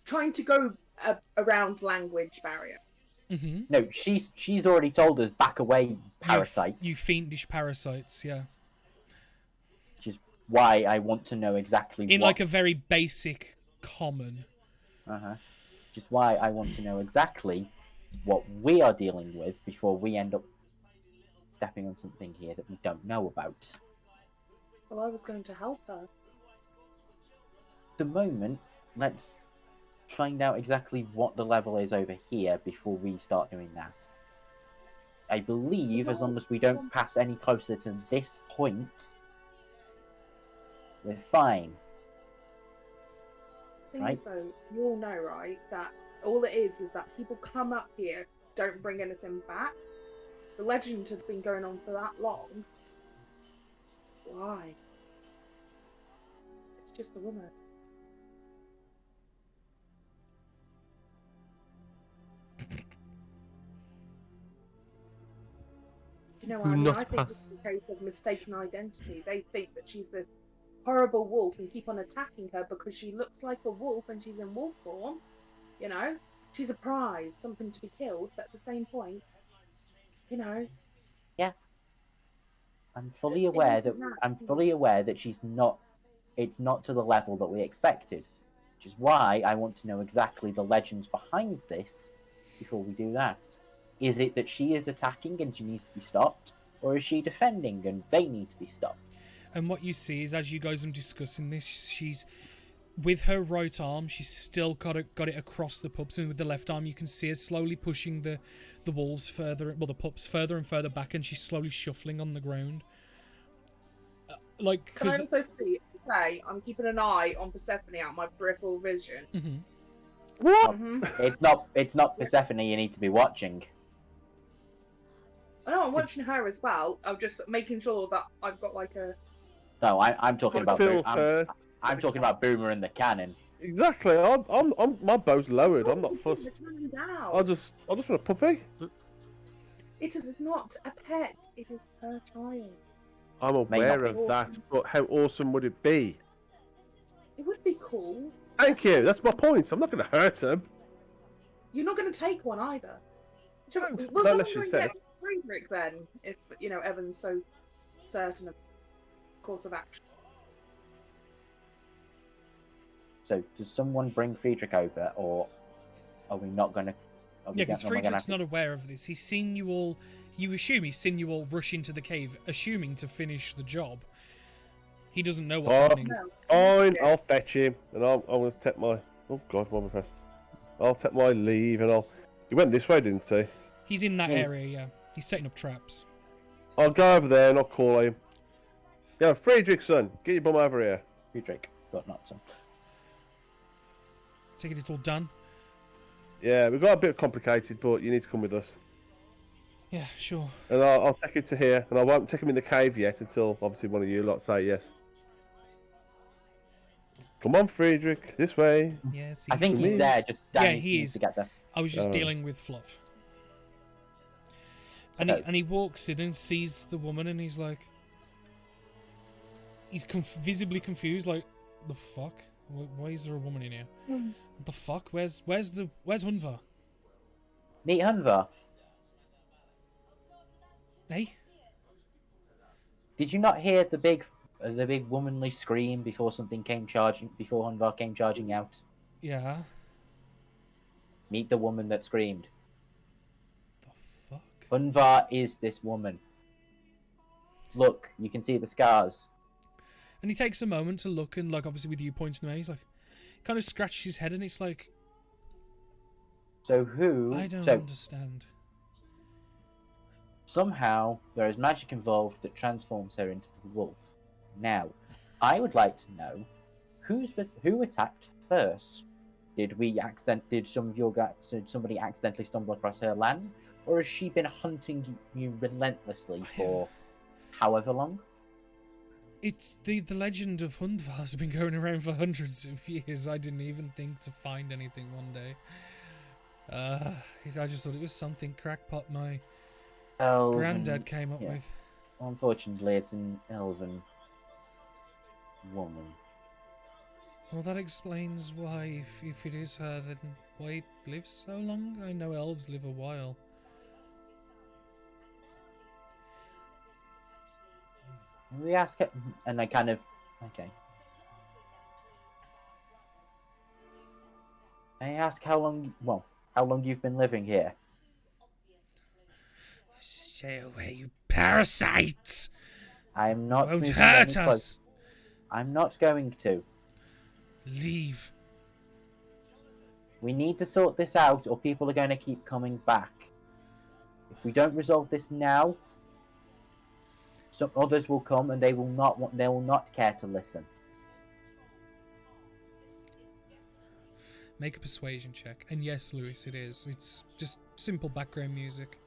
trying to go around language barrier. Mm-hmm. No, she's already told us, back away, parasites. You fiendish parasites, yeah. Which is why I want to know exactly in like a very basic common. Which is why I want to know exactly what we are dealing with before we end up stepping on something here that we don't know about. Well, I was going to help her. At the moment, let's find out exactly what the level is over here before we start doing that. I believe as long as we don't pass any closer to this point, we're fine. Thing Right? is, though, you all know, right, that all it is that people come up here, don't bring anything back. The legend has been going on for that long. Why? It's just a woman. You know, I think this is a case of mistaken identity. They think that she's this horrible wolf and keep on attacking her because she looks like a wolf and she's in wolf form. You know, she's a prize, something to be killed. But at the same point, you know. Yeah. I'm fully aware that she's not. It's not to the level that we expected, which is why I want to know exactly the legends behind this before we do that. Is it that she is attacking and she needs to be stopped, or is she defending and they need to be stopped? And what you see is, as you guys are discussing this, she's with her right arm, she's still got it across the pups, and with the left arm, you can see her slowly pushing the wolves further, well, the pups further and further back, and she's slowly shuffling on the ground. Can I also say I'm keeping an eye on Persephone out of my peripheral vision. Mm-hmm. What? It's not Persephone you need to be watching. I know I'm watching her as well. I'm just making sure that I've got like a. No, I'm talking about. I'm talking about Boomer and the cannon. Exactly. I'm my bow's lowered. I'm not fussed. I just want a puppy. It is not a pet. It is her child. I'm aware of that, but how awesome would it be? It would be cool. Thank you. That's my point. I'm not going to hurt him. You're not going to take one either. Don't Will someone let go you and say. get Friedrich then? If you know Evan's so certain of course of action. So, does someone bring Friedrich over, or are we not going to? Yeah, because Friedrich's not aware of this. He's seen you all. You assume he's seen you all rush into the cave, assuming to finish the job. He doesn't know what's happening. Fine, I'll fetch him, and I'm going to take my. Oh God, what am I pressed? I'll take my leave, and I'll. He went this way, didn't he? He's in that area, yeah. He's setting up traps. I'll go over there and I'll call him. Yeah, Friedrich, son, get your bum over here. Friedrich, got not son. Take it, it's all done. Yeah, we've got a bit complicated, but you need to come with us. Yeah, sure. And I'll take him to here, and I won't take him in the cave yet until obviously one of you lot say yes. Come on, Friedrich, this way. Yes, I think he's there. Just Danny he needs is. to get there. I was just dealing with Fluff. And he walks in and sees the woman, and he's like, he's visibly confused, like, the fuck? Why is there a woman in here? What the fuck? Where's Hunvar? Meet Hunvar. Hey? Did you not hear the big the big womanly scream before something came charging, before Hunvar came charging out? Yeah. Meet the woman that screamed. The fuck? Hunvar is this woman. Look, you can see the scars. And he takes a moment to look, and like obviously with you pointing him out, he's like, kind of scratches his head, and it's like, So who? I don't so understand. somehow there is magic involved that transforms her into the wolf. Now, I would like to know who attacked first. Did somebody accidentally stumble across her land, or has she been hunting you relentlessly for however long? It's the legend of Hundvar's been going around for hundreds of years. I didn't even think to find anything one day. I just thought it was something crackpot my granddad came up with. Unfortunately, it's an elven woman. Well, that explains why, if it is her, then why it lives so long. I know elves live a while. We ask her, and I kind of okay. I ask how long you've been living here. Stay away, you parasites! I'm not Won't moving hurt any us! close. I'm not going to. Leave. We need to sort this out, or people are going to keep coming back. If we don't resolve this now, some others will come, and they will not care to listen. Make a persuasion check. And yes, Lewis, it is. It's just simple background music.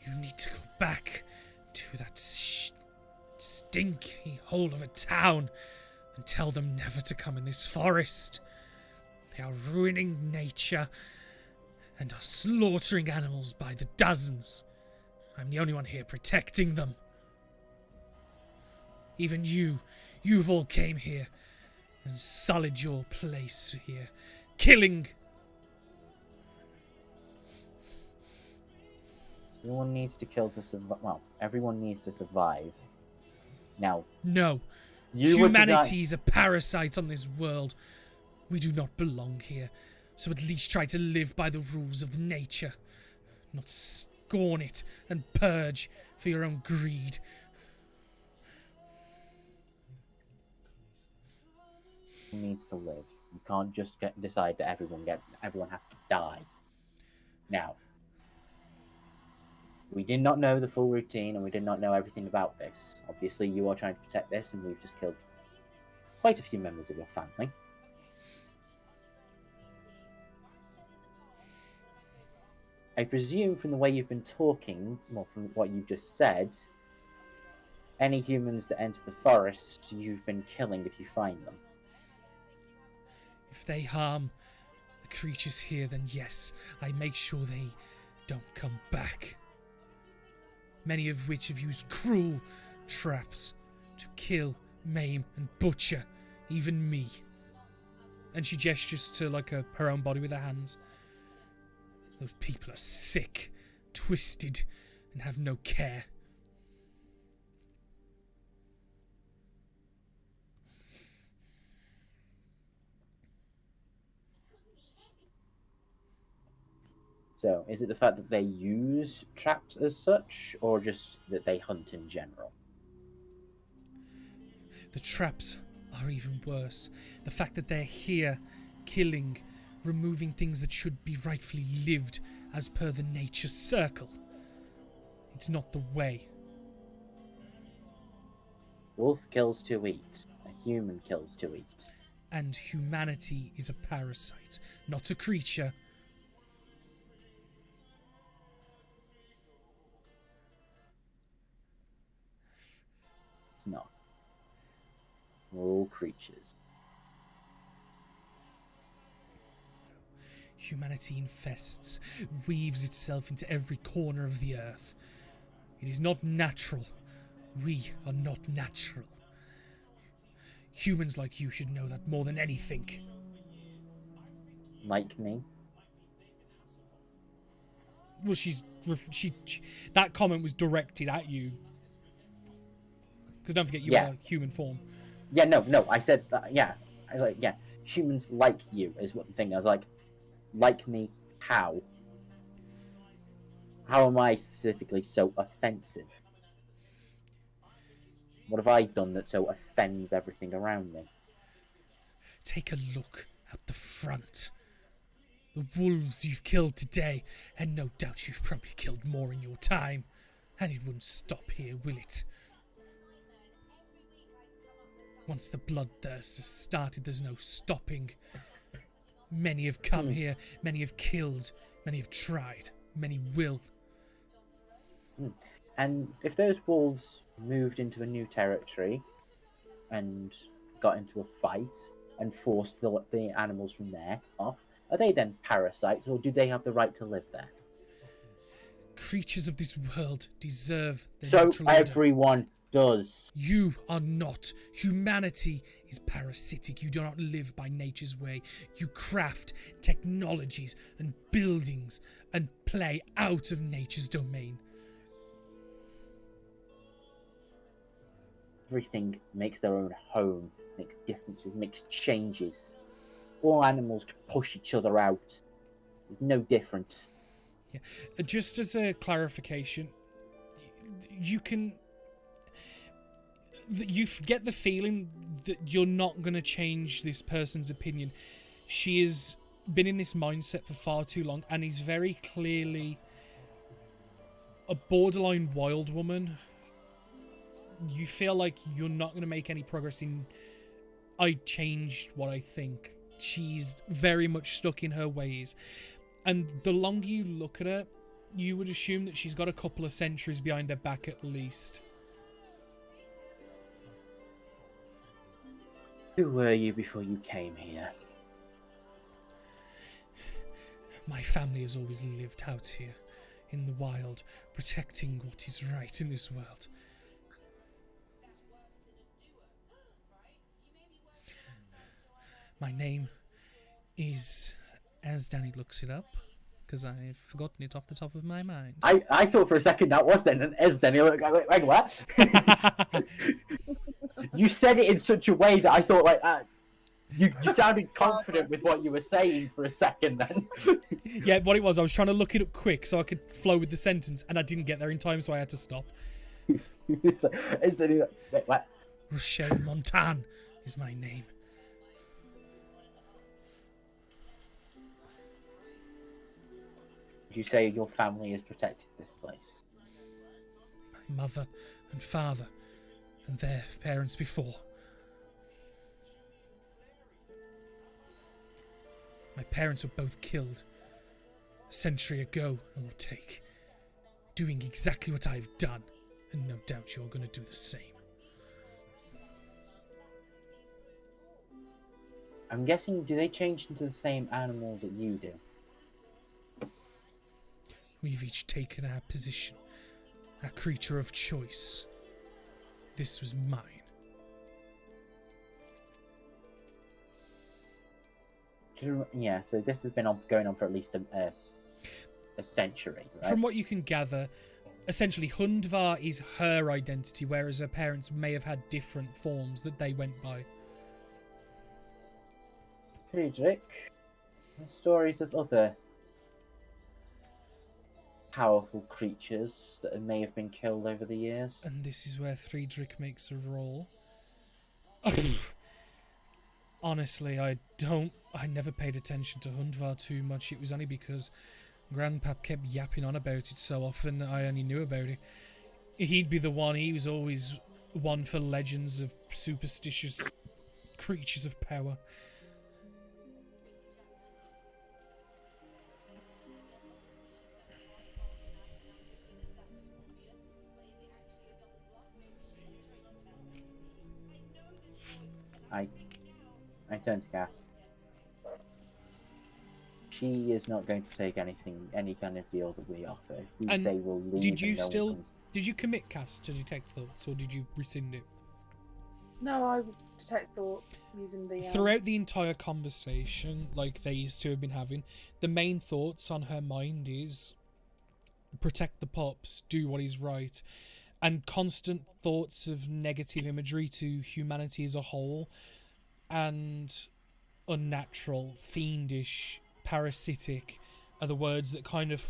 You need to go back to that stinky hole of a town and tell them never to come in this forest. They are ruining nature and are slaughtering animals by the dozens. I'm the only one here protecting them. Even you've all came here and sullied your place here, killing. Everyone needs to kill to survive. Well, everyone needs to survive. Now, No. you Humanity is a parasite on this world. We do not belong here, so at least try to live by the rules of nature, not scorn it and purge for your own greed. needs to live. You can't just decide that everyone has to die. Now, we did not know the full routine, and we did not know everything about this. Obviously, you are trying to protect this, and we've just killed quite a few members of your family. I presume from the way you've been talking, well, from what you've just said, any humans that enter the forest, you've been killing if you find them. If they harm the creatures here, then yes, I make sure they don't come back. Many of which have used cruel traps to kill, maim, and butcher even me. And she gestures to her own body with her hands. Those people are sick, twisted, and have no care. So, is it the fact that they use traps as such, or just that they hunt in general? The traps are even worse. The fact that they're here, killing, removing things that should be rightfully lived as per the nature circle. It's not the way. Wolf kills to eat. A human kills to eat. And humanity is a parasite, not a creature. It's not. We're all creatures. Humanity infests, weaves itself into every corner of the earth. It is not natural We are not natural. Humans like you should know that more than anything. Like me. Well, that comment was directed at you. Because don't forget, you Yeah. are human form. Yeah, no, I said, yeah. I was like, yeah, humans like you is what the thing. I was like me, how? How am I specifically so offensive? What have I done that so offends everything around me? Take a look at the front. The wolves you've killed today, and no doubt you've probably killed more in your time. And it wouldn't stop here, will it? Once the bloodthirst has started, there's no stopping. Many have come here, many have killed, many have tried, many will. And if those wolves moved into a new territory and got into a fight and forced the animals from there off, are they then parasites, or do they have the right to live there? Creatures of this world deserve their So natural order. everyone does. You are not. Humanity is parasitic. You do not live by nature's way. You craft technologies and buildings and play out of nature's domain. Everything makes their own home, makes differences, makes changes. All animals can push each other out. There's no difference. Yeah. Just as a clarification, you get the feeling that you're not going to change this person's opinion. She has been in this mindset for far too long and is very clearly a borderline wild woman. You feel like you're not going to make any progress in I changed what I think. She's very much stuck in her ways. And the longer you look at her, you would assume that she's got a couple of centuries behind her back at least. Who were you before you came here? My family has always lived out here, in the wild, protecting what is right in this world. My name is, as Danny looks it up, because I've forgotten it off the top of my mind. I thought for a second that was then an Esden. Like, what? You said it in such a way that I thought, like, you sounded confident with what you were saying for a second then. Yeah, what it was, I was trying to look it up quick so I could flow with the sentence, and I didn't get there in time, so I had to stop. It's like, Esden, like, what? Rochelle Montan is my name. You say your family has protected this place. My mother and father and their parents before. My parents were both killed a century ago, I will take, doing exactly what I've done, and no doubt you're going to do the same. I'm guessing, do they change into the same animal that you do? We've each taken our position, our creature of choice. This was mine. Yeah, so this has been going on for at least a century, right? From what you can gather, essentially Hundvar is her identity, whereas her parents may have had different forms that they went by. Friedrich, stories of other powerful creatures that may have been killed over the years. And this is where Friedrich makes a roll. Honestly, I never paid attention to Hundvar too much. It was only because Grandpap kept yapping on about it so often I only knew about it. He'd be the one, he was always one for legends of superstitious creatures of power. I turned to Gath. she is not going to take any kind of deal that we offer. If we And say we'll leave, Did you and no one still comes... did you commit cast to detect thoughts, or did you rescind it? No, I detect thoughts using the. Throughout the entire conversation, like these two have been having, the main thoughts on her mind is protect the pups, do what is right, and constant thoughts of negative imagery to humanity as a whole, and unnatural, fiendish, parasitic are the words that kind of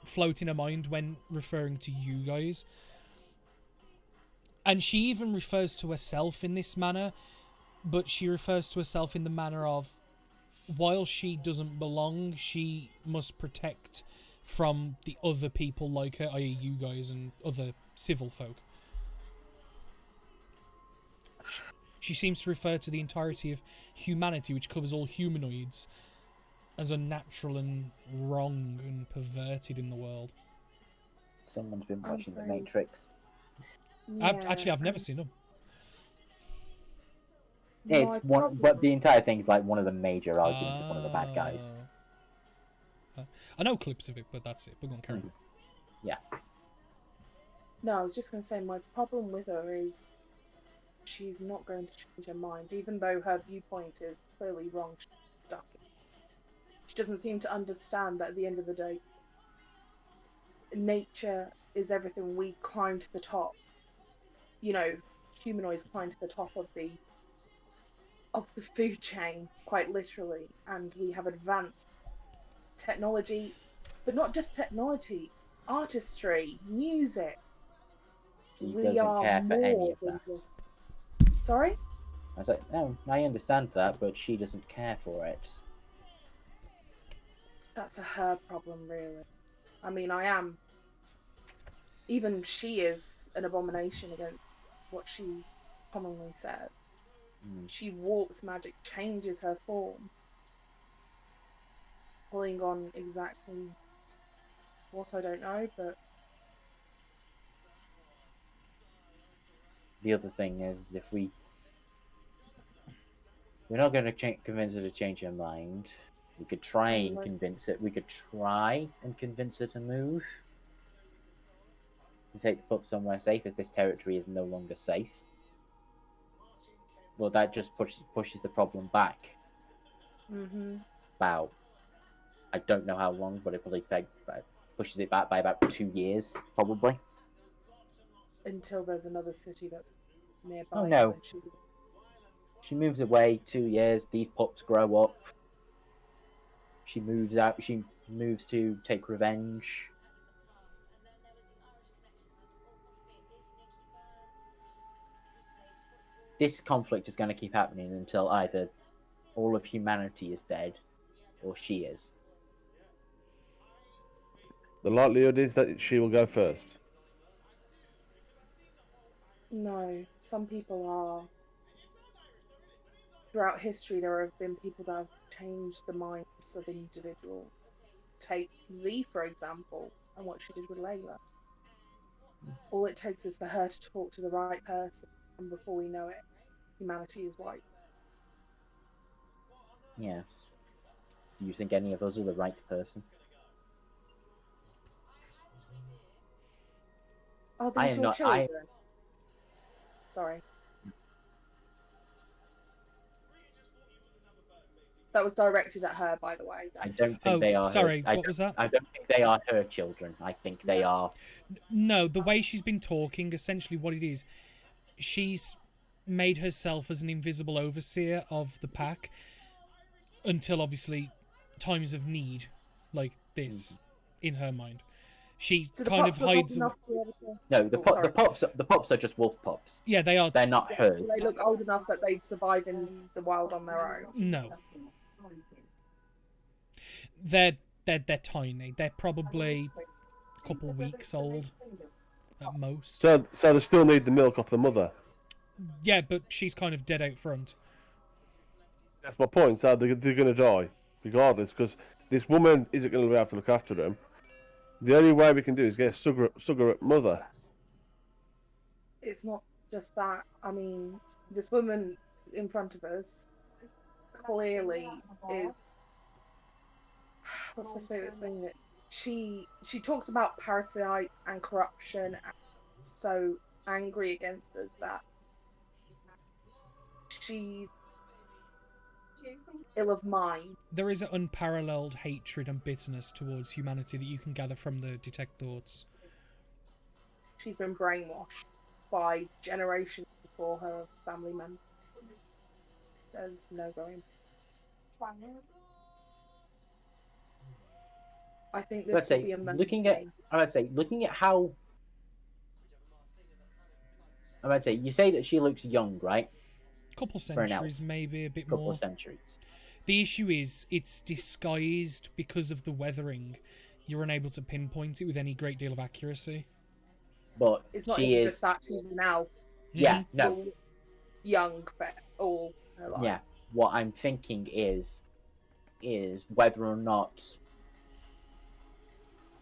float in her mind when referring to you guys. And she even refers to herself in this manner, but she refers to herself in the manner of, while she doesn't belong, she must protect from the other people like her, i.e. you guys and other civil folk. She seems to refer to the entirety of humanity, which covers all humanoids, as unnatural and wrong and perverted in the world. Someone's been I'm watching The afraid- Matrix. I've never seen them. It's My one, problem- but the entire thing's like one of the major arguments of one of the bad guys. I know clips of it, but that's it. We're going to carry on. Yeah. No, I was just going to say my problem with her is she's not going to change her mind, even though her viewpoint is clearly wrong. She's stuck. She doesn't seem to understand that at the end of the day, nature is everything. We climb to the top. You know, humanoids climb to the top of the food chain, quite literally, and we have advanced technology, but not just technology, artistry, music. She We doesn't are care for any more of than that. just. Sorry? I was like, no, I understand that, but she doesn't care for it. That's a her problem, really. I mean, I am. Even she is an abomination against what she commonly says. She warps magic, changes her form, pulling on exactly what I don't know, but The other thing is, if we're not going to convince her to change her mind, we could try and Like- convince it. We could try and convince her to move. To take the pup somewhere safe if this territory is no longer safe. Well, that just pushes the problem back. About, I don't know how long, but it probably pushes it back by about 2 years, probably. until there's another city that's nearby. Oh, no. and she- She moves away 2 years. These pups grow up. She moves out. She moves to take revenge. This conflict is going to keep happening until either all of humanity is dead or she is. The likelihood is that she will go first. No, some people are. Throughout history, there have been people that have changed the minds of individuals. Take Z, for example, and what she did with Layla. All it takes is for her to talk to the right person, and before we know it, humanity is wiped. Yes. Do you think any of us are the right person? Are I these am your not- children? Sorry. That was directed at her, by the way. I don't think Oh, they are. sorry, I what was that? I don't think they are her children. I think they are. No, the way she's been talking, essentially what it is, she's made herself as an invisible overseer of the pack until obviously times of need like this in her mind. She Do the kind of pups look old hides. enough to be able to... No, sorry. the pups are just wolf pups. Yeah, they are. They're not hers. Do they look old enough that they'd survive in the wild on their own? No. They're tiny. They're probably a couple weeks old at most. So they still need the milk off the mother. Yeah, but she's kind of dead out front. That's my point. So they're going to die, regardless, because this woman isn't going to be able to look after them. The only way we can do is get a surrogate mother. It's not just that. I mean, this woman in front of us clearly what's the best way to explain it? She talks about parasites and corruption and so angry against us that she's ill of mind. There is an unparalleled hatred and bitterness towards humanity that you can gather from the detect thoughts. She's been brainwashed by generations before her family members. There's no going. I think this Let's will say be a looking at how I'd say you say that she looks young, right? Couple For an elf. centuries, maybe a bit Couple more. of centuries. The issue is it's disguised because of the weathering. You're unable to pinpoint it with any great deal of accuracy. But It's not she even is just that she's an elf. yeah, no. Full young for all her life. Yeah. What I'm thinking is whether or not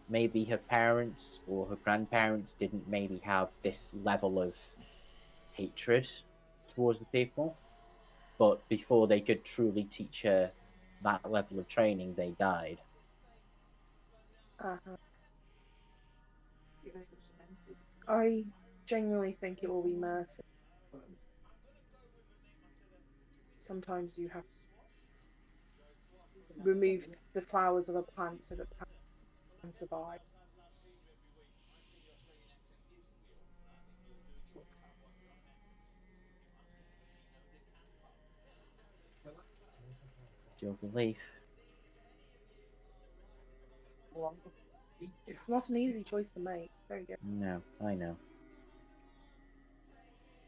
maybe her parents or her grandparents didn't maybe have this level of hatred towards the people, but before they could truly teach her that level of training, they died. Uh-huh. I genuinely think it will be mercy. Sometimes you have to remove the flowers of a plant so that the plant can survive. Your belief. It's not an easy choice to make. Don't get No, I know.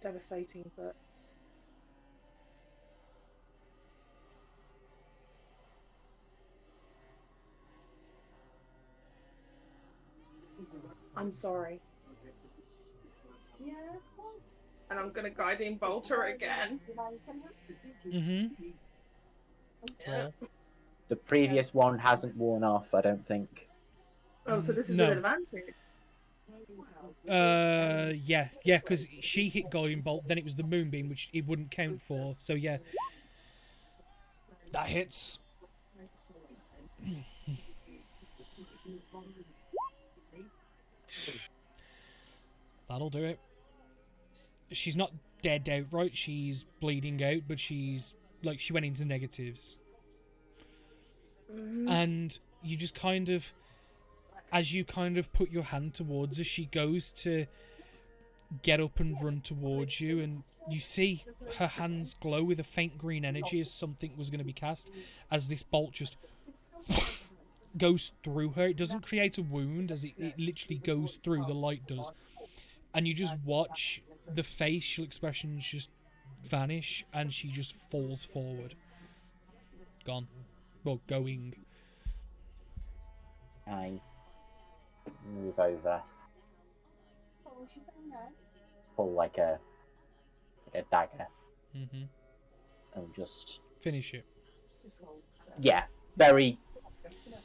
devastating, but I'm sorry. And I'm gonna guiding bolt her again. Roll. The previous one hasn't worn off, I don't think. Oh, so this is No. an advantage. Yeah, because she hit Guiding Bolt, then it was the Moonbeam, which it wouldn't count for. So yeah, that hits. That'll do it. She's not dead outright. She's bleeding out, but she's like she went into negatives. And you just kind of, as you kind of put your hand towards her, she goes to get up and run towards you, and you see her hands glow with a faint green energy as something was going to be cast, as this bolt just goes through her. It doesn't create a wound, as it literally goes through, the light does. And you just watch the facial expressions just vanish, and she just falls forward. Gone. Well, going. I move over, pull like a dagger, Mm-hmm. and just Finish it. yeah, very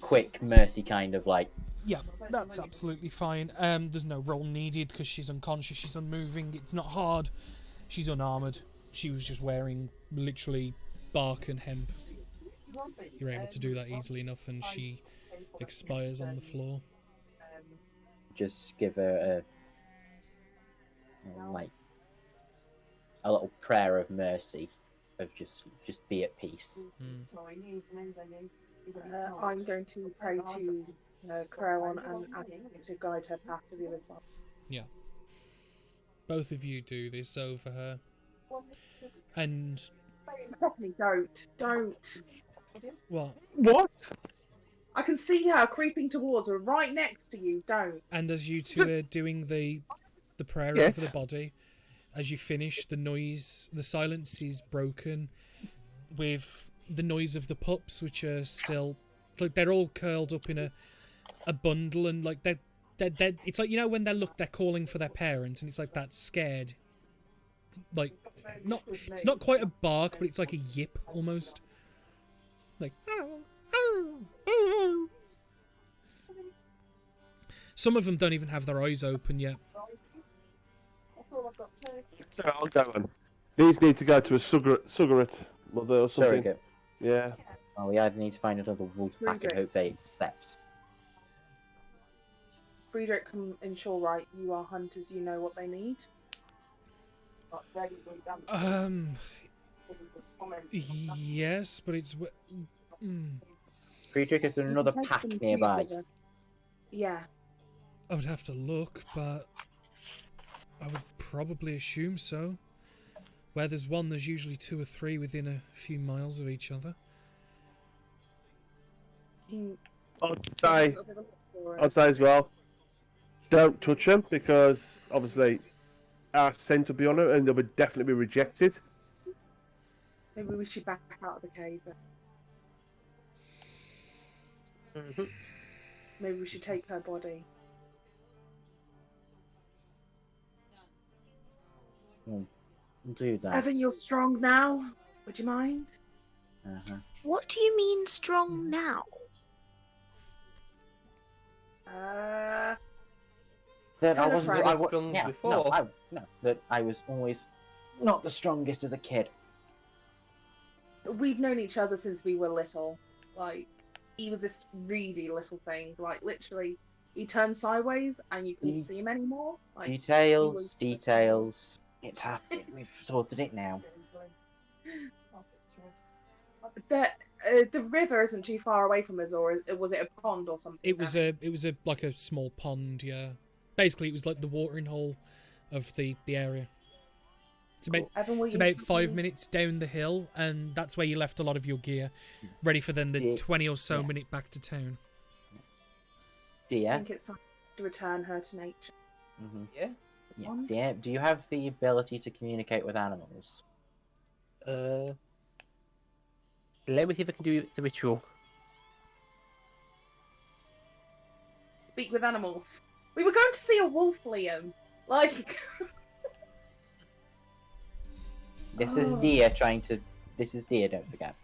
quick mercy kind of like. Yeah, that's absolutely fine. There's no roll needed because she's unconscious, she's unmoving, it's not hard. She's unarmoured. She was just wearing literally bark and hemp. You're able to do that easily enough, and she expires on the floor. Just give her a little prayer of mercy, of just be at peace. I'm going to pray to Corellon and ask him to guide her path to the other side. Yeah. Both of you do this over her. And Stephanie, don't. well, What? I can see her creeping towards her, right next to you. Don't. and as you two are doing the prayer Yes. over the body, as you finish, the silence is broken with the noise of the pups, which are still, like, they're all curled up in a bundle, and like they're it's like, you know, when they're calling for their parents, and it's like that scared, like, it's not quite a bark, but it's like a yip almost, like. Some of them don't even have their eyes open yet. So I'll go on. These need to go to a surrogate mother or something. Surrogate. Yeah. Well, we either need to find another wolf pack and Friedrich. hope they accept. Friedrich and Shawright, you are hunters, you know what they need. Yes, but it's. Friedrich, is there You another can take pack them nearby? together. Yeah. I would have to look, but I would probably assume so. Where there's one, there's usually 2 or 3 within a few miles of each other. You I'd say as well, don't touch them because obviously our scent will be on it and they would definitely be rejected. Maybe we should back out of the cave. Then. Maybe we should take her body. We'll do that. Evan, you're strong now. Would you mind? What do you mean strong now? That I Tell a wasn't. friend. I was Strong yeah, before. that I was always not the strongest as a kid. We've known each other since we were little. Like, he was this reedy little thing. Like, literally, he turned sideways and you couldn't see him anymore. Like, Details. It's happened. We've sorted it now. The river isn't too far away from us, or was it a pond or something? It was a like a small pond, yeah. Basically, it was like the watering hole of the area. It's about Evan, will it's you about help 5 me? minutes down the hill, and that's where you left a lot of your gear, ready for then the Yeah. 20 or so Yeah. minute back to town. I Dear. think it's time to return her to nature. Yeah. Yeah. Dear, do you have the ability to communicate with animals? Let me see if I can do the ritual. Speak with animals. We were going to see a wolf, Liam. Like, This is Dear trying to. This is Dear. Don't forget.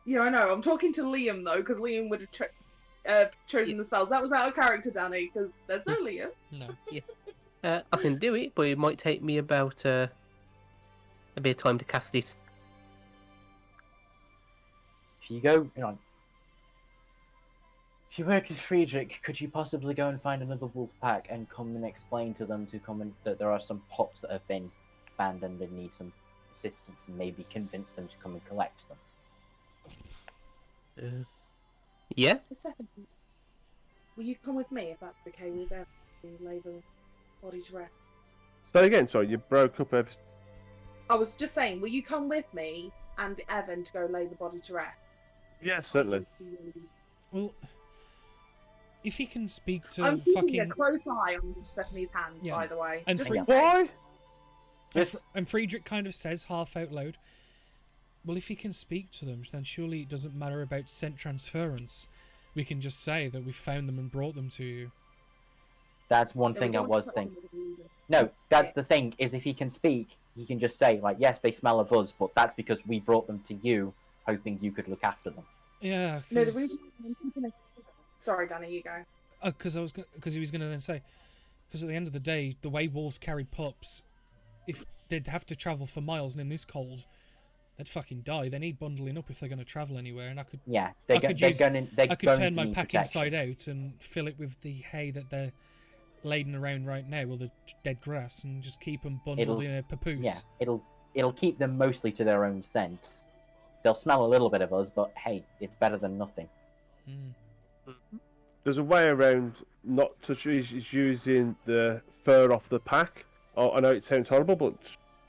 yeah, I know. I'm talking to Liam though, because Liam would have chosen the spells. That was out of character, Danny, because there's no Liam. No. I can do it, but it might take me about a bit of time to cast it. If you go, hang on. If you work with Friedrich, could you possibly go and find another wolf pack and come and explain to them that there are some pups that have been abandoned and need some assistance, and maybe convince them to come and collect them? Yeah? A second. Will you come with me if that's okay? We'll go and lay the body to rest. Say again, sorry, you broke up every... I was just saying, will you come with me and Evan to go lay the body to rest? Yeah, certainly. Well, if he can speak to I'm keeping fucking... a close eye on Stephanie's hands, Yeah. by the way. And Just Fre- in case. Why? And Friedrich kind of says half out loud, well, if he can speak to them, then surely it doesn't matter about scent transference. We can just say that we found them and brought them to you. That's one Yeah, we thing I don't was touch thinking. them with a ruler. No, that's the thing, is if he can speak, he can just say, like, yes, they smell of us, but that's because we brought them to you, hoping you could look after them. Yeah, No, the reason I'm keeping a... Sorry, Danny, you go. because he was going to then say, because at the end of the day, the way wolves carry pups, if they'd have to travel for miles and in this cold, they'd fucking die. They need bundling up if they're going to travel anywhere, and I could Yeah, I could going turn to my need pack protection. inside out and fill it with the hay that they're laden around right now, or the dead grass, and just keep them bundled in a papoose. Yeah, it'll keep them mostly to their own scent. They'll smell a little bit of us, but hey, it's better than nothing. There's a way around not to is using the fur off the pack. Oh, I know it sounds horrible, but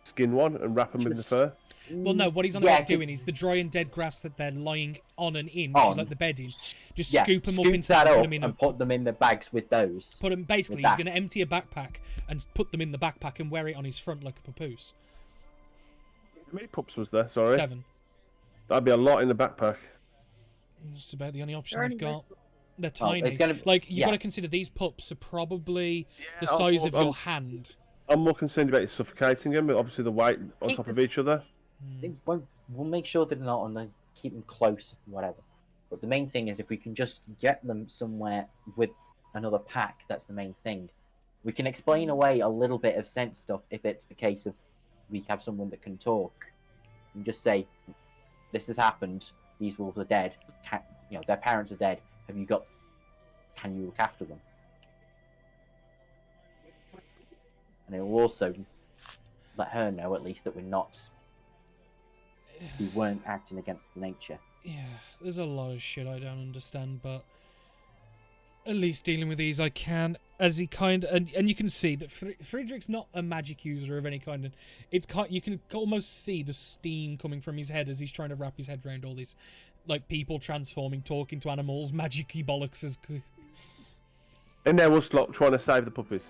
skin one and wrap them in the fur. Well, no, what he's on Yeah, about doing is the dry and dead grass that they're lying on and in, which On. is like the bedding. Just Yeah, scoop them up scoop into that put up them in and put them in the bags with those. Put them basically. with He's that. going to empty a backpack and put them in the backpack and wear it on his front like a papoose. How many pups was there? Sorry. 7. That'd be a lot in the backpack. That's about the only option They're they've only got. They're Oh, tiny. it's gonna- Like you've yeah. got to consider these pups are probably the I'm size more- of your I'm- hand. I'm more concerned about suffocating them, but obviously the weight on top of each other. We'll make sure they're not on the keep them close, whatever. But the main thing is if we can just get them somewhere with another pack, that's the main thing. We can explain away a little bit of sense stuff if it's the case of we have someone that can talk. And just say, this has happened, these wolves are dead. Their parents are dead. Can you look after them? And it will also let her know, at least, that we weren't acting against nature. Yeah, there's a lot of shit I don't understand, but at least dealing with these I can, as he and you can see that Friedrich's not a magic user of any kind, and you can almost see the steam coming from his head as he's trying to wrap his head around all this, like, people transforming, talking to animals, magic-y bollocks as... And there was Slot trying to save the puppies.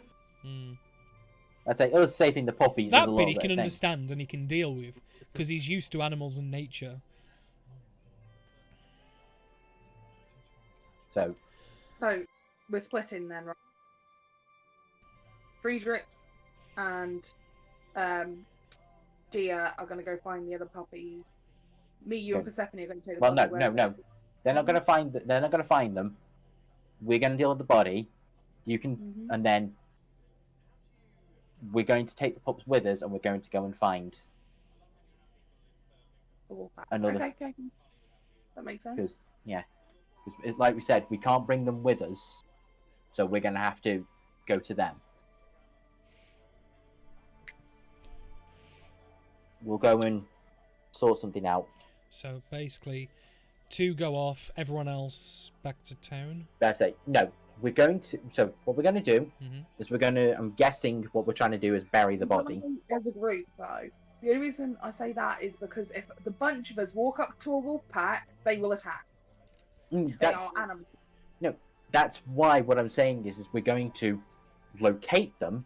I'd say us saving the puppies is a That little bit he bit can of thing. understand and he can deal with, because he's used to animals and nature. So we're splitting then, right? Friedrich and Dia are going to go find the other puppies. Me, you, and Persephone are going to take the Well, body. no. They're not going to find. They're not going to find them. We're going to deal with the body. You can, and then we're going to take the pups with us, and we're going to go and find another. Okay. That makes sense. Because like we said, we can't bring them with us, so we're going to have to go to them. We'll go and sort something out. So basically, 2 go off, everyone else back to town. That's it. No, we're going to. So what we're going to do is we're going to. I'm guessing what we're trying to do is bury the body. As a group, though, the only reason I say that is because if the bunch of us walk up to a wolf pack, they will attack. They are animals. No, that's why what I'm saying is we're going to locate them,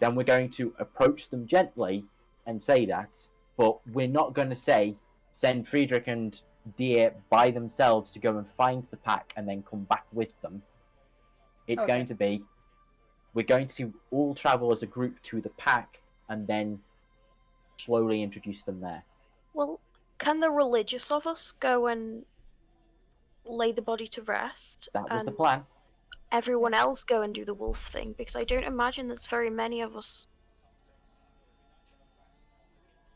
then we're going to approach them gently and say that, but we're not going to send Friedrich and Deer by themselves to go and find the pack and then come back with them. It's going to be, we're going to all travel as a group to the pack and then slowly introduce them there. Well, can the religious of us go and lay the body to rest? That was the and plan. Everyone else go and do the wolf thing? Because I don't imagine there's very many of us.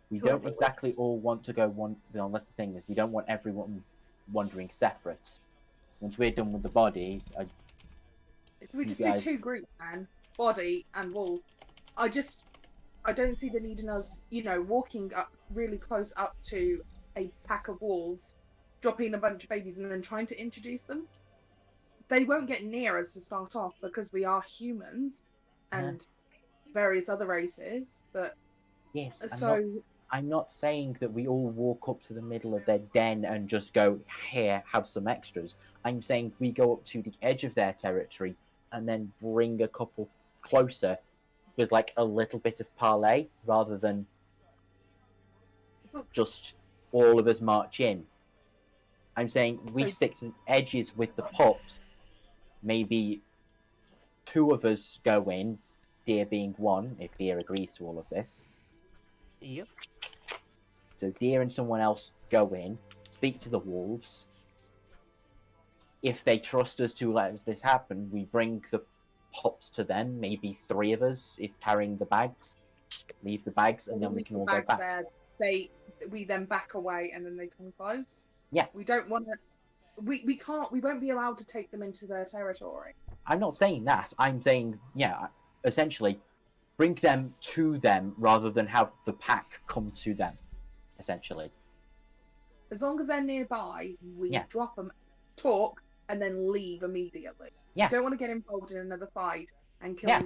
We don't exactly all want to go one. That's the thing is, we don't want everyone wandering separate. Once we're done with the body, If we just do 2 groups then, body and wolves, I don't see the need in us, walking up really close up to a pack of wolves, dropping a bunch of babies and then trying to introduce them. They won't get near us to start off because we are humans and various other races, but yes, I'm not saying that we all walk up to the middle of their den and just go, here, have some extras. I'm saying we go up to the edge of their territory and then bring a couple closer with like a little bit of parley rather than just all of us march in. I'm saying we stick some edges with the pups. Maybe 2 of us go in, Deer being 1, if Deer agrees to all of this. Yep. So Deer and someone else go in, speak to the wolves. If they trust us to let this happen, we bring the pups to them. Maybe 3 of us, if carrying the bags. Leave the bags, and then we can all go back. There. We then back away, and then they come close. Yeah. We don't want to. We can't. We won't be allowed to take them into their territory. I'm not saying that. I'm saying, essentially, bring them to them rather than have the pack come to them. Essentially. As long as they're nearby, we drop them, talk, and then leave immediately. Yeah. We don't want to get involved in another fight and kill a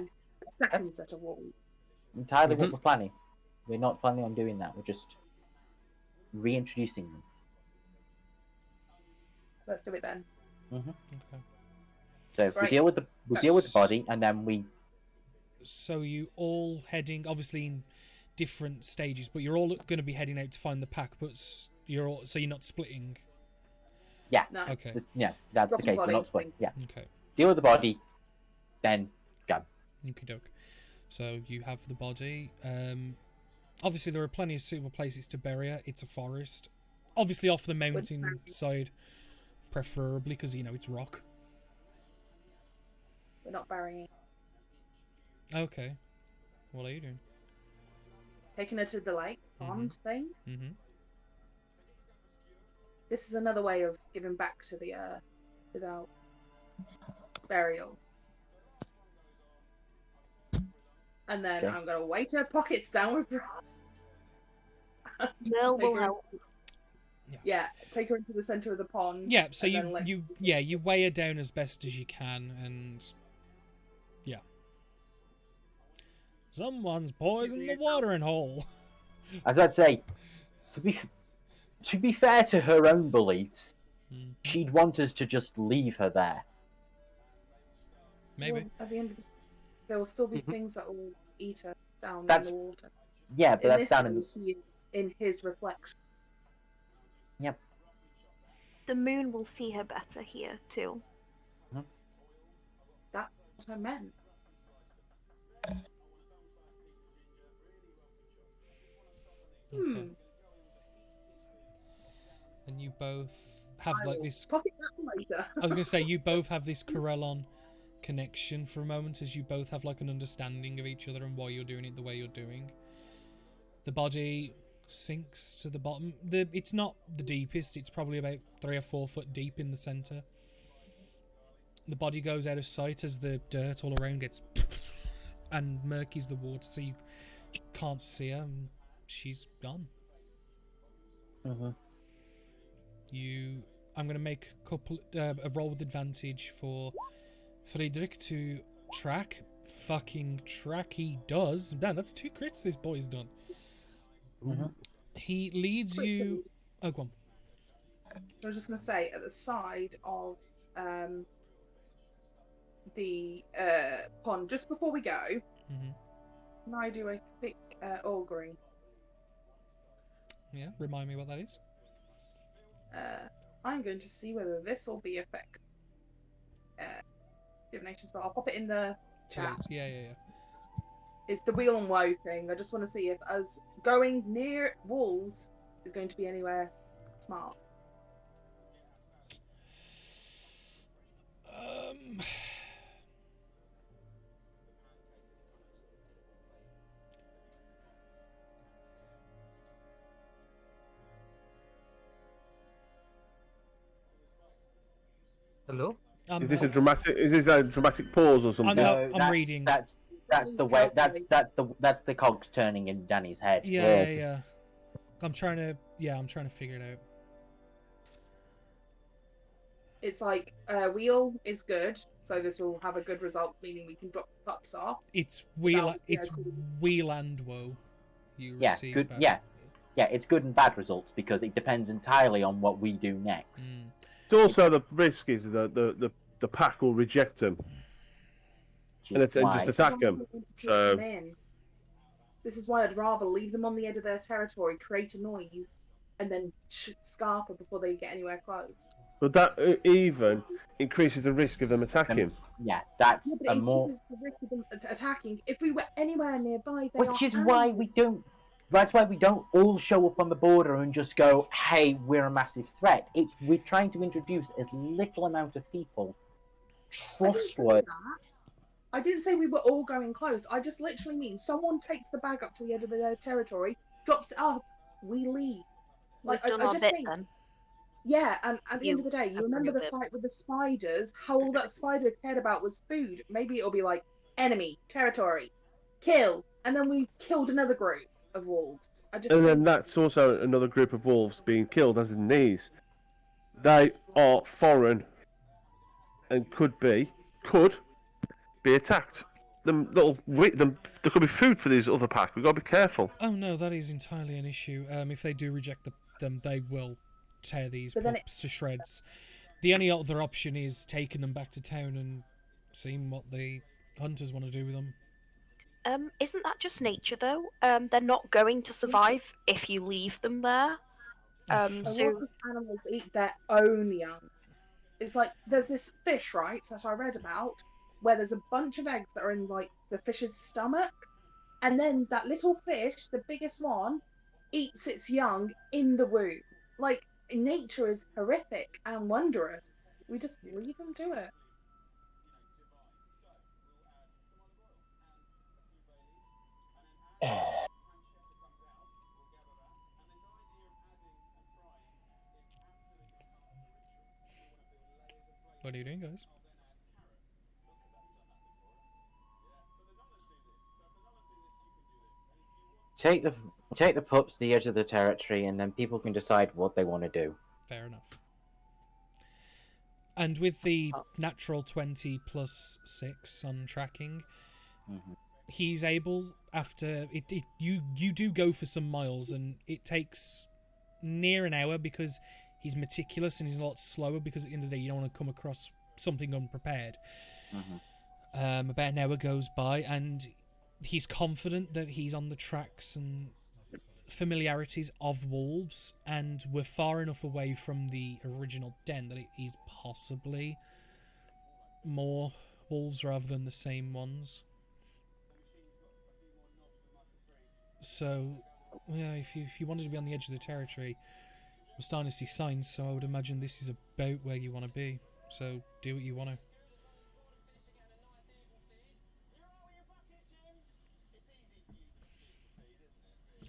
second set of wolves. Entirely what we're planning. We're not planning on doing that. We're just reintroducing them. Let's do it then. Okay. So Right. we deal with the body, and then we. So you all heading, obviously in different stages, but you're all going to be heading out to find the pack. But you're not splitting. Yeah. No. Okay. That's the case. We're not splitting. Yeah. Okay. Deal with the body, then go. Okie doke. So you have the body. Obviously there are plenty of suitable places to bury her. It's a forest, obviously off the mountain side, preferably because it's rock. We're not burying. Okay. What are you doing? Taking her to the lake pond thing. This is another way of giving back to the earth without burial. And then Okay. I'm gonna weight her pockets down with Merle Take will her help. Yeah, take her into the center of the pond. Yeah, so and then let you weigh her down as best as you can, and yeah. Someone's poisoned the watering hole. I was about to say, to be fair to her own beliefs, she'd want us to just leave her there. Maybe. Well, at the end of there will still be Mhm. things that will eat her down That's- in the water. Yeah, but In that's this down way, in the... she is in his reflection. Yep. The moon will see her better here too. That's what I meant. Okay. And you both have I like will this. pocket that later. I was gonna say you both have this Corellon connection for a moment, as you both have like an understanding of each other and why you're doing it the way you're doing. The body sinks to the bottom. It's not the deepest. It's probably about 3 or 4 foot deep in the center. The body goes out of sight as the dirt all around gets and murkies the water, so you can't see her. And she's gone. Mm-hmm. I'm gonna make a roll with advantage for Friedrich to track. Fucking track he does. Damn, that's 2 crits this boy's done. Mm-hmm. He leads you. Oh, go on. I was just gonna say at the side of the pond, just before we go, can I do a quick augury? Yeah, remind me what that is. I'm going to see whether this will be effective. Divination spell. I'll pop it in the chat. Please. Yeah. It's the wheel and woe thing. I just want to see if us going near wolves is going to be anywhere smart. Hello? Is this a dramatic? Is this a dramatic pause or something? No, I'm that's, reading. That's the way. That's the cogs turning in Danny's head. Yeah. I'm trying to figure it out. It's like wheel is good, so this will have a good result, meaning we can drop the pups off. It's wheel and woe. You Yeah, receive good. back. Yeah, it's good and bad results because it depends entirely on what we do next. It's also the risk is the pack will reject them and just attack them. So this is why I'd rather leave them on the edge of their territory, create a noise, and then scarper before they get anywhere close. But that even increases the risk of them attacking. Yeah, that's but it increases the risk of them attacking. If we were anywhere nearby, which is why we don't. That's why we don't all show up on the border and just go, "Hey, we're a massive threat." We're trying to introduce as little amount of people trustworthy. I didn't say we were all going close. I just literally mean someone takes the bag up to the edge of their territory, drops it up, we leave. We've Like done I our just bit think. then. Yeah, and at the end of the day, you have done remember your the bit. fight with the spiders? How all that spider cared about was food. Maybe it'll be like enemy, territory, kill, and then we killed another group of wolves. Then that's also another group of wolves being killed, as in these. They are foreign and could be attacked. There could be food for these other pack. We've got to be careful. Oh no, that is entirely an issue. If they do reject them, they will tear these pups to shreds. The only other option is taking them back to town and seeing what the hunters want to do with them. Isn't that just nature though? They're not going to survive if you leave them there. A lot of animals eat their own young. It's like there's this fish, right, that I read about, where there's a bunch of eggs that are in like the fish's stomach, and then that little fish, the biggest one, eats its young in the womb. Like nature is horrific and wondrous. We just leave them to it. What are you doing, guys? Take the pups to the edge of the territory, and then people can decide what they want to do. Fair enough. And with the natural 20 plus 6 on tracking, he's able, after you do go for some miles, and it takes near an hour because he's meticulous and he's a lot slower, because at the end of the day you don't want to come across something unprepared. About an hour goes by and he's confident that he's on the tracks and familiarities of wolves, and we're far enough away from the original den that he's possibly more wolves rather than the same ones. So, yeah, if you wanted to be on the edge of the territory, we're starting to see signs, so I would imagine this is about where you want to be. So, do what you want to.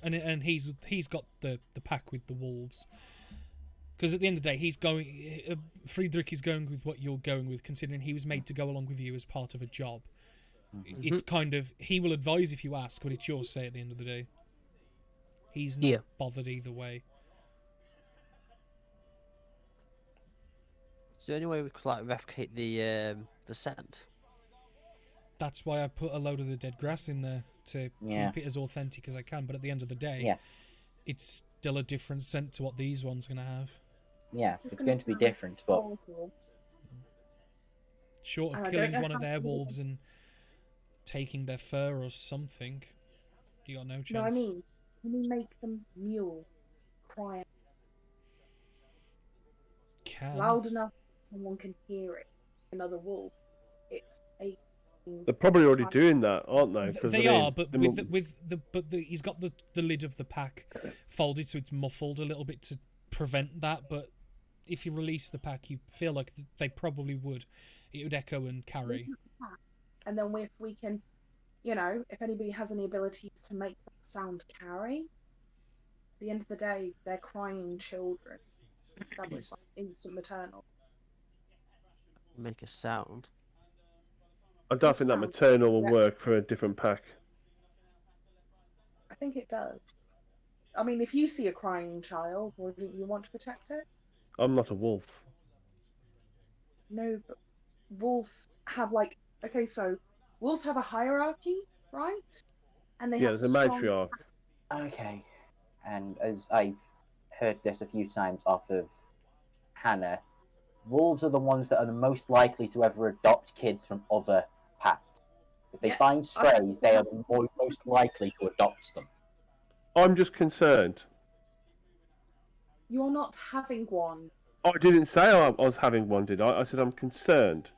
And he's got the pack with the wolves. Because at the end of the day, Friedrich is going with what you're going with, considering he was made to go along with you as part of a job. It's kind of, he will advise if you ask, but it's your say at the end of the day. He's not bothered either way. Is there any way we could like replicate the scent? That's why I put a load of the dead grass in there, to keep it as authentic as I can. But at the end of the day, it's still a different scent to what these ones are going to have. Yeah, it's going to be different, but short of killing one of their wolves and taking their fur or something, you got no chance. No, I mean, can we make them mewl, cry loud enough someone can hear it? Another wolf. It's a. They're probably already doing that, aren't they? They are, but he's got the lid of the pack folded so it's muffled a little bit to prevent that. But if you release the pack, you feel like they probably would. It would echo and carry. And then if we can, if anybody has any abilities to make that sound carry, at the end of the day, they're crying children. Established like instant maternal. Make a sound. I don't think that maternal will work for a different pack. I think it does. I mean, if you see a crying child, wouldn't you want to protect it? I'm not a wolf. No, but wolves have so wolves have a hierarchy, right? And they have there's a matriarch. Okay, and as I've heard this a few times off of Hannah, wolves are the ones that are the most likely to ever adopt kids from other packs. If they find strays, they are the most likely to adopt them. I'm just concerned. You're not having one. I didn't say I was having one, did I? I said I'm concerned.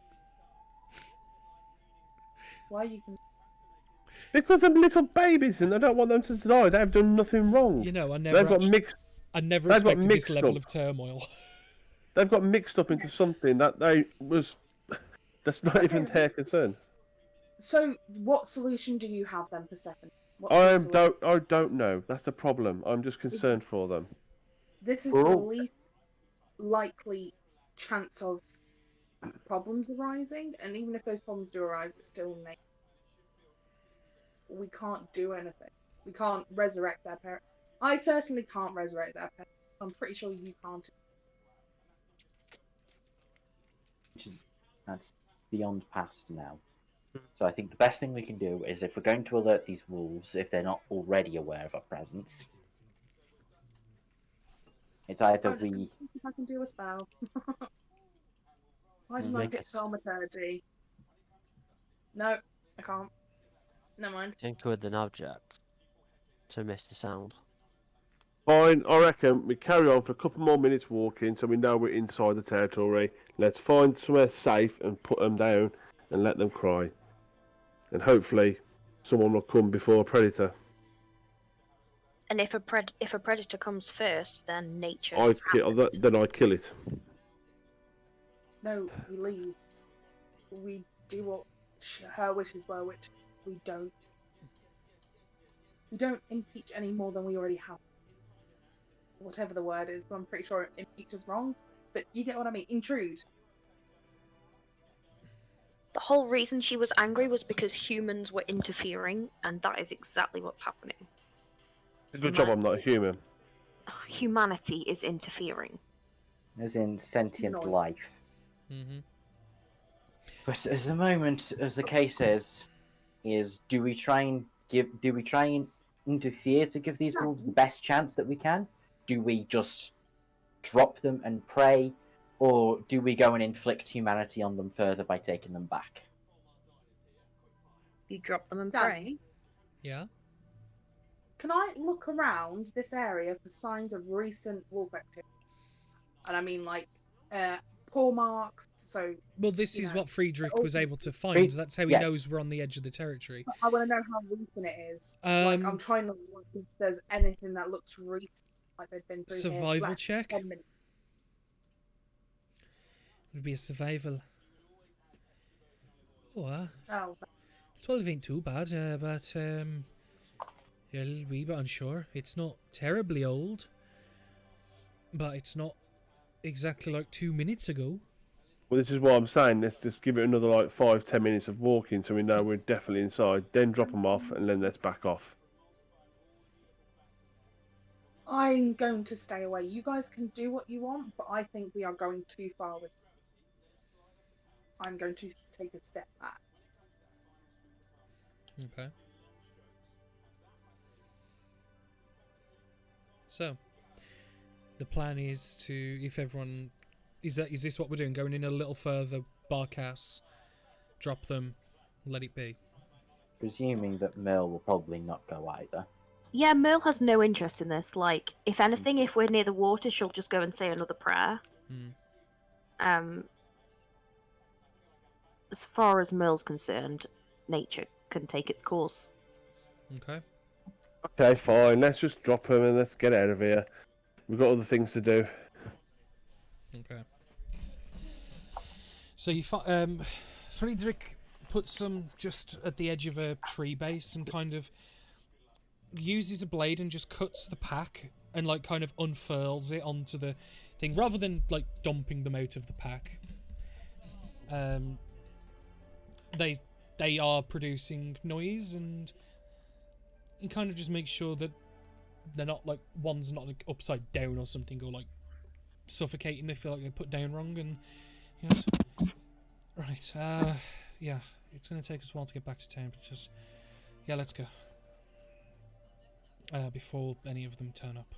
Why are you concerned? Because they're little babies and I don't want them to die. They've done nothing wrong. I never expected this level of turmoil. They've got mixed up into something that that's not even their concern. So, what solution do you have then, Persephone? I don't know. That's the problem. I'm just concerned for them. This is the least likely chance of problems arising, and even if those problems do arise, it's still we can't do anything. We can't resurrect their parents. I certainly can't resurrect their parents. I'm pretty sure you can't. That's beyond past now. So I think the best thing we can do is, if we're going to alert these wolves, if they're not already aware of our presence, it's either we... If I can do a spell. Why didn't I pick spell maternity? No, I can't. Never mind. Tinker with an object to miss the sound. Fine, I reckon we carry on for a couple more minutes walking so we know we're inside the territory. Let's find somewhere safe and put them down and let them cry. And hopefully someone will come before a predator. And if a predator comes first, then nature. Then I kill it. No, we leave. We do what her wishes were, which we don't. We don't impeach any more than we already have. Whatever the word is, I'm pretty sure impeach is wrong. But you get what I mean. Intrude. The whole reason she was angry was because humans were interfering, and that is exactly what's happening. Good job I'm not a human. Humanity is interfering. As in sentient No. life. Mm-hmm. But at the moment, as the case is do we try and interfere to give these wolves the best chance that we can? Do we just drop them and pray? Or do we go and inflict humanity on them further by taking them back? You drop them and pray. Danny, Yeah. can I look around this area for signs of recent wolf activity? And I mean, like, paw marks. So Well, this You is know, what Friedrich oh, was able to find. That's how he yeah. knows we're on the edge of the territory. I want to know how recent it is. Like, I'm Um, trying to look if there's anything that looks recent, like they've been through here Survival last check? 10 minutes. Would be a survival. Oh, Oh, 12 ain't too bad, but yeah, a little wee bit unsure. It's not terribly old, but it's not exactly like 2 minutes ago. Well, this is what I'm saying. Let's just give it another like 5-10 minutes of walking so we know we're definitely inside. Then drop them off and then let's back off. I'm going to stay away. You guys can do what you want, but I think we are going too far with. I'm going to take a step back. Okay. So, the plan is to, if everyone, is this what we're doing? Going in a little further, barcass, drop them, let it be. Presuming that Merle will probably not go either. Yeah, Merle has no interest in this. Like, if anything, if we're near the water, she'll just go and say another prayer. Hmm. As far as Merle's concerned, nature can take its course. Okay. Okay, fine. Let's just drop them and let's get out of here. We've got other things to do. Okay. So Friedrich puts them just at the edge of a tree base and kind of uses a blade and just cuts the pack and like kind of unfurls it onto the thing rather than like dumping them out of the pack. They are producing noise and kind of just make sure that they're not like one's not like upside down or something or like suffocating. They feel like they're put down wrong and yes. Right. Yeah. It's gonna take us a while to get back to town, but just yeah, let's go. Before any of them turn up.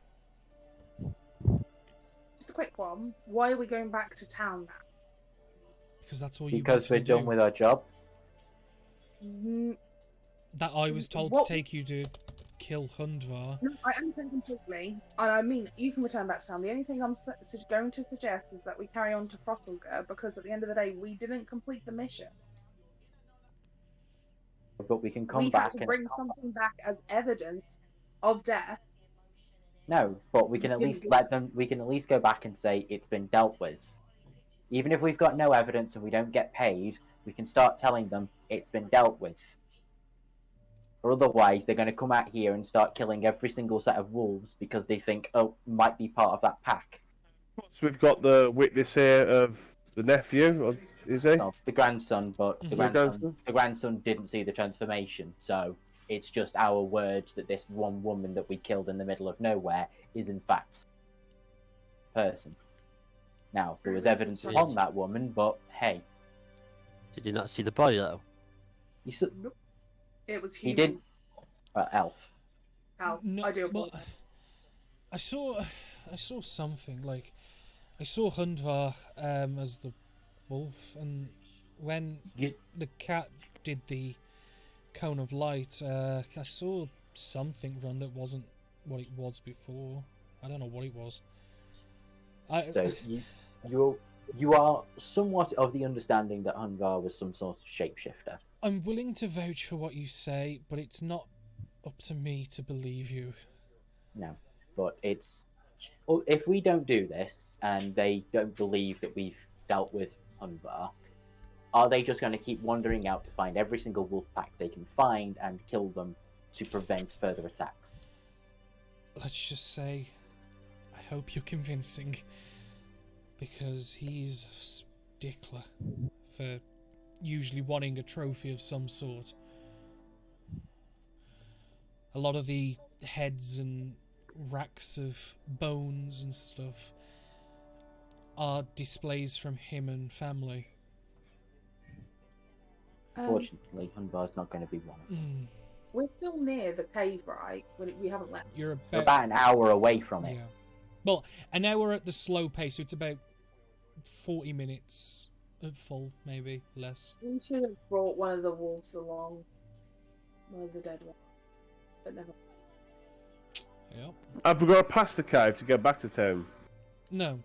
Just a quick one. Why are we going back to town now? Because that's all you Because we're wanted to done do. with our job. That I was told What- to take you to kill Hundvar. No, I understand completely. And I mean, you can return back to town. The only thing I'm going to suggest is that we carry on to Frosselger, because at the end of the day, we didn't complete the mission. But we can come We back had to and bring something back as evidence of death. no, but we can at Didn't least do let them. We can at least go back and say it's been dealt with. Even if we've got no evidence and we don't get paid, we can start telling them it's been dealt with. Or otherwise, they're going to come out here and start killing every single set of wolves because they think, oh, might be part of that pack. So we've got the witness here of the nephew, or is he? Well, the grandson, but the grandson? grandson didn't see the transformation, so it's just our words that this one woman that we killed in the middle of nowhere is in fact a person. Now, there was evidence Yeah. on that woman, but hey, Did you not see the body though? you s- It was he human. did. Elf. Elf. No, I do well, apologize. I saw something like I saw Hundvar as the wolf, and when You- the cat did the cone of light, I saw something run that wasn't what it was before. I don't know what it was. So you are somewhat of the understanding that Hunvar was some sort of shapeshifter. I'm willing to vouch for what you say, but it's not up to me to believe you. No, but it's well, if we don't do this and they don't believe that we've dealt with Hunvar, are they just going to keep wandering out to find every single wolf pack they can find and kill them to prevent further attacks? Let's just say, I hope you're convincing, because he's a stickler for usually wanting a trophy of some sort. A lot of the heads and racks of bones and stuff are displays from him and family. Fortunately, Hunbar's not going to be one of them. We're still near the cave, right? We haven't left. You're We're about an hour away from it. Yeah. Well, an hour at the slow pace, so it's about 40 minutes at full, maybe less. We should have brought one of the wolves along. One of the dead ones. But never. Yep. Have we got to pass the cave to get back to town? No.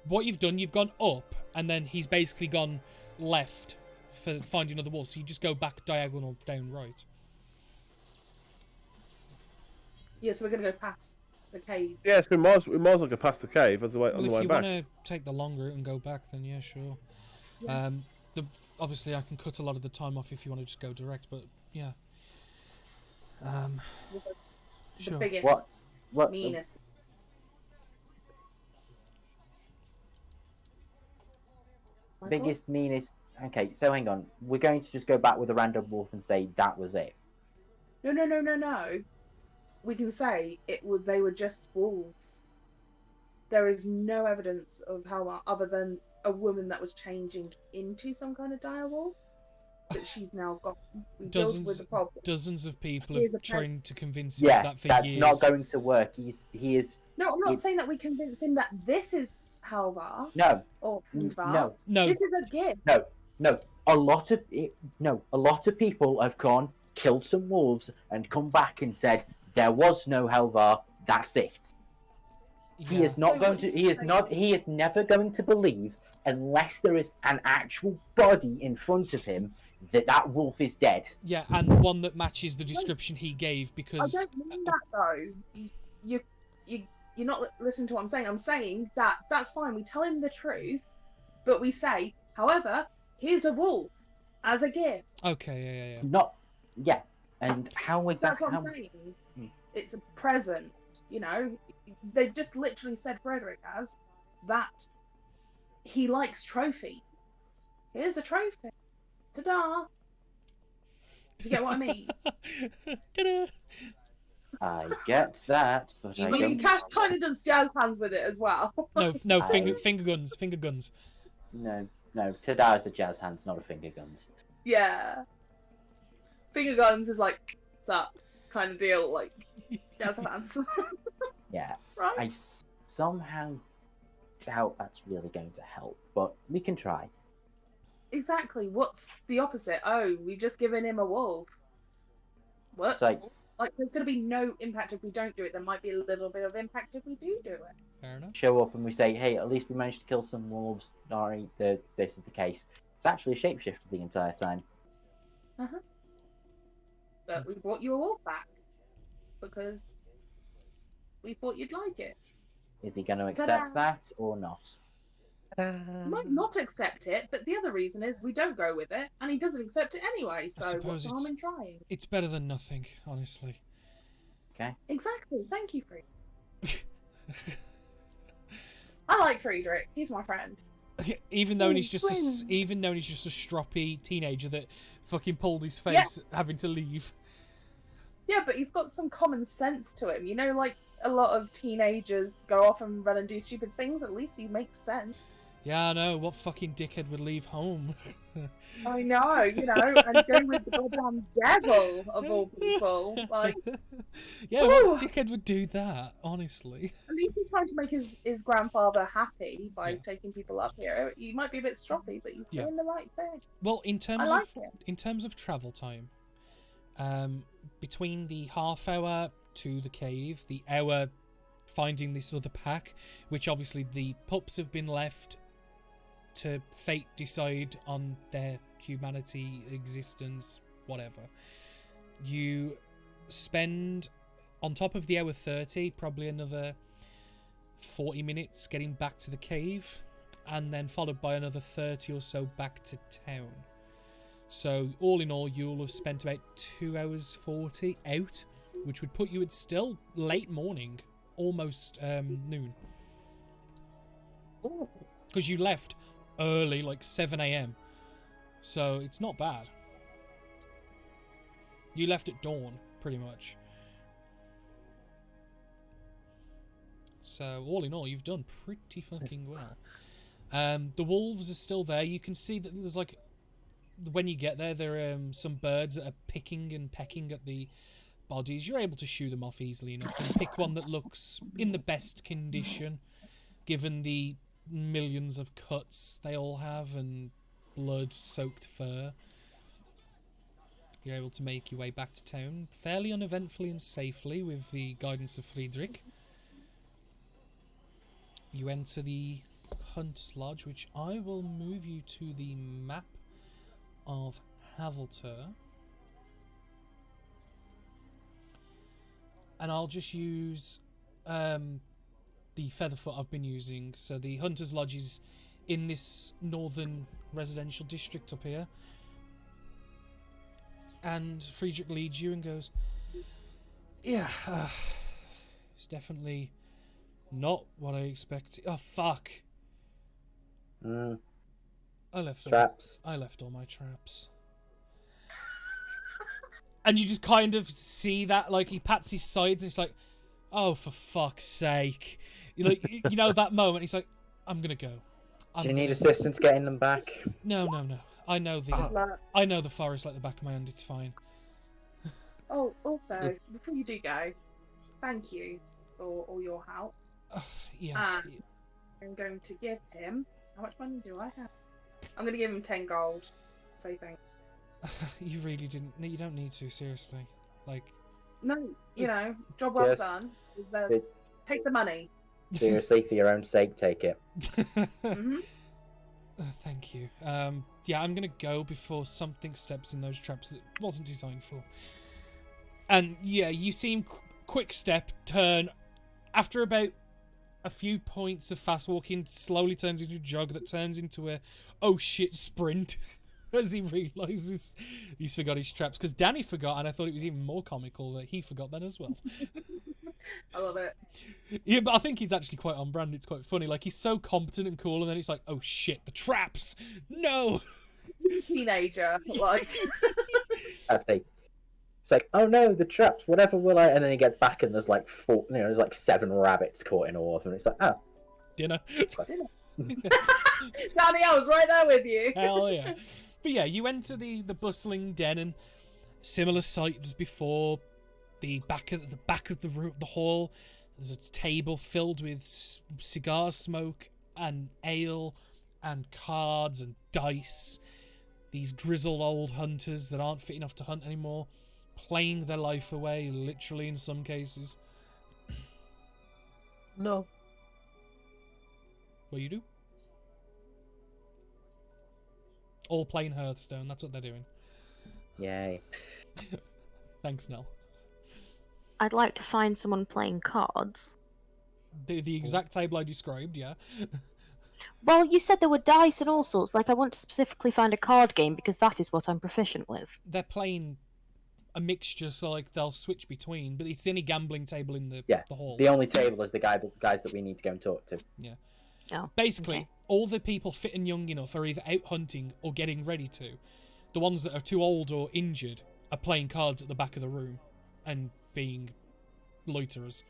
What you've done, you've gone up, and then he's basically gone left for finding another wolf, so you just go back diagonal down right. Yeah, so we're going to go past the cave. Yes, we might as well go past the cave on the way, Well, on the if way you back. want to take the long route and go back, then yeah, sure. Yeah. Obviously, I can cut a lot of the time off if you want to just go direct, but yeah. The Sure. biggest, What? meanest. Biggest, meanest. Okay, so hang on. We're going to just go back with a random wolf and say that was it. No. We can say they were just wolves. There is no evidence of how other than a woman that was changing into some kind of dire wolf that she's now got. We dealt with the problem. Dozens of people Here's have a trying to convince him Yeah, of that for that's years. not going to work. He is. No, I'm not It's- saying that we convinced him that this is Halvar No, or Halvar. no, No, This is a gift. no. A lot of people have gone, killed some wolves, and come back and said there was no Helvar. That's it. He yeah. is not So going what to. you're He is saying- not. He is never going to believe unless there is an actual body in front of him that wolf is dead. Yeah, and the one that matches the description he gave, I because don't mean that though. You're not listening to what I'm saying. I'm saying that that's fine. We tell him the truth, but we say, however, here's a wolf as a gift. okay, yeah. Not. Yeah. And how That's exactly? what I'm saying. It's a present. You know, they've just literally said Frederick has that he likes trophy. Here's a trophy. Ta-da! Do you get what I mean? Ta-da. I get that, but I But don't. Cass kind of does jazz hands with it as well. No, I- finger guns. No. Tada is a jazz hands, not a finger guns. Yeah. Finger guns is like, what's up? Kind of deal, like, jazz hands. Yeah. Right? I somehow doubt that's really going to help, but we can try. Exactly. What's the opposite? Oh, we've just given him a wolf. Whoops. So, Like, there's going to be no impact if we don't do it. There might be a little bit of impact if we do it. Fair enough. show up and we say, hey, at least we managed to kill some wolves. Sorry, this is the case. It's actually a shapeshifter the entire time. But we brought you a wolf back because we thought you'd like it. Is he going to Ta-da. accept that or not? He might not accept it, but the other reason is we don't go with it, and he doesn't accept it anyway. So suppose what's the harm it's- in trying? It's better than nothing, honestly. Okay. Exactly. Thank you, Friedrich. I like Friedrich. He's my friend. Even though he's just friend. even though he's just a stroppy teenager that fucking pulled his face having to leave. Yeah, but he's got some common sense to him. You know, like a lot of teenagers go off and run and do stupid things. At least he makes sense. Yeah, I know. What fucking dickhead would leave home? I know, you know, and go with the goddamn devil of all people. Like, Yeah, what dickhead would do that? Honestly. at least he's trying to make his grandfather happy by Yeah. taking people up here. He might be a bit stroppy, but he's Yeah. doing the right thing. Well, in I terms like of it. in terms of travel time, between the half hour to the cave, the hour finding this other pack, which obviously the pups have been left to fate decide on their humanity, existence, whatever. You spend, on top of the hour 30, probably another 40 minutes getting back to the cave, and then followed by another 30 or so back to town. So all in all, you'll have spent about 2 hours 40 out, which would put you at still late morning, almost noon. Because you left early, like 7 a.m. So it's not bad. You left at dawn, pretty much. So all in all, you've done pretty fucking well. The wolves are still there. You can see that there's like, when you get there are some birds that are picking and pecking at the bodies. You're able to shoo them off easily enough and pick one that looks in the best condition, given the millions of cuts they all have and blood-soaked fur. You're able to make your way back to town fairly uneventfully and safely with the guidance of Friedrich. You enter the Hunt's Lodge, which I will move you to the map of Havelter. And I'll just use the Featherfoot I've been using. So the Hunter's Lodge is in this northern residential district up here. And Friedrich leads you and goes, yeah, it's definitely not what I expected. Oh, fuck. I left all my traps. And you just kind of see that, like, he pats his sides and it's like, oh, for fuck's sake. You like, you know that moment, he's like, I'm gonna go. Do you need assistance getting them back? No. I know the forest like the back of my hand, it's fine. Oh, also, before you do go, thank you for all your help. Yeah. I'm going to give him... How much money do I have? I'm going to give him 10 gold. Say thanks. You really didn't... You don't need to, seriously. Like... No, you know, job well done. Take the money. Seriously, for your own sake, take it. Mm-hmm. Thank you. Yeah, I'm gonna go before something steps in those traps that wasn't designed for. And yeah, you see him quick step, turn. After about a few points of fast walking, slowly turns into a jog that turns into a oh shit sprint as he realises he's forgot his traps. Because Danny forgot, and I thought it was even more comical that he forgot then as well. I love it. Yeah, but I think he's actually quite on brand. It's quite funny. Like, he's so competent and cool, and then it's like, oh shit, the traps! No! Teenager, like. It's like, oh no, the traps, whatever will I... And then he gets back and there's like there's like 7 rabbits caught in all of them. It's like, oh. Dinner. Danny, I was right there with you. Hell yeah. But yeah, you enter the bustling den, and similar sight as before. The back of the hall, there's a table filled with cigar smoke and ale and cards and dice. These grizzled old hunters that aren't fit enough to hunt anymore, playing their life away, literally in some cases. No. What you do? All playing Hearthstone, that's what they're doing. Yay. Thanks, Nell. I'd like to find someone playing cards. The exact table I described, yeah. Well, you said there were dice and all sorts. Like, I want to specifically find a card game because that is what I'm proficient with. They're playing a mixture, so like they'll switch between, but it's the only gambling table in the hall. The only table is the guys that we need to go and talk to. Yeah. Oh, basically, okay. All the people fit and young enough are either out hunting or getting ready to. The ones that are too old or injured are playing cards at the back of the room and being loiterers.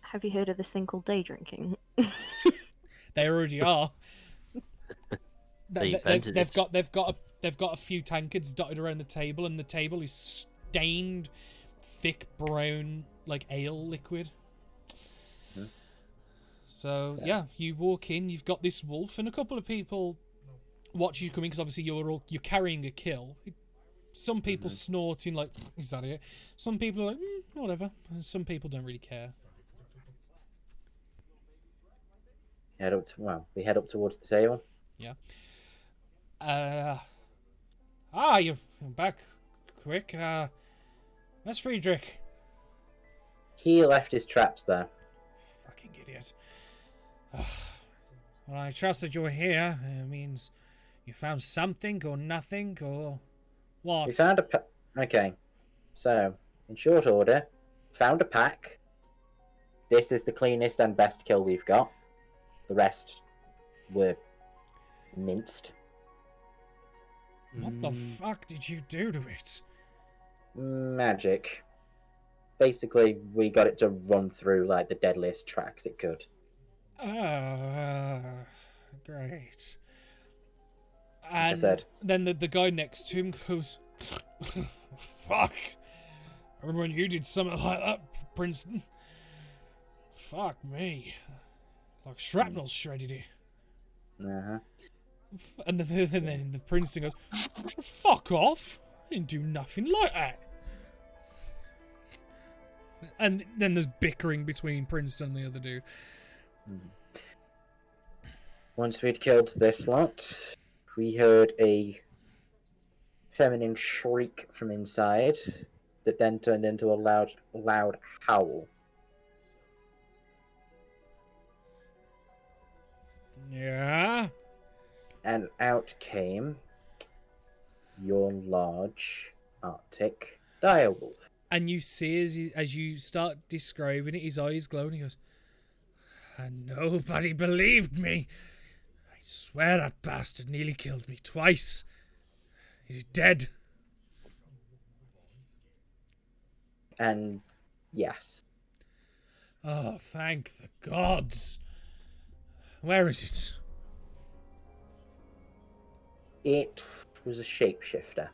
Have you heard of this thing called day drinking? They already are. They've got a few tankards dotted around the table, and the table is stained, thick brown like ale liquid. So yeah, you walk in. You've got this wolf, and a couple of people watch you come in because obviously you're carrying a kill. Some people snorting like, is that it? Some people are like, whatever. And some people don't really care. We head up towards the table. Yeah. You're back quick. That's Friedrich. He left his traps there. Fucking idiot. Well, I trust that you're here. It means you found something or nothing or what? We found Okay. So, in short order, found a pack. This is the cleanest and best kill we've got. The rest were minced. What the fuck did you do to it? Magic. Basically, we got it to run through like the deadliest tracks it could. Great. I And said. then the guy next to him goes, fuck. I remember when you did something like that, Princeton. Fuck me. Like shrapnel shredded it. Uh-huh. And then the Princeton goes, fuck off. I didn't do nothing like that. And then there's bickering between Princeton and the other dude. Once we'd killed this lot, we heard a feminine shriek from inside that then turned into a loud howl. Yeah? And out came your large Arctic direwolf. And you see as you start describing it, his eyes glow and he goes, and nobody believed me. I swear that bastard nearly killed me twice. Is he dead? And yes. Oh, thank the gods. Where is it? It was a shapeshifter.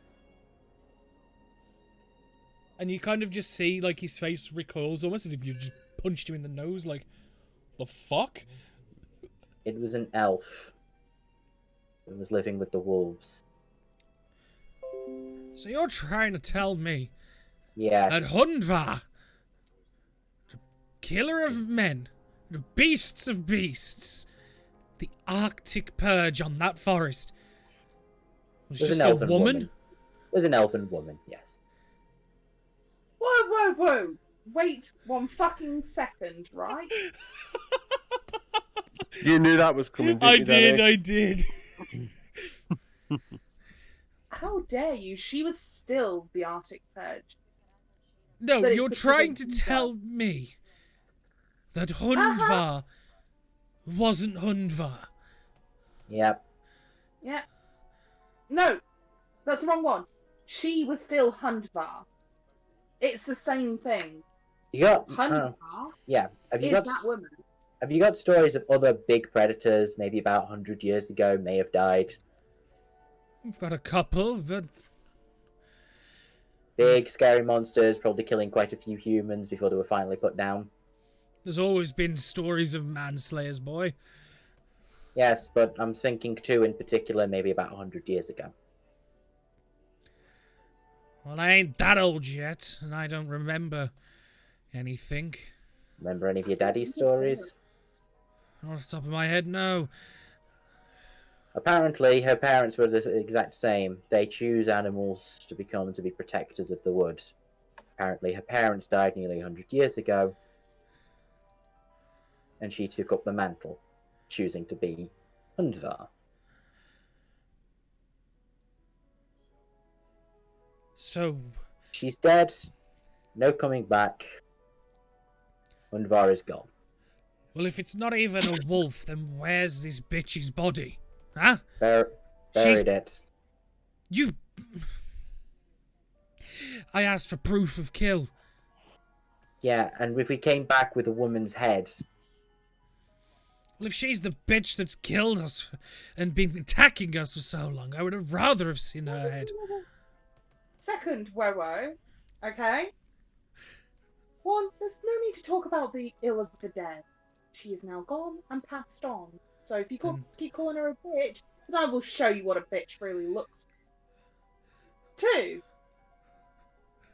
And you kind of just see, like, his face recoils almost as if you just punched him in the nose, like, the fuck? It was an elf. It was living with the wolves. So you're trying to tell me Yes. that Hundvar, the killer of men, the beasts of beasts, the Arctic purge on that forest, was It was just an a elfin woman? It was an elfin woman, yes. Whoa. Wait one fucking second, right? You knew that was coming, didn't I you, did, Danny? I did. How dare you? She was still the Arctic Purge. No, But it's you're because trying of to Hundvar. tell me that Hundvar wasn't Hundvar. Yep. Yeah. No, that's the wrong one. She was still Hundvar. It's the same thing. You got Hundvar yeah. Have you is got that woman. Have you got stories of other big predators, maybe about 100 years ago, may have died? We've got a couple, but Big, scary monsters, probably killing quite a few humans before they were finally put down. there's always been stories of manslayers, boy. Yes, but I'm thinking two in particular, maybe about 100 years ago. Well, I ain't that old yet, and I don't remember anything. Remember any of your daddy's stories? Not off the top of my head, no. Apparently, her parents were the exact same. They choose animals to be protectors of the wood. Apparently, her parents died nearly 100 years ago, and she took up the mantle, choosing to be Hundvar. So, She's dead. No coming back. Hundvar is gone. well, if it's not even a wolf, then where's this bitch's body? Huh? Buried it. You... I asked for proof of kill. Yeah, and if we came back with a woman's head, Well, if she's the bitch that's killed us and been attacking us for so long, I would have rather have seen her head. Second, Wowo. Okay? One, there's no need to talk about the ill of the dead. She is now gone and passed on. So if you keep calling her a bitch, then I will show you what a bitch really looks like. Two,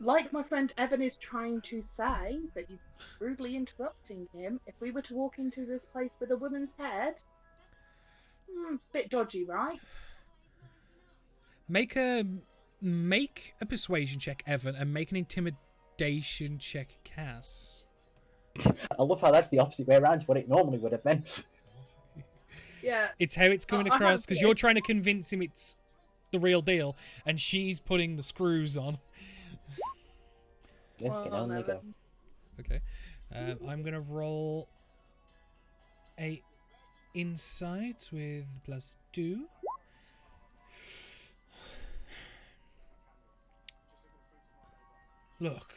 like my friend Evan is trying to say, that you're rudely interrupting him, if we were to walk into this place with a woman's head, bit dodgy, right? Make a persuasion check, Evan, and make an intimidation check, Cass. I love how that's the opposite way around to what it normally would have been. Yeah. It's how it's coming I have across, because to- you're trying to convince him it's the real deal, and she's putting the screws on. This can only go. Okay. I'm going to roll a insight with +2. Look.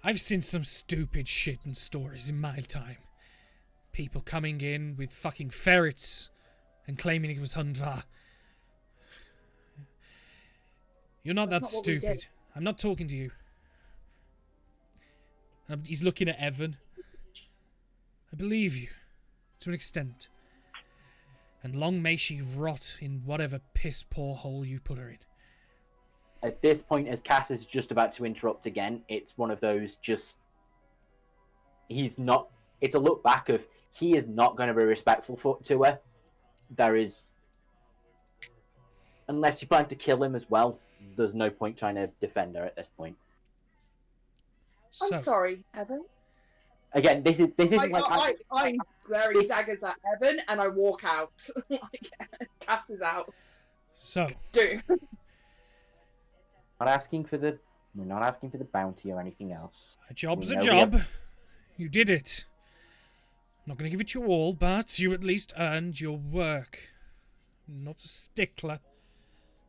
I've seen some stupid shit and stories in my time. People coming in with fucking ferrets and claiming it was Hundvar. You're not That's that not what we did. stupid. I'm not talking to you. He's looking at Evan. I believe you, to an extent. And long may she rot in whatever piss-poor hole you put her in. At this point, as Cass is just about to interrupt again, it's one of those just... He's not... It's a look back of, he is not going to be respectful to her. There is... Unless you plan to kill him as well, there's no point trying to defend her at this point. So, I'm sorry, Evan. Again, this isn't I'm glaring daggers at Evan, and I walk out. Like, Cass is out. so, Do. We're not asking for the bounty or anything else. a job's We a know we job. have- You did it. I'm not going to give it you all, but you at least earned your work. I'm not a stickler.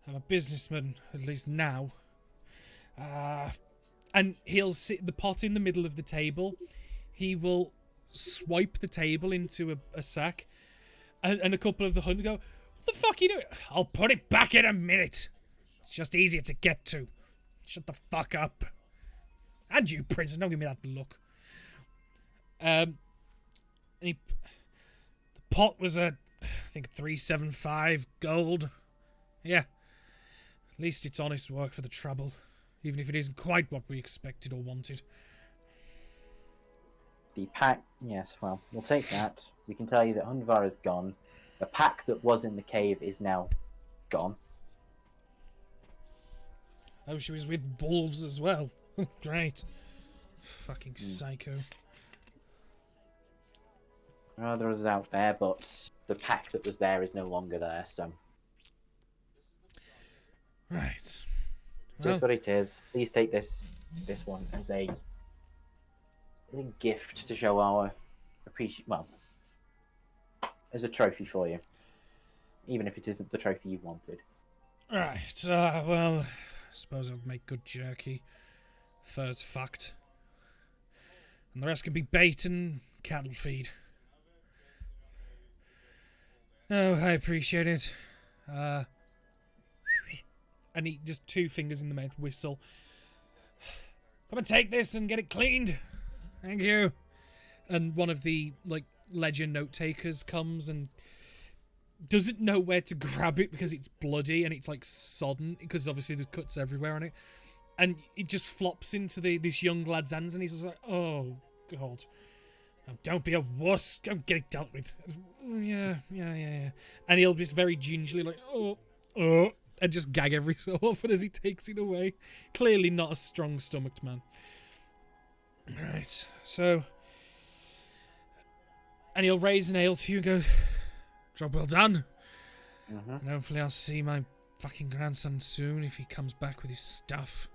I'm a businessman, at least now. And he'll sit the pot in the middle of the table. He will swipe the table into a sack. And a couple of the hunters go, "What the fuck are you doing?" "I'll put it back in a minute. It's just easier to get to. Shut the fuck up. And you, princess, don't give me that look." And the pot was I think 375 gold. Yeah. At least it's honest work for the trouble, even if it isn't quite what we expected or wanted. The pack, yes, well, we'll take that. We can tell you that Hundvar is gone. The pack that was in the cave is now gone. Oh, she was with wolves as well. Great. Fucking psycho. Others out there, but the pack that was there is no longer there, so... Right. Just what it is. Please take this one as a gift to show our appreciation. Well, as a trophy for you, even if it isn't the trophy you wanted. Right. Well, I suppose I'll make good jerky. Fur's fucked. And the rest can be bait and cattle feed. No, I appreciate it. And he just 2 fingers in the mouth, whistle. Come and take this and get it cleaned. Thank you. And one of the ledger note takers comes and doesn't know where to grab it because it's bloody and it's sodden because obviously there's cuts everywhere on it. And it just flops into this young lad's hands and he's just like, "Oh God, oh, don't be a wuss. Go get it dealt with." Yeah. And he'll just very gingerly oh, and just gag every so often as he takes it away. Clearly not a strong-stomached man. Right, so... And he'll raise an ale to you and go, "Job well done." And hopefully I'll see my fucking grandson soon if he comes back with his stuff.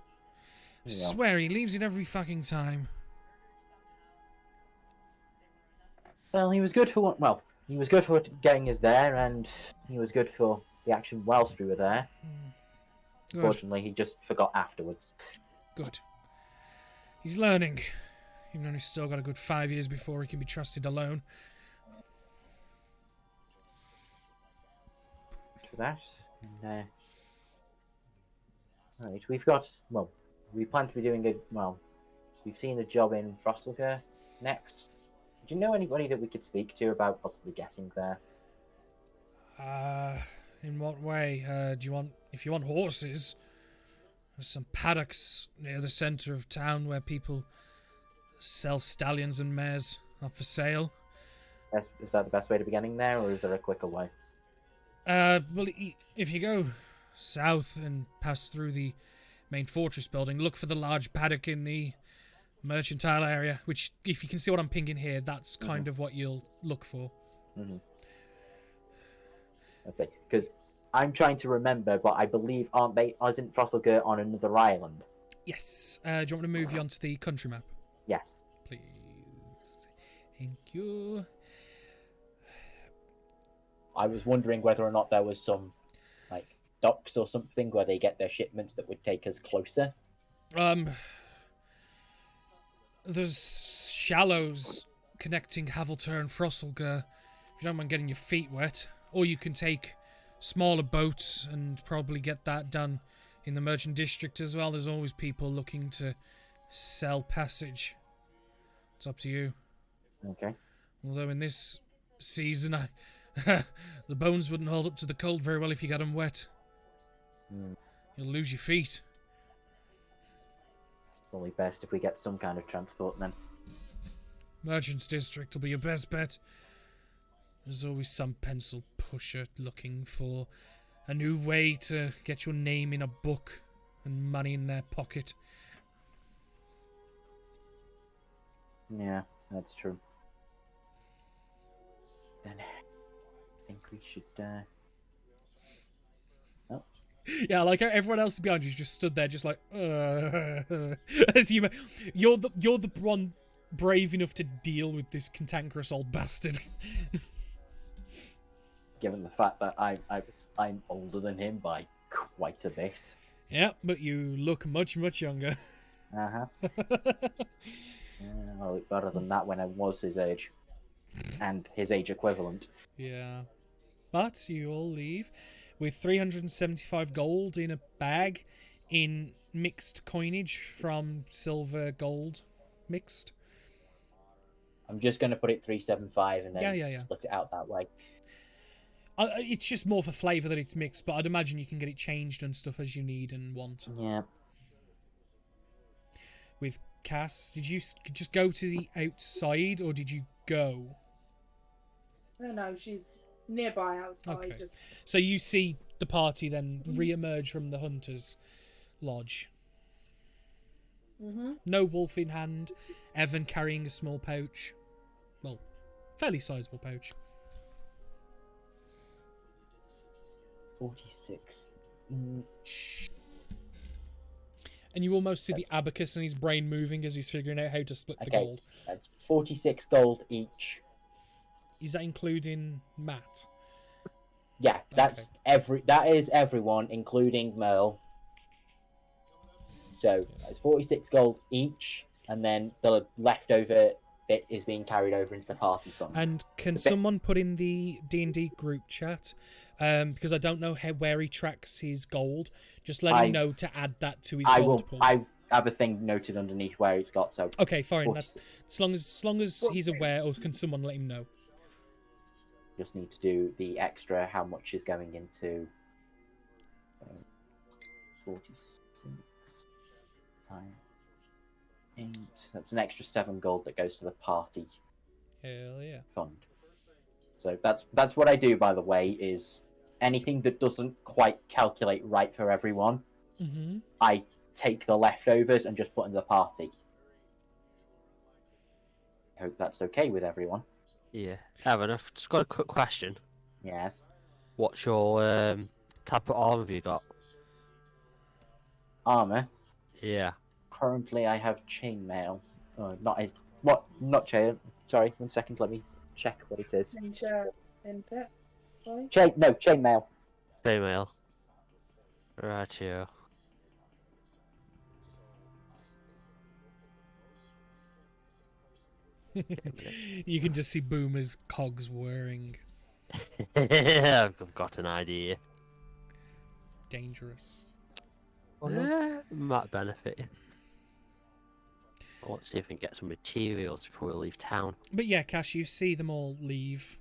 I swear he leaves it every fucking time. Well, he was good for he was good for getting us there, and he was good for the action whilst we were there. Good. Fortunately, he just forgot afterwards. Good. He's learning, even though he's still got a good 5 years before he can be trusted alone. For that, and, right, we've got we plan to be doing we've seen a job in Frostelker next. Do you know anybody that we could speak to about possibly getting there? In what way? If you want horses, there's some paddocks near the centre of town where people sell stallions and mares up for sale. Is that the best way to be getting there, or is there a quicker way? Well, if you go south and pass through the main fortress building, look for the large paddock in the mercantile area, which, if you can see what I'm pinging here, that's kind of what you'll look for. That's it. Because I'm trying to remember, but I believe isn't Frostelgurt on another island? Yes. Do you want me to move you onto the country map? Yes. Please. Thank you. I was wondering whether or not there was some docks or something where they get their shipments that would take us closer? There's shallows connecting Havilter and Frosselger. If you don't mind getting your feet wet, or you can take smaller boats and probably get that done in the merchant district as well. There's always people looking to sell passage. It's up to you. Okay. Although in this season, the bones wouldn't hold up to the cold very well if you got them wet. You'll lose your feet. Probably best if we get some kind of transport then. Merchant's district will be your best bet. There's always some pencil pusher looking for a new way to get your name in a book and money in their pocket. Yeah, that's true. Then I think we should. Oh, Yeah, like everyone else behind you just stood there, just like, as you're the one brave enough to deal with this cantankerous old bastard. given the fact that I'm older than him by quite a bit. Yeah, but you look much, much younger. Uh huh. I look better than that when I was his age, and his age equivalent. Yeah. But you all leave with 375 gold in a bag in mixed coinage from silver, gold, mixed. I'm just going to put it 375 and then Yeah. split it out that way. It's just more for flavour that it's mixed, but I'd imagine you can get it changed and stuff as you need and want. Yeah. With Cass, did you just go to the outside or did you go? I don't know, she's nearby outside. Okay. Just... So you see the party then re-emerge from the hunter's lodge. Mm-hmm. No wolf in hand, Evan carrying a small pouch. Well, fairly sizable pouch. 46 inch. And you almost see the abacus in his brain moving as he's figuring out how to split the gold. That's 46 gold each. Is that including Matt? Yeah, that's that is everyone, including Merle. So it's 46 gold each, and then the leftover bit is being carried over into the party fund. And can someone put in the D&D group chat, because I don't know where he tracks his gold, just let him know to add that to his gold pool. I have a thing noted underneath where it's got, so... Okay, fine, that's as long as he's aware, or can someone let him know? Just need to do the extra, how much is going into... 46 times 8. That's an extra 7 gold that goes to the party Hell yeah. fund. So that's what I do, by the way, is anything that doesn't quite calculate right for everyone, I take the leftovers and just put in the party. I hope that's okay with everyone. Yeah. Evan, I've just got a quick question. Yes. What's your type of armor have you got? Armor? Yeah. Currently I have chainmail. Not chain. Sorry, 1 second, let me check what it is. Chainmail. Chainmail. Right here. You can just see Boomer's cogs whirring. I've got an idea. Dangerous. Might benefit you. Let's see if we can get some materials before we leave town. But yeah, Cash, you see them all leave.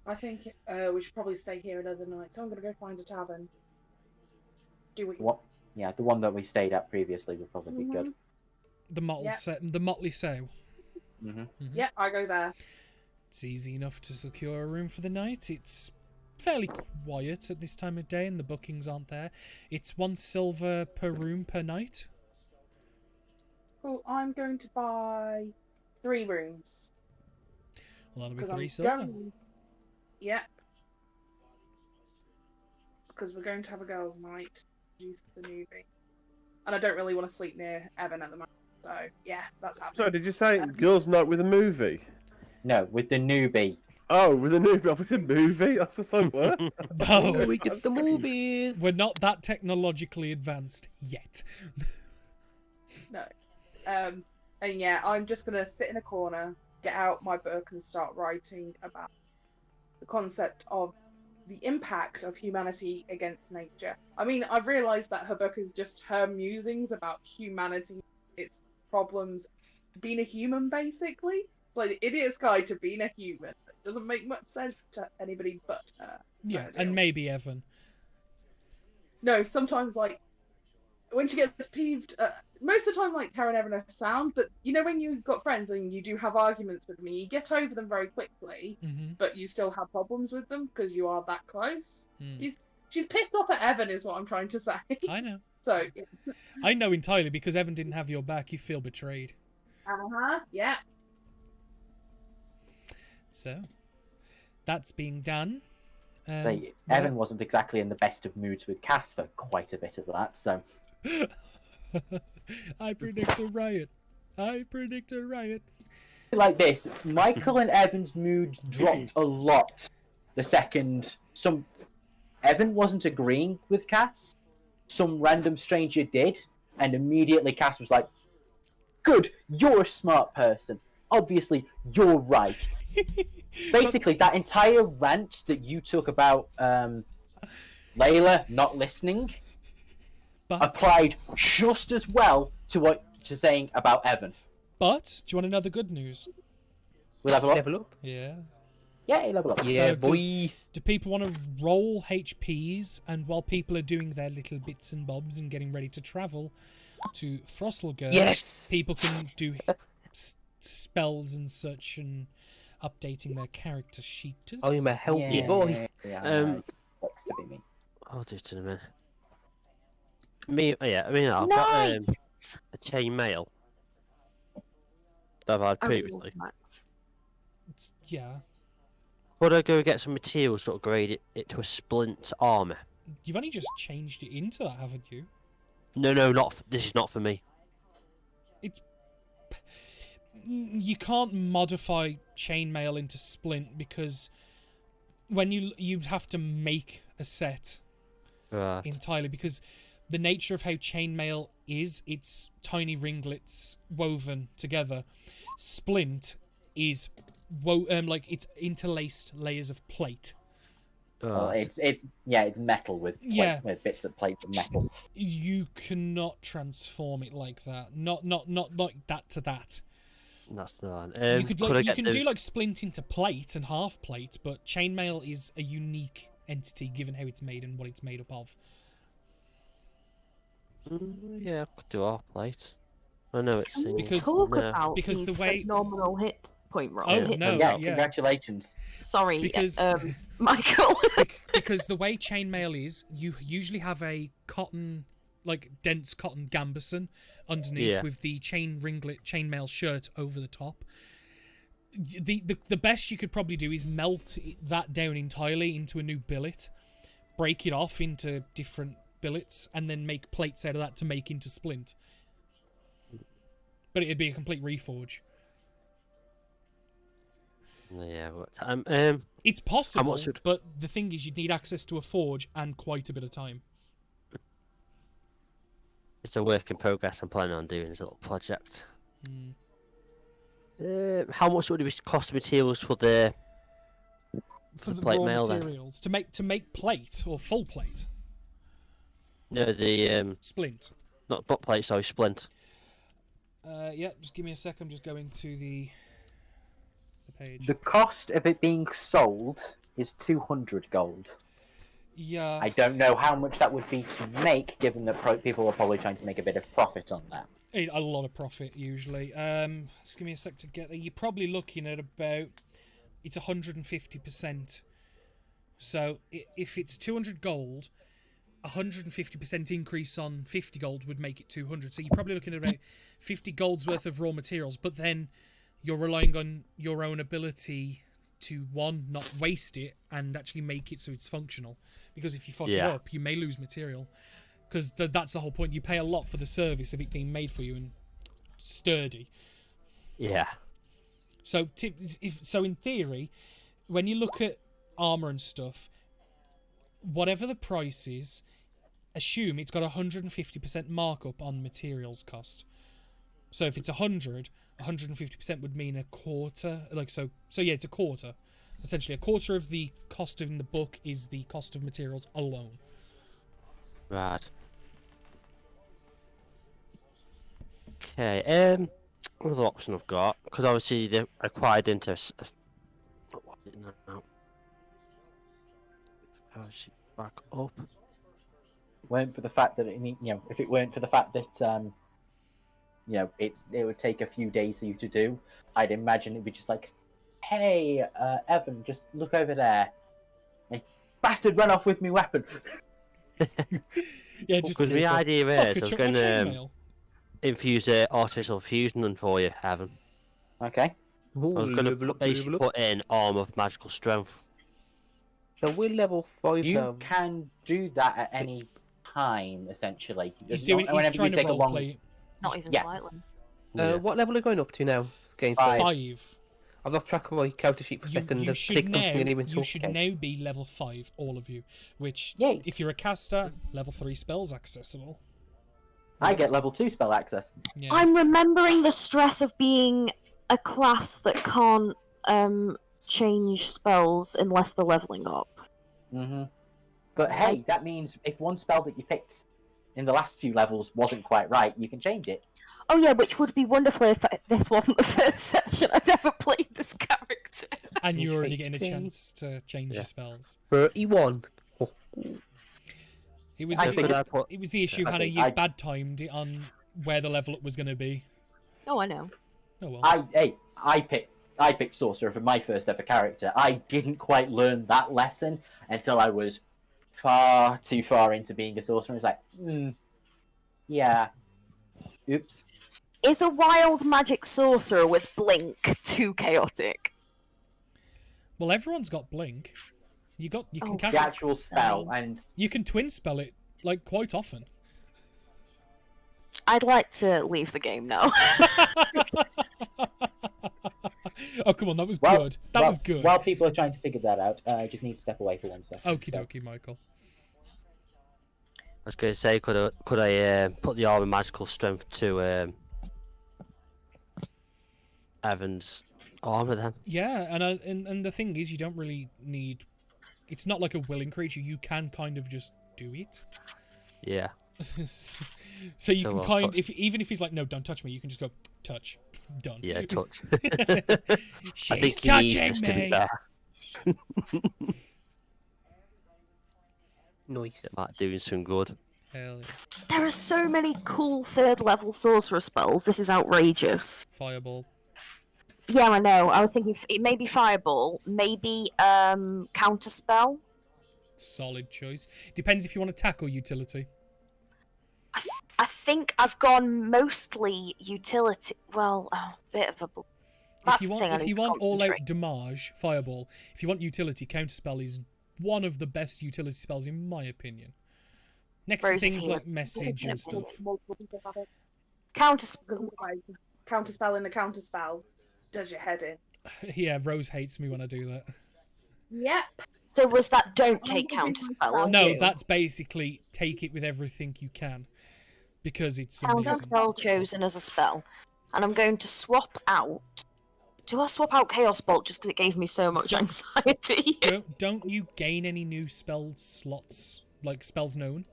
I think we should probably stay here another night, so I'm going to go find a tavern. Do what? Yeah, the one that we stayed at previously would probably be good. The Motley Sow. Yeah, I go there. It's easy enough to secure a room for the night. It's fairly quiet at this time of day and the bookings aren't there. It's 1 silver per room per night. Cool, I'm going to buy 3 rooms. Well, that'll be 3 silver. Yep. Because we're going to have a girls' night. Introduce the newbie. And I don't really want to sleep near Evan at the moment. So, yeah, that's happening. So, did you say girls' night with a movie? No, with the newbie. Oh, with a new Belvedere movie? That's just like, what? No, we did the movies. we're not that technologically advanced yet. No. And yeah, I'm just gonna sit in a corner, get out my book, and start writing about the concept of the impact of humanity against nature. I mean, I've realised that her book is just her musings about humanity, its problems, being a human, basically. Like the idiot's guide to being a human. It doesn't make much sense to anybody but her. Yeah, Kind of and deal. maybe Evan. No, sometimes like when she gets peeved, most of the time like Karen Evan are sound, but you know when you've got friends and you do have arguments with me, you get over them very quickly, but you still have problems with them because you are that close. She's pissed off at Evan, is what I'm trying to say. I know. So I know entirely because Evan didn't have your back. You feel betrayed. yeah. So that's being done. Say, Evan wasn't exactly in the best of moods with Cass for quite a bit of that, so... I predict a riot. I predict a riot. Like this, Michael and Evan's mood dropped a lot the second Evan wasn't agreeing with Cass, some random stranger did, and immediately Cass was like, good, you're a smart person. Obviously, you're right. Basically, that entire rant that you took about Layla not listening applied just as well to what you're saying about Evan. But, do you want another good news? We level up? Level up? Yeah. Yeah, level up. Yeah, So boy. do people want to roll HPs, and while people are doing their little bits and bobs and getting ready to travel to Frosselgurd, Yes! people can do spells and such and updating their character sheets. Oh, you're my healthy boy. Yeah, sucks to be me. I'll do it in a minute. I've got a chain mail that I've had previously. Yeah. Would I go get some materials to upgrade it to a splint armor? You've only just changed it into that, haven't you? No, this is not for me. You can't modify chainmail into splint because when you'd have to make a set entirely, because the nature of how chainmail is, it's tiny ringlets woven together. Splint is it's interlaced layers of plate. It's metal with with bits of plate of metal. You cannot transform it like that. Not like that to that. That's not. You can do like splint into plate and half plate, but chainmail is a unique entity given how it's made and what it's made up of. Yeah, I could do half plate. I know it's because the way phenomenal hit point roll. Congratulations. Sorry, because Michael. because the way chainmail is, you usually have a cotton, like dense cotton gambeson underneath with the chainmail shirt over the top. The best you could probably do is melt that down entirely into a new billet, break it off into different billets, and then make plates out of that to make into splint. But it'd be a complete reforge. Yeah, it's possible, but the thing is, you'd need access to a forge and quite a bit of time. It's a work in progress. I'm planning on doing this little project. How much would it cost materials for the plate raw mail materials to make plate or full plate? No, the splint. Not butt plate, sorry, splint. Yeah, just give me a sec. I'm just going to the page. The cost of it being sold is 200 gold. Yeah. I don't know how much that would be to make, given that people are probably trying to make a bit of profit on that. A lot of profit, usually. Just give me a sec to get there. You're probably looking at about... It's 150%. So, if it's 200 gold, 150% increase on 50 gold would make it 200. So you're probably looking at about 50 gold's worth of raw materials, but then you're relying on your own ability to, one, not waste it, and actually make it so it's functional. Because if you fuck it up, you may lose material. Because that's the whole point. You pay a lot for the service of it being made for you and sturdy. Yeah. So in theory, when you look at armor and stuff, whatever the price is, assume it's got 150% markup on materials cost. So if it's 100, 150% would mean a quarter. So yeah, it's a quarter. Essentially, a quarter of the cost in the book is the cost of materials alone. Right. Okay. Another option I've got, because obviously the acquired interest. What is it now? How is she back up? Weren't for the fact that if it weren't for the fact that it would take a few days for you to do, I'd imagine it'd be just like, hey, Evan, just look over there. Hey, bastard, run off with me weapon. Yeah, just Because my idea is I was going to chainmail. infuse artificial fusion for you, Evan. Okay. I was going to basically put in arm of magical strength. So we're level 5 You now. can do that at any time, essentially. He's Whenever trying you to take a roleplay. Not even Yeah. slightly. Yeah. What level are you going up to now? Game 5. I've lost track of my counter sheet for a second. You I've should clicked now. something and even You should now be level 5, all of you. Which, Yay. if you're a caster, level 3 spells accessible. I get level 2 spell access. Yeah. I'm remembering the stress of being a class that can't change spells unless they're leveling up. Mm-hmm. But hey, that means if one spell that you picked in the last few levels wasn't quite right, you can change it. Oh yeah, which would be wonderful if this wasn't the first session I'd ever played this character. And you're already getting a chance to change your spells. 31. It was it was the issue how you bad timed it on where the level up was going to be. Oh, I know. Oh well. I picked sorcerer for my first ever character. I didn't quite learn that lesson until I was far too far into being a sorcerer. It's like, yeah, oops. Is a wild magic sorcerer with blink too chaotic? Well, everyone's got blink. You can cast the actual spell, and you can twin spell it like quite often. I'd like to leave the game now. Oh come on, that was good. That was good. While people are trying to figure that out, I just need to step away for 1 second. Okie dokie, Michael. I was going to say, could I put the armor magical strength to Evan's armor then? Yeah, and the thing is, you don't really need. It's not like a willing creature. You can kind of just do it. Yeah. So you can I'll touch. even if he's like, no, don't touch me, you can just go touch. Done. Yeah, touch. She's I think he needs touching this to be me. better. Nice. It might doing some good. Hell yeah. There are so many cool third level sorcerer spells. This is outrageous. Fireball. Yeah, I know. I was thinking it may be fireball, maybe counterspell. Solid choice. Depends if you want attack or utility. I think I've gone mostly utility. Well, a bit of a. If you want all out damage, fireball. If you want utility, counterspell is one of the best utility spells in my opinion. Next to things like message and stuff. Counterspell. Counterspell in the counterspell does your head in. Yeah, Rose hates me when I do that. Yep. So was that don't take counterspell? Or No, do? that's basically take it with everything you can. Because it's amazing. Counterspell chosen as a spell. And I'm going to swap out. Do I swap out Chaos Bolt just because it gave me so much anxiety? Don't you gain any new spell slots, like spells known?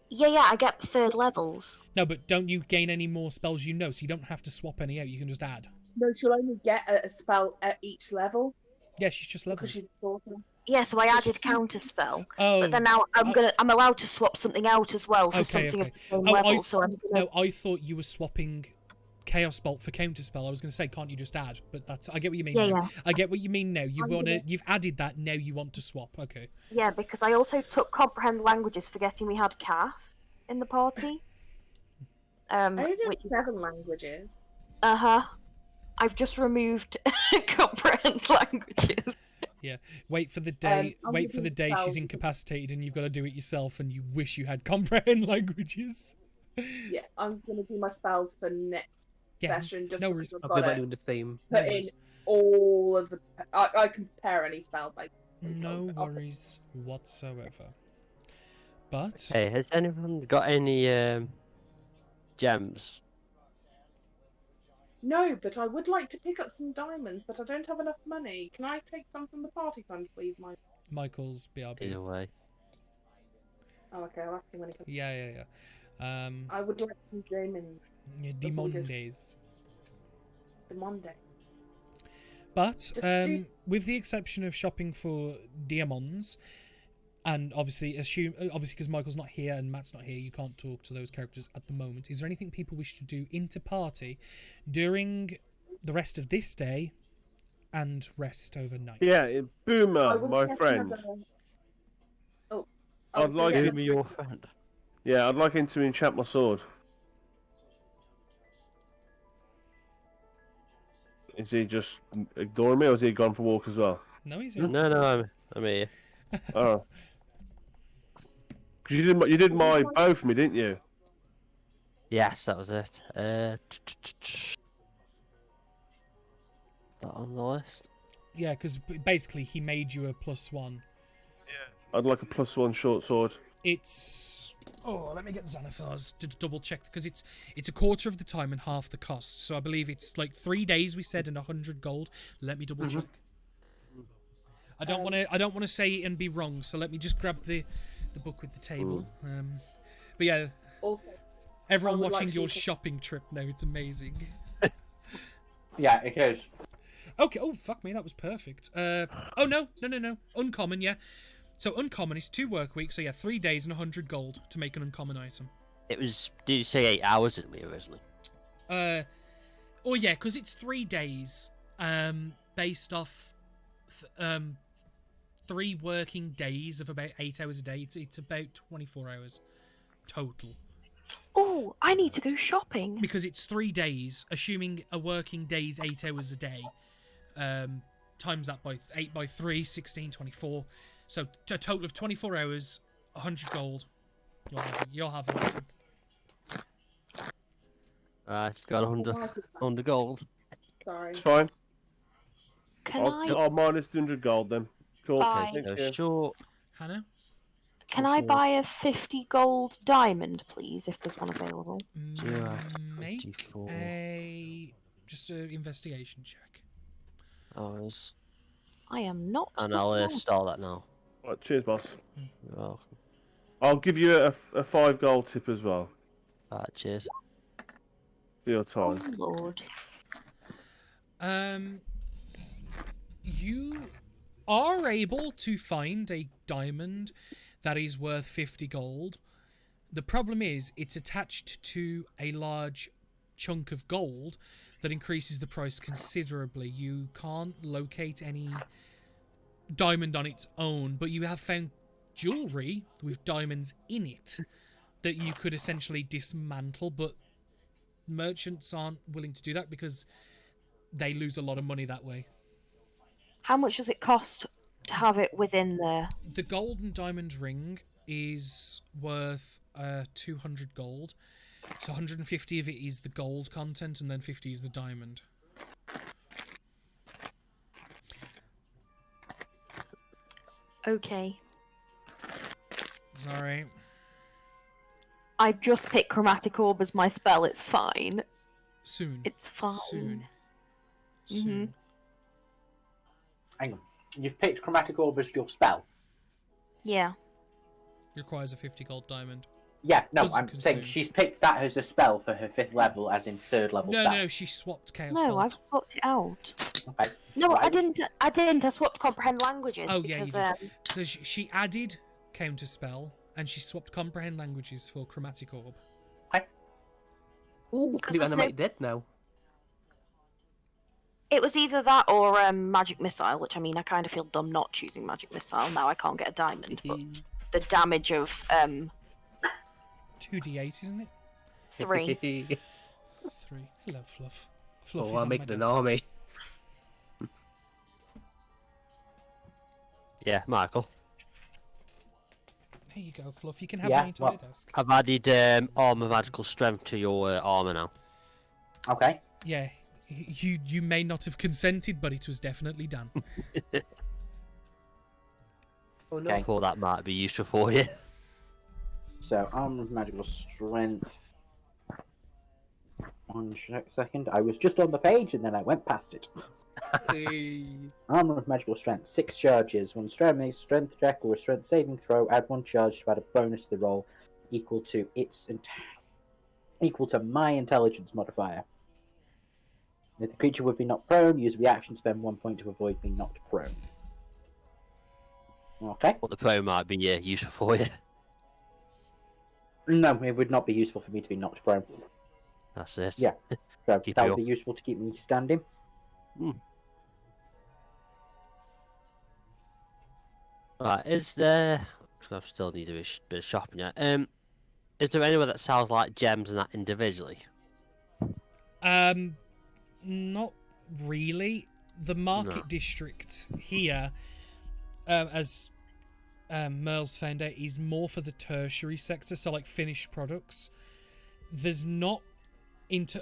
Yeah, I get third levels. No, but don't you gain any more spells you know, so you don't have to swap any out, you can just add. No, she'll only get a spell at each level. Yeah, she's just leveled. Because she's a sorcerer. Yeah, so I added counterspell. Oh, but then now I'm allowed to swap something out as well for something of the same level. No, I thought you were swapping Chaos Bolt for counterspell. I was going to say, can't you just add? But I get what you mean. Yeah, now. yeah. I get what you mean now. You've added that. Now you want to swap. Okay. Yeah, because I also took comprehend languages, forgetting we had Cass in the party. I did 7 languages. I've just removed comprehend languages. Yeah. Wait for the day. Wait for the day she's incapacitated and you've got to do it yourself, and you wish you had comprehend languages. Yeah, I'm gonna do my spells for next session. Just no worries. I'll go back doing the same. Put in all of the. I can prepare any spell by. No worries whatsoever. But Hey, has anyone got any gems? No, but I would like to pick up some diamonds, but I don't have enough money. Can I take some from the party fund, please, Mike? Michael's BRB. Either way. Oh, okay. I'll ask him when he comes. Yeah. I would like some diamonds. Yeah, Demondays. The Monday. But do- with the exception of shopping for diamonds, and obviously because Michael's not here and Matt's not here, you can't talk to those characters at the moment. Is there anything people wish to do into party during the rest of this day and rest overnight? Yeah, Boomer, I will my get friend. another- Oh, I'd like Give him. me your friend. Yeah, I'd like him to enchant my sword. Is he just ignoring me, or is he gone for a walk as well? No, he's here. No, I'm here. Oh. 'Cause you did my bow for me, didn't you? Yes, that was it. That on the list. Yeah, because basically he made you a +1. I'd like a +1 short sword. It's let me get Xanathar's to double check, because it's a quarter of the time and half the cost. So I believe it's like 3 days we said and 100 gold. Let me double check. I don't want to say it and be wrong, so let me just grab the book with the table. But yeah, Also, everyone I would watching like your to- shopping trip now, it's amazing. Yeah, it is. Okay, oh fuck me, that was perfect. Oh no, uncommon, yeah. So uncommon is 2 work weeks, so yeah, 3 days and 100 gold to make an uncommon item. It was. Did you say 8 hours? Didn't we originally? Oh yeah, because it's 3 days, based off 3 working days of about 8 hours a day. It's about 24 hours total. Oh, I need to go shopping. Because it's 3 days, assuming a working day's 8 hours a day, times that by 8 by 3, 16, 24. So a total of 24 hours, 100 gold. You'll have an item. It's got 100 gold. Sorry. It's fine. Can I'll minus the 100 gold then. Cool. Bye. Thank So you. sure. Hannah? Can I buy a 50 gold diamond, please, if there's one available? Make 24 just an investigation check. hours. I am not. And the I'll smartest. start that now. Right, cheers, boss. You're welcome. I'll give you a 5 gold tip as well Alright, cheers. for your Oh time. lord. You are able to find a diamond that is worth 50 gold. The problem is it's attached to a large chunk of gold that increases the price considerably. You can't locate any diamond on its own, but you have found jewelry with diamonds in it that you could essentially dismantle, but merchants aren't willing to do that because they lose a lot of money that way. How much does it cost to have it within there? The gold and diamond ring is worth 200 gold. So 150 of it is the gold content, and then 50 is the diamond. Okay. Sorry. I've just picked Chromatic Orb as my spell. It's fine. Soon. It's fine. Soon. Mhm. Soon. Hang on. You've picked Chromatic Orb as your spell. Yeah. Requires a 50 gold diamond. Yeah, no, Doesn't I'm saying consume. she's picked that as a spell for her 5th level, as in 3rd level No, spell. no, she swapped Chaos No, Bolt. I've swapped it out. Okay. No, Right. I didn't. I didn't. I swapped Comprehend Languages. Oh, yeah, you because, did. Because she added Counter Spell, and she swapped Comprehend Languages for Chromatic Orb. Ooh, Because can you there's animate dead now? It was either that or Magic Missile, which I mean, I kind of feel dumb not choosing Magic Missile. Now I can't get a diamond, but the damage of 2d8, isn't it? 3. 3. Hello, Fluff. Fluff Oh, is I'm on my making an desk. army. Yeah, Michael. Here you go, Fluff. You can have Yeah, my entire what? desk. I've added armor magical strength to your armor now. Okay. Yeah, You may not have consented, but it was definitely done. Oh no. Okay. I thought that might be useful for you. So, armor of magical strength. One second. I was just on the page and then I went past it. Armor of magical strength. 6 charges. One strength check or a strength saving throw. Add 1 charge to add a bonus to the roll equal to my intelligence modifier. If the creature would be knocked prone, use a reaction to spend 1 point to avoid being knocked prone. Okay. What the pro might be useful for you. No, it would not be useful for me to be knocked prone. That's it. Yeah. So Keep that you would be useful to keep me standing. Right, is there... Because I still need a bit of shopping yet. Is there anywhere that sells like gems and that individually? Not really. The market district here, as Merle's found out, is more for the tertiary sector, so like finished products. There's not,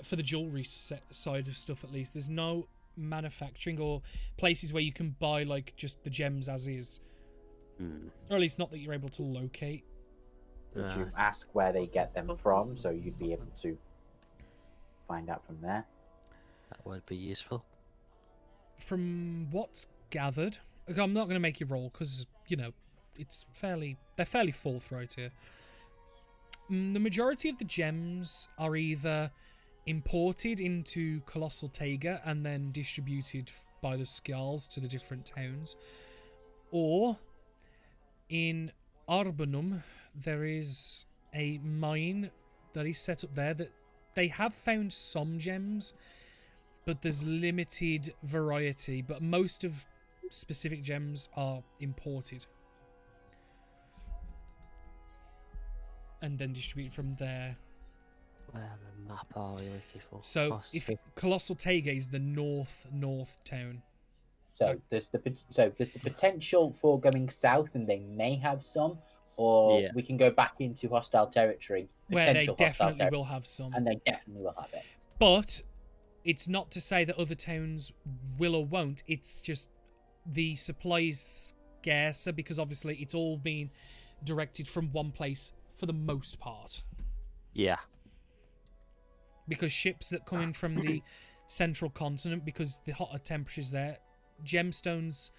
for the jewelry side of stuff at least, there's no manufacturing or places where you can buy like just the gems as is. Or at least not that you're able to locate. If you ask where they get them from, so you'd be able to find out from there. That would be useful. From what's gathered, okay, I'm not going to make you roll because, you know, they're fairly forthright here. The majority of the gems are either imported into Colossal Taiga and then distributed by the Skjalls to the different towns, or in Arbanum there is a mine that is set up there that they have found some gems, but there's limited variety, but most of specific gems are imported and then distributed from there. Where the map are we looking for? So if Colossal Taiga is the north town. So there's the potential for going south, and they may have some, or we can go back into hostile territory. Where they definitely will have some. And they definitely will have it. But it's not to say that other towns will or won't. It's just the supply is scarcer because obviously it's all being directed from one place for the most part. Yeah. Because ships that come in from the central continent, because the hotter temperatures there, gemstones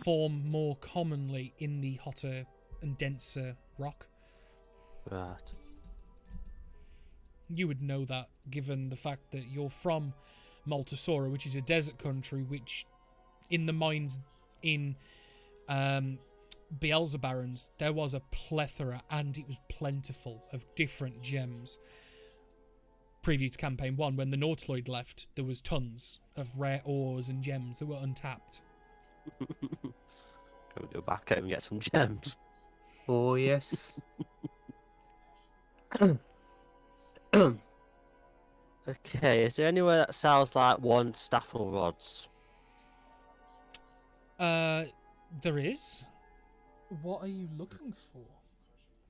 form more commonly in the hotter and denser rock. Right. You would know that, given the fact that you're from Maltasora, which is a desert country, which in the mines in Beelzebarons, there was a plethora, and it was plentiful, of different gems. Preview to Campaign 1, when the Nautiloid left, there was tons of rare ores and gems that were untapped. Can we go back and get some gems? Oh, yes. Okay, is there anywhere that sells like one staffel rods? There is. What are you looking for?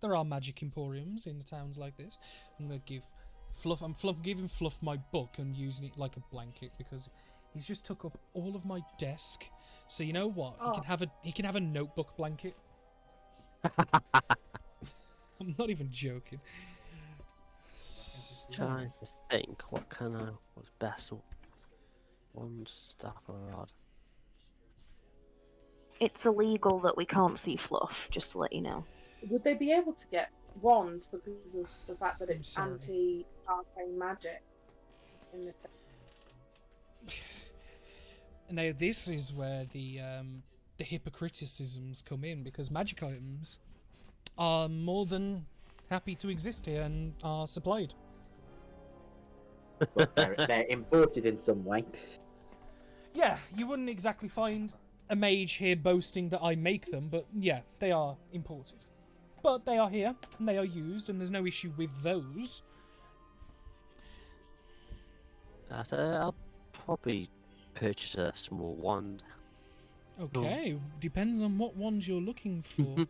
There are magic emporiums in towns like this. I'm gonna give Fluff. I'm giving Fluff my book and using it like a blanket because he's just took up all of my desk. So you know what? He can have a notebook blanket. I'm not even joking. Trying to think what's best. One staffel rod. It's illegal that we can't see Fluff, just to let you know. Would they be able to get wands because of the fact that it's sorry. anti-arcane magic in this? Now this is where the hypocriticisms come in, because magic items are more than happy to exist here and are supplied. But they're imported in some way. Yeah, you wouldn't exactly find a mage here boasting that I make them, but yeah, they are imported. But they are here, and they are used, and there's no issue with those. I'll probably purchase a small wand. Okay, depends on what ones you're looking for.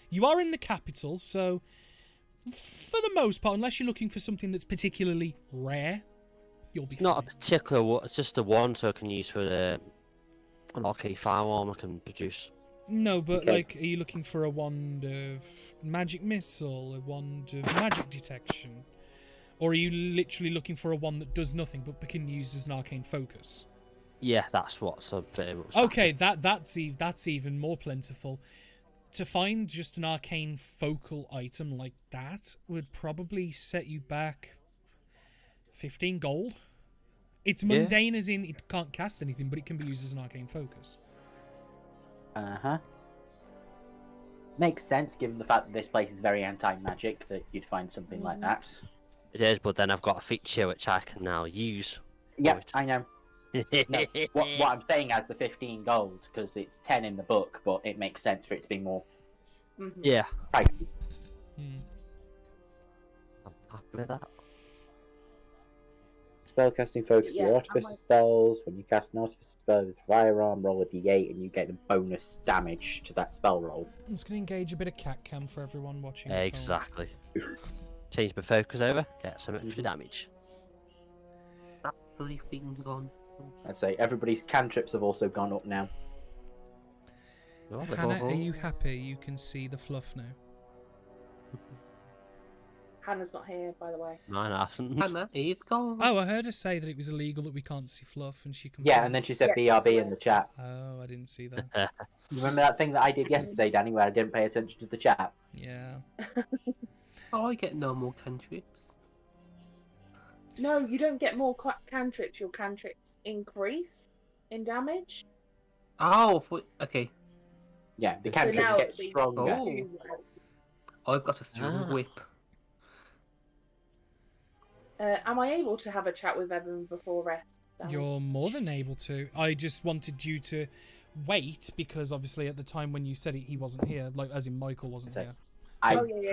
You are in the capital, so for the most part, unless you're looking for something that's particularly rare, you'll be It's not a fine. particular. It's just a one, so I can use for an arcade firearm I can produce. No, but Okay. like, are you looking for a wand of magic missile, a wand of magic detection, or are you literally looking for a one that does nothing but can be used as an arcane focus? Yeah, that's what's a bit. Okay, that's even more plentiful. To find just an arcane focal item like that would probably set you back 15 gold. It's Yeah. mundane as in it can't cast anything, but it can be used as an arcane focus. Uh-huh. Makes sense, given the fact that this place is very anti-magic, that you'd find something like that. It is, but then I've got a feature which I can now use. Yep, Right. I know. No, what I'm saying as the 15 gold, because it's 10 in the book, but it makes sense for it to be more Yeah, pricey. Hmm. I'm happy with that. Spellcasting focus Yeah, your I artificer might- spells. When you cast an artificer spell with firearm, roll a d8 and you get a bonus damage to that spell roll. I'm just going to engage a bit of cat cam for everyone watching. at home. Exactly. Change my focus over, get some extra damage. That bloody thing's gone. I'd say everybody's cantrips have also gone up now. Oh, they've Hannah, all- are you happy you can see the fluff now? Hannah's not here, by the way. Mine hasn't. Hannah is gone. Oh, I heard her say that it was illegal that we can't see fluff, and she complained. Yeah, and then she said Yeah. BRB in the chat. Oh, I didn't see that. You remember that thing that I did yesterday, Danny, where I didn't pay attention to the chat? Yeah. Oh, I get no more cantrips. No, you don't get more cantrips. Your cantrips increase in damage. Oh, okay. Yeah, the So cantrips now get the- stronger. Oh. I've got a string Ah. whip. Am I able to have a chat with Evan before rest? Dan? You're more than able to. I just wanted you to wait because obviously at the time when you said it, he wasn't here. Like, as in Michael wasn't Okay. here.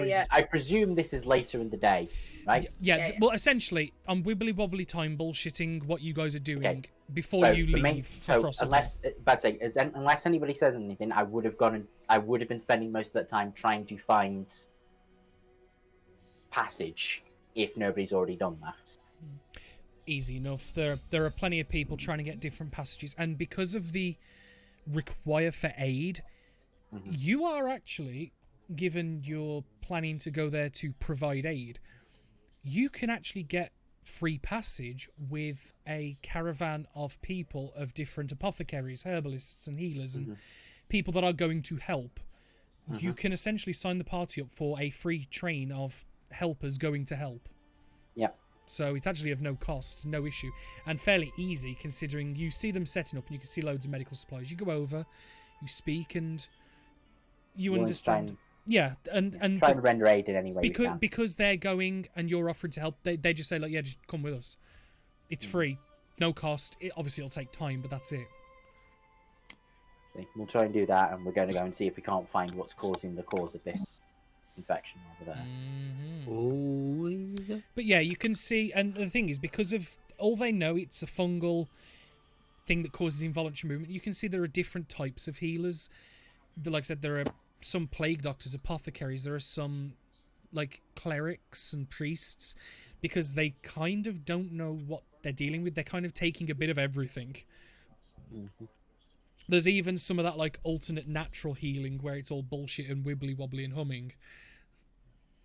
Yeah. I presume this is later in the day, right? Yeah. Well, essentially, I'm wibbly wobbly time bullshitting what you guys are doing Okay. before So you the leave main- for so Frost. unless anybody says anything, I would have been spending most of that time trying to find passage if nobody's already done that. Easy enough. There are plenty of people trying to get different passages, and because of the require for aid, you are actually, given you're planning to go there to provide aid, you can actually get free passage with a caravan of people of different apothecaries, herbalists and healers and people that are going to help. You can essentially sign the party up for a free train of helpers going to help. Yeah. So it's actually of no cost, no issue, and fairly easy considering you see them setting up and you can see loads of medical supplies. You go over, you speak, and you We'll understand. try Yeah, and Trying to render aid in any way we can. because they're going and you're offering to help, they just say like, yeah, just come with us. It's free, no cost. Obviously it'll take time, but that's it. We'll try and do that, and we're going to go and see if we can't find what's causing the cause of this infection over there. Oh, yeah. But yeah, you can see, and the thing is, because of all they know, it's a fungal thing that causes involuntary movement. You can see there are different types of healers. Like I said, there are some plague doctors, apothecaries. There are some like clerics and priests, because they kind of don't know what they're dealing with. They're kind of taking a bit of everything. There's even some of that like alternate natural healing where it's all bullshit and wibbly wobbly and humming.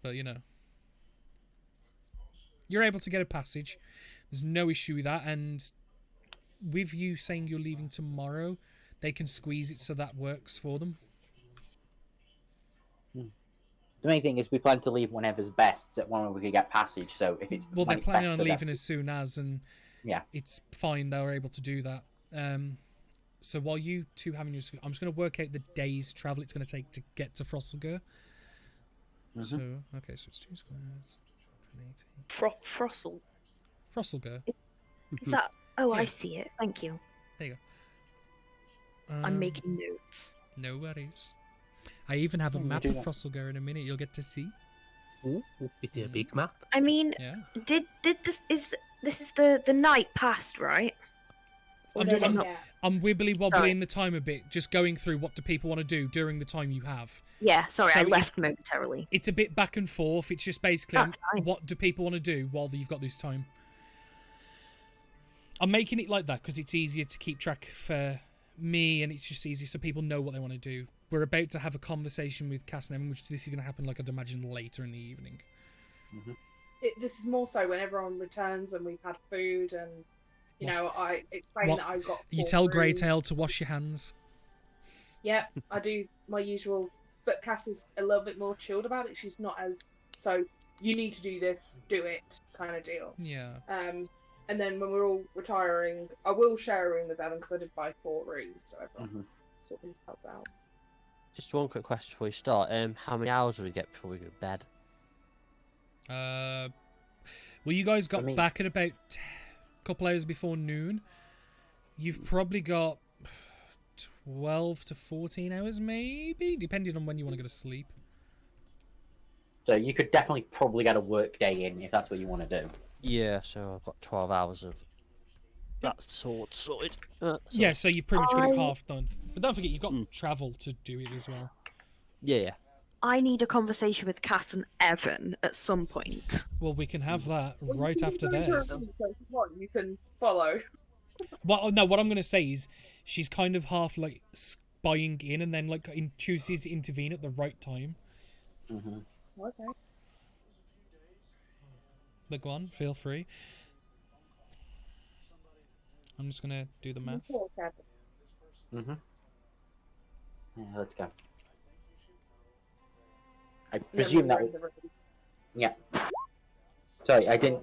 But you know, you're able to get a passage. There's no issue with that, and with you saying you're leaving tomorrow, they can squeeze it so that works for them. The main thing is we plan to leave whenever's best, at when we could get passage. So if it's Well, when they're it's planning best on for them- leaving as soon as, and Yeah. it's fine. They're able to do that. So while you two having your, I'm just going to work out the day's travel it's going to take to get to Frosselgur. So okay, so it's 2 squares. 180. Frossel. Frosselgur. Is that? Oh, Yeah. I see it. Thank you. There you go. I'm making notes. No worries. I even have a we map do of that. Frosselgur in a minute. You'll get to see. Ooh, it's a big map. I mean, Yeah. did this is the night past, right? Or I'm, did it I'm, not? Yeah. I'm wibbly wobbly Sorry. in the time a bit, just going through what do people want to do during the time you have. Yeah, sorry, So I it- left momentarily. It's a bit back and forth. It's just basically That's fine. what do people want to do while you've got this time. What do people want to do while you've got this time? It's a bit back and forth. It's just basically what do people want to do while you've got this time. It's fine. It's a bit back and forth. It's just basically what do people want to do while you've got this time. I'm making it like that because it's easier to keep track for me, and it's just easier so people know what they want to do. We're about to have a conversation with Cass and Evan, which this is going to happen, like I'd imagine, later in the evening. This is more so when everyone returns and we've had food, and you know, I explain that I've got. You 4 tell rooms. Greytail to wash your hands. Yep, I do my usual, but Cass is a little bit more chilled about it. She's not as so. You need to do this, do it, kind of deal. Yeah. And then when we're all retiring, I will share a room with Evan because I did buy 4 rooms, so everyone sort themselves out. Just one quick question before we start. How many hours do we get before we go to bed? Well, you guys got back at about a couple hours before noon. You've probably got 12 to 14 hours, maybe, depending on when you want to go to sleep. So you could definitely probably get a work day in if that's what you want to do. Yeah, so I've got 12 hours of that sorted. Yeah, so you pretty much got it half done. But don't forget, you've got travel to do it as well. Yeah. I need a conversation with Cass and Evan at some point. Well, we can have that right after this. So you can follow. Well, no, what I'm going to say is she's kind of half like spying in and then like chooses to intervene at the right time. Okay. But go on, feel free. I'm just going to do the math. Yeah, let's go. I presume that. Yeah. Sorry, I didn't.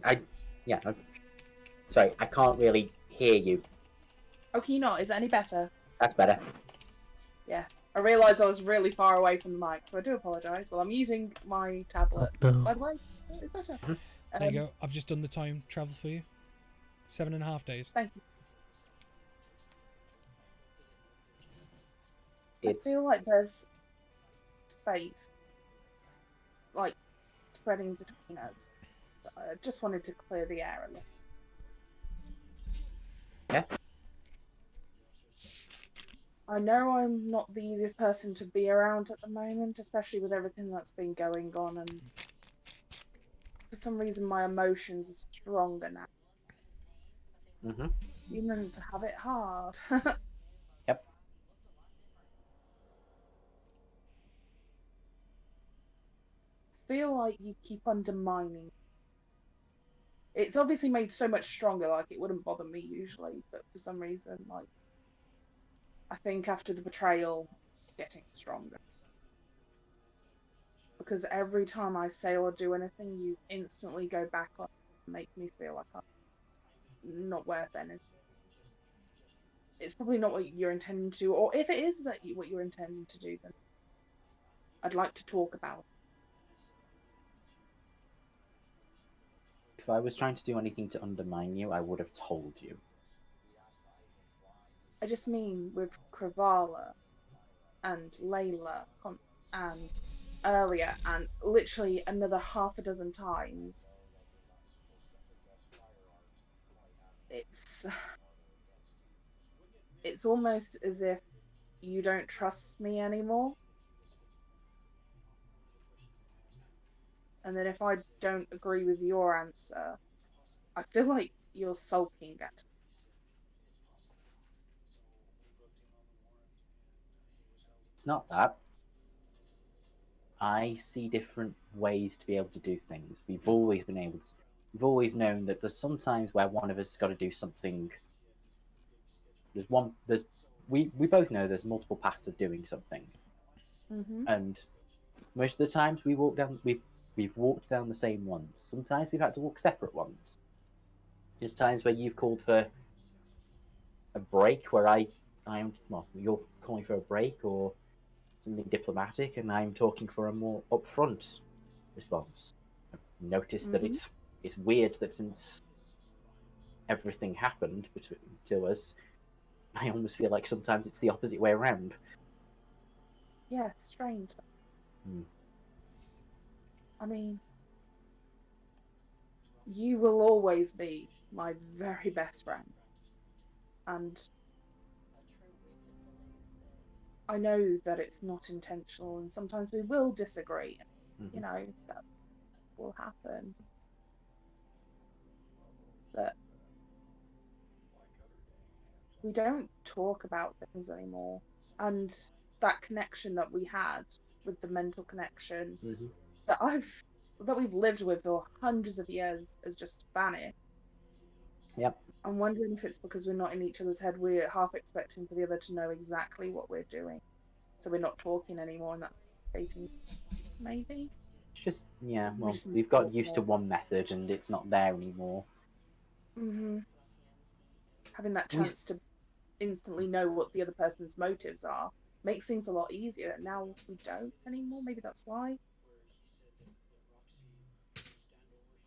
Sorry, I can't really hear you. Oh, can you not? Is that any better? That's better. Yeah. I realised I was really far away from the mic, so I do apologise. Well, I'm using my tablet. By the way, it's better. There you go. I've just done the time travel for you. 7.5 days. Thank you. I feel like there's space, like, spreading between us. I just wanted to clear the air a little. Yeah. I know I'm not the easiest person to be around at the moment, especially with everything that's been going on, and for some reason my emotions are stronger now. Humans have it hard. Yep. Feel like you keep undermining. It's obviously made so much stronger, like it wouldn't bother me usually, but for some reason, like, I think after the betrayal, it's getting stronger. Because every time I say or do anything, you instantly go back on and make me feel like I'm not worth anything. It's probably not what you're intending to do, or if it is what you're intending to do, then I'd like to talk about it. If I was trying to do anything to undermine you, I would have told you. I just mean with Kravala and Layla and earlier and literally another half a dozen times. It's almost as if you don't trust me anymore. And then if I don't agree with your answer, I feel like you're sulking at me. It's not that. I see different ways to be able to do things. We've always known that there's sometimes where one of us has got to do something. We both know there's multiple paths of doing something. And most of the times we've walked down the same ones. Sometimes we've had to walk separate ones. There's times where you've called for a break where you're calling for a break or something diplomatic, and I'm talking for a more upfront response. I've noticed that it's weird that since everything happened to us, I almost feel like sometimes it's the opposite way around. Yeah, it's strange. I mean, you will always be my very best friend. And I know that it's not intentional, and sometimes we will disagree. You know, that will happen. But we don't talk about things anymore, and that connection that we had with the mental connection Mhm. that we've lived with for hundreds of years has just vanished. Yep. I'm wondering if it's because we're not in each other's head. We're half expecting for the other to know exactly what we're doing, so we're not talking anymore, and that's creating maybe. It's just, yeah, We well, just need we've to got talk used to more. one method and it's not there anymore. Having that We chance to instantly know what the other person's motives are makes things a lot easier. Now we don't anymore. Maybe that's why.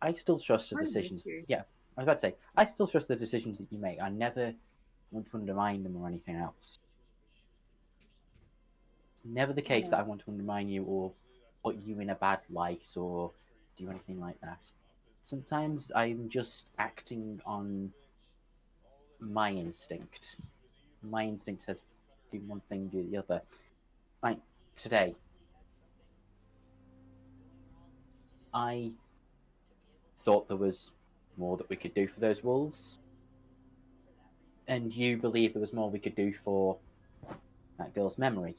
I still trust the Kind of miss decisions. you. Yeah, I was about to say, I still trust the decisions that you make. I never want to undermine them or anything else. It's never the case that Yeah. I want to undermine you or put you in a bad light or do anything like that. Sometimes I'm just acting on my instinct. My instinct says do one thing, do the other. Like today, I thought there was more that we could do for those wolves, and you believe there was more we could do for that girl's memory.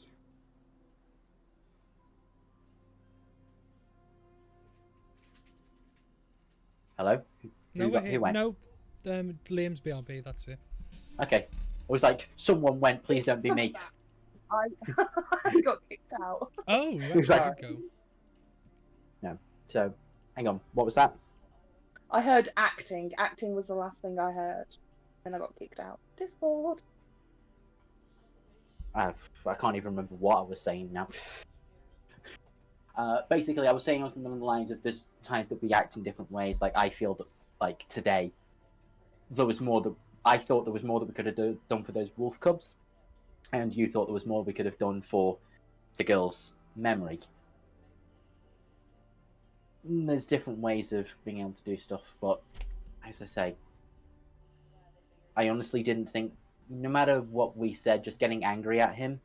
Hello? No, we're here. Who went? No, Liam's BRB. That's it. Okay. It was like someone went, please don't be me. I got kicked out. Oh, you Who's actually that? did go. No. So, hang on. What was that? I heard acting. Acting was the last thing I heard. And I got kicked out. Discord. I can't even remember what I was saying now. Basically, I was saying something along the lines of there's times that we act in different ways. Like, I feel that, like, today, there was more that I thought there was more that we could have done for those wolf cubs, and you thought there was more we could have done for the girl's memory. There's different ways of being able to do stuff, but as I say, I honestly didn't think, no matter what we said, just getting angry at him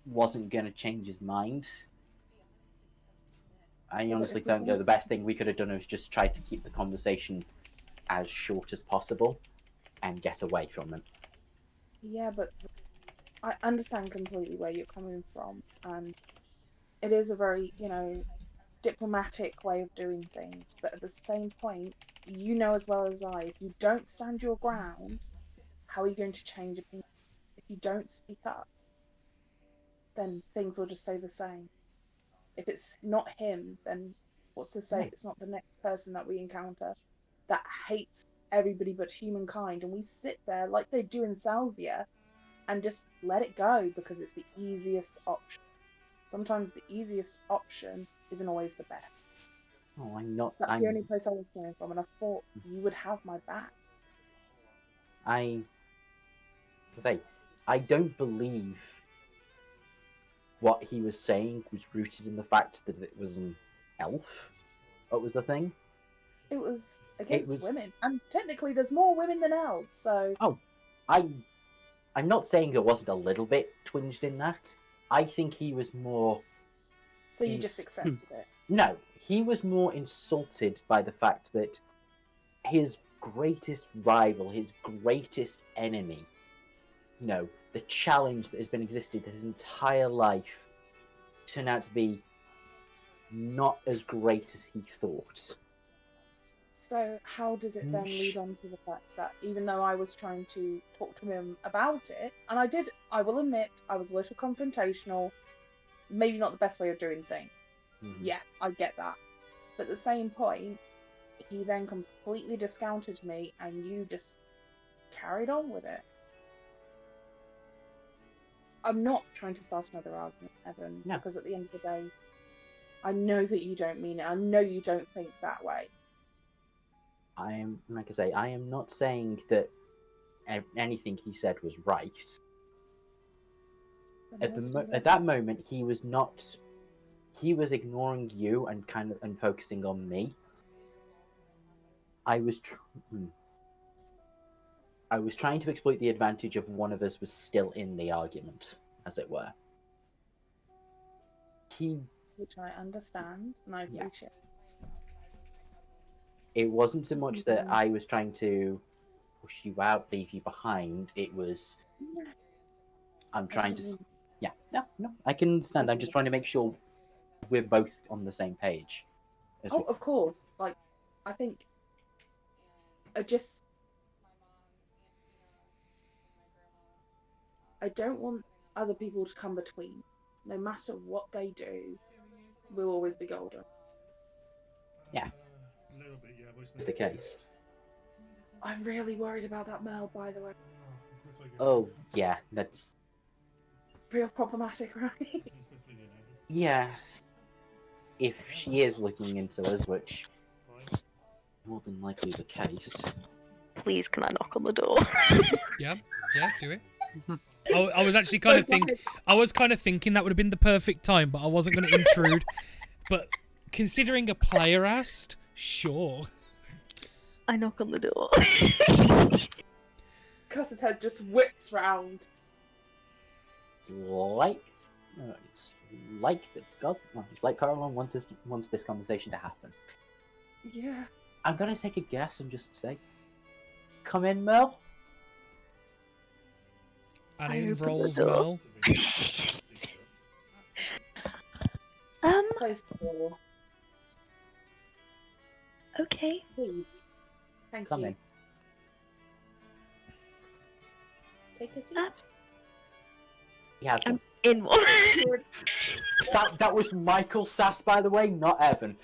wasn't going to change his mind. I honestly think that the best thing we could have done was just try to keep the conversation as short as possible and get away from him. Yeah, but I understand completely where you're coming from, and it is a very, diplomatic way of doing things. But at the same point, you know as well as I, if you don't stand your ground, how are you going to change opinion? If you don't speak up, then things will just stay the same. If it's not him, then what's to say it's not the next person that we encounter that hates everybody but humankind, and we sit there like they do in Salzia and just let it go because it's the easiest option. Sometimes the easiest option isn't always the best. Oh, I'm not. That's the only place I was coming from, and I thought you would have my back. I don't believe what he was saying was rooted in the fact that it was an elf. What was the thing? It was against was- women, and technically there's more women than elves, so Oh, I'm not saying there wasn't a little bit twinged in that. I think he was more. so you just accepted it. No, he was more insulted by the fact that his greatest rival, his greatest enemy, the challenge that has been existed his entire life, turned out to be not as great as he thought. So how does it then lead on to the fact that even though I was trying to talk to him about it, and I will admit, I was a little confrontational, maybe not the best way of doing things. Mm-hmm. Yeah, I get that. But at the same point, he then completely discounted me and you just carried on with it. I'm not trying to start another argument, Evan, because at the end of the day, I know that you don't mean it. I know you don't think that way. I am, like I say, I am not saying that anything he said was right. At that moment, he was not. He was ignoring you and focusing on me. I was trying to exploit the advantage of one of us was still in the argument, as it were. Which I understand and I appreciate. It wasn't so much that I was trying to push you out, leave you behind. It was. I'm trying to. Yeah, no, I can understand. I'm just trying to make sure we're both on the same page. Oh, of course. Like, I think I don't want other people to come between. No matter what they do, we'll always be golden. Yeah. A little bit, yeah, but it's Is the case. I'm really worried about that Mel, by the way. Oh, yeah, that's. Real problematic, right? Yes. If she is looking into us, which more than likely the case. Please, can I knock on the door? Yeah, do it. I was actually kind of thinking that would have been the perfect time, but I wasn't going to intrude. But considering a player asked, sure. I knock on the door. Cuss's head just whips round. It's like Caroline wants this conversation to happen. Yeah. I'm gonna take a guess and just say, "Come in, Mel." And I in open rolls the door. Mel. Close the door, Okay. please. Thank Come you. in. Take a seat. He has one. In one. That was Michael Sass, by the way, not Evan.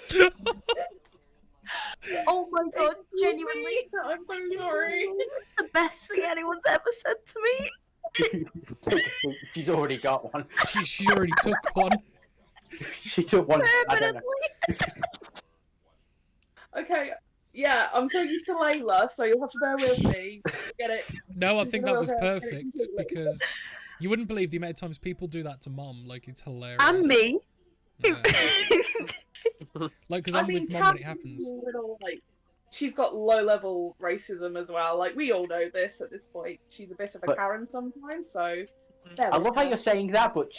Oh my god, genuinely. I'm so sorry. The best thing anyone's ever said to me. Take a seat. She's already got one. She already took one. She took one. I don't know. Okay, yeah, I'm so used to Layla, so you'll have to bear with me. Get it? No, I think that was Get it perfect completely. because you wouldn't believe the amount of times people do that to mom. Like, it's hilarious. And me. Yeah. Like, because I'm with mom when it happens. a little, like, she's got low-level racism as well. Like, we all know this at this point. She's a bit of a But- Karen sometimes, so... I love how you're saying that, but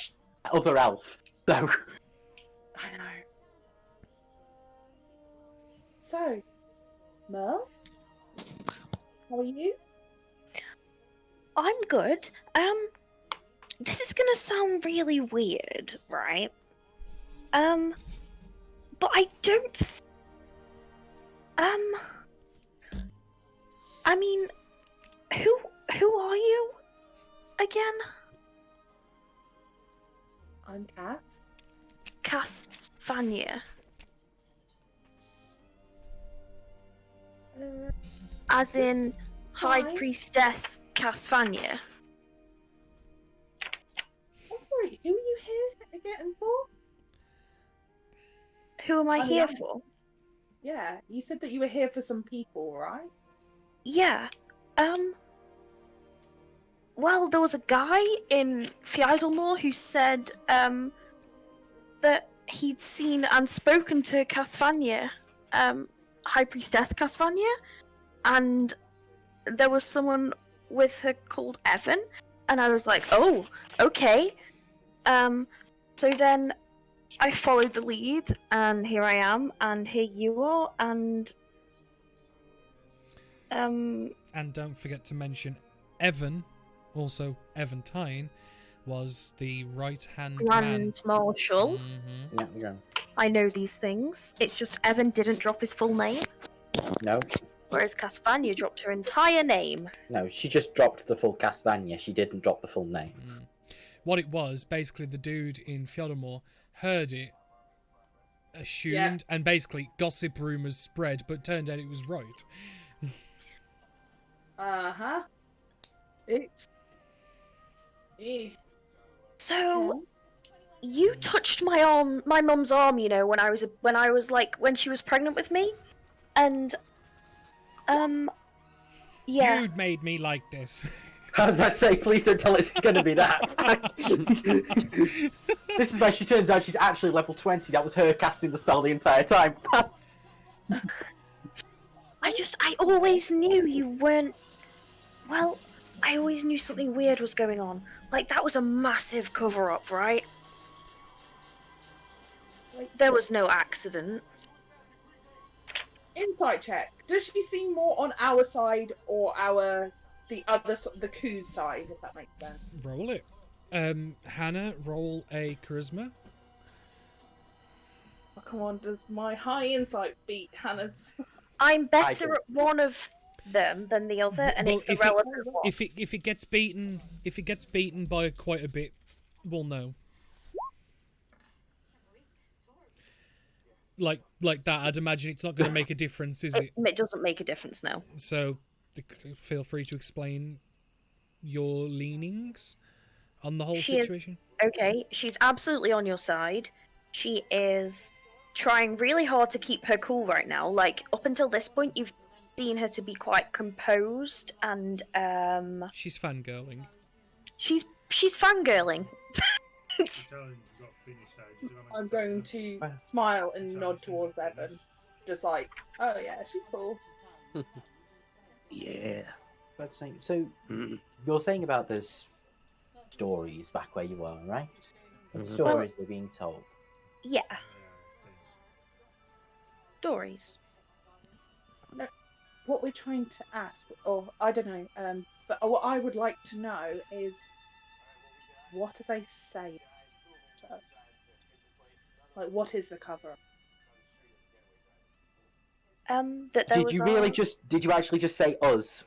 other elf. So. I know. So, Merle? How are you? I'm good. This is gonna sound really weird, right? But I don't. I mean, who are you again? I'm Kat. Castvania. Uh, As in High Hi. Priestess Castvania. I'm sorry, who are you here again for? Who am I Oh, here yeah. for? Yeah, you said that you were here for some people, right? Yeah. Well, there was a guy in Fiedelmore who said, that he'd seen and spoken to Castvania, High Priestess Castvania, and there was someone with her called Evan, and I was like, oh, okay. So then I followed the lead, and here I am, and here you are, and And don't forget to mention Evan, also Eventine, was the right-hand man. Grand Marshal. Mhm. Yeah, you're on. I know these things. It's just Evan didn't drop his full name, No, whereas Castvania dropped her entire name. no, she just dropped the full Castlevania. She didn't drop the full name. What it was, basically, the dude in Fiedelmore heard it, assumed, and basically gossip rumours spread, but turned out it was right. Uh-huh. Oops. Eh. So, you touched my arm, my mum's arm, you know, when when she was pregnant with me, and yeah. You made me like this. I was about to say, please don't tell us it's going to be that. This is where she turns out she's actually level 20. That was her casting the spell the entire time. I always knew you weren't. Well, I always knew something weird was going on. Like, that was a massive cover up, right? There was no accident. Insight check. Does she seem more on our side or the Coos side, if that makes sense? Roll it. Hannah, roll a charisma. Oh, come on, does my high insight beat Hannah's? I'm I better don't- at one of them than the other, and Well, it's the if it- relevant one. If it gets beaten by quite a bit, we'll know. Like that, I'd imagine it's not going to make a difference, is it? It doesn't make a difference now. So, feel free to explain your leanings on the whole She is- situation. Okay, she's absolutely on your side. She is trying really hard to keep her cool right now. Like, up until this point, you've seen her to be quite composed and She's fangirling. she's fangirling. I'm going to smile and nod towards Evan. Just like, oh yeah, she's cool. Yeah. But so you're saying about this stories back where you were, right? What stories are being told? Yeah, stories. What we're trying to ask, or I don't know, but what I would like to know is, what do they say to us? Like, what is the cover? That there Did was you a- really did you actually just say us?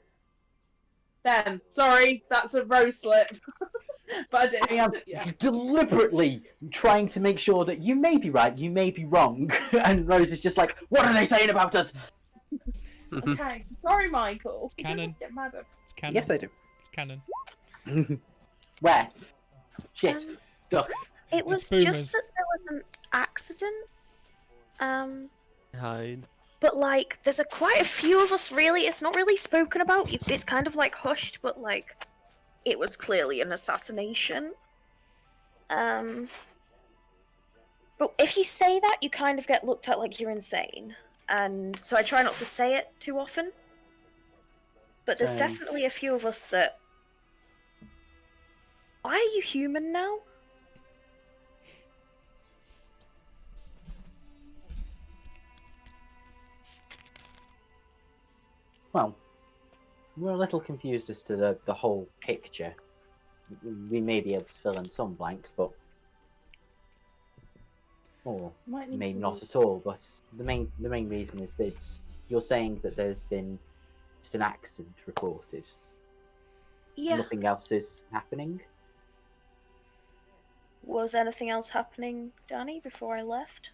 Them. Sorry, that's a rose slip. But I did. I am Yeah. deliberately trying to make sure that you may be right, you may be wrong, and Rose is just like, what are they saying about us? Okay. Sorry, Michael. It's canon. Get mad at It's canon. Yes, I do. It's canon. Where? Shit. Duck. It was boomers. just that there was an accident. Behind. But like, there's quite a few of us. Really, it's not really spoken about. It's kind of like hushed, but like, it was clearly an assassination. But if you say that, you kind of get looked at like you're insane, and so I try not to say it too often. But there's Same. definitely a few of us that. Why are you human now? Well, we're a little confused as to the whole picture. We may be able to fill in some blanks, but or Might need maybe to not at all. But the main reason is that you're saying that there's been just an accident reported. Yeah. Nothing else is happening. Was anything else happening, Danny, before I left?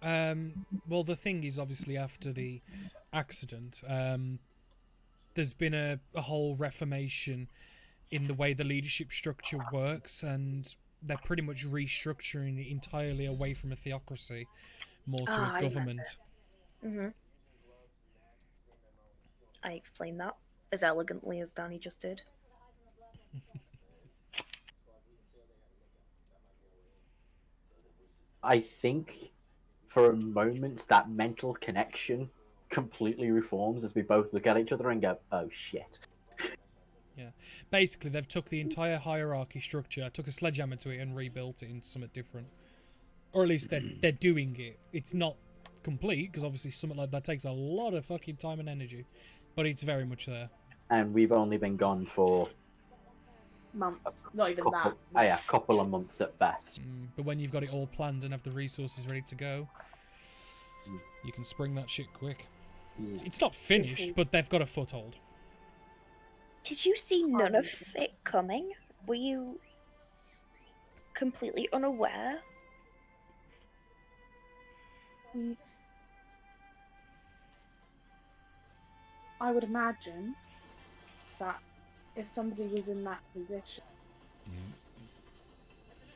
Well, the thing is, obviously, after the accident, there's been a whole reformation in the way the leadership structure works, and they're pretty much restructuring it entirely away from a theocracy, more to I a government. I explained that as elegantly as Danny just did. I think for a moment that mental connection completely reforms as we both look at each other and go, "Oh shit." Yeah, basically, they've took the entire hierarchy structure, took a sledgehammer to it, and rebuilt it into something different. Or at least they're doing it. It's not complete, because obviously something like that takes a lot of fucking time and energy, but it's very much there. And we've only been gone for months. Not even couple, that. couple of months at best. But when you've got it all planned and have the resources ready to go, you can spring that shit quick. Yeah. It's not finished, but they've got a foothold. Did you see none of it coming? Were you completely unaware? I would imagine that if somebody was in that position,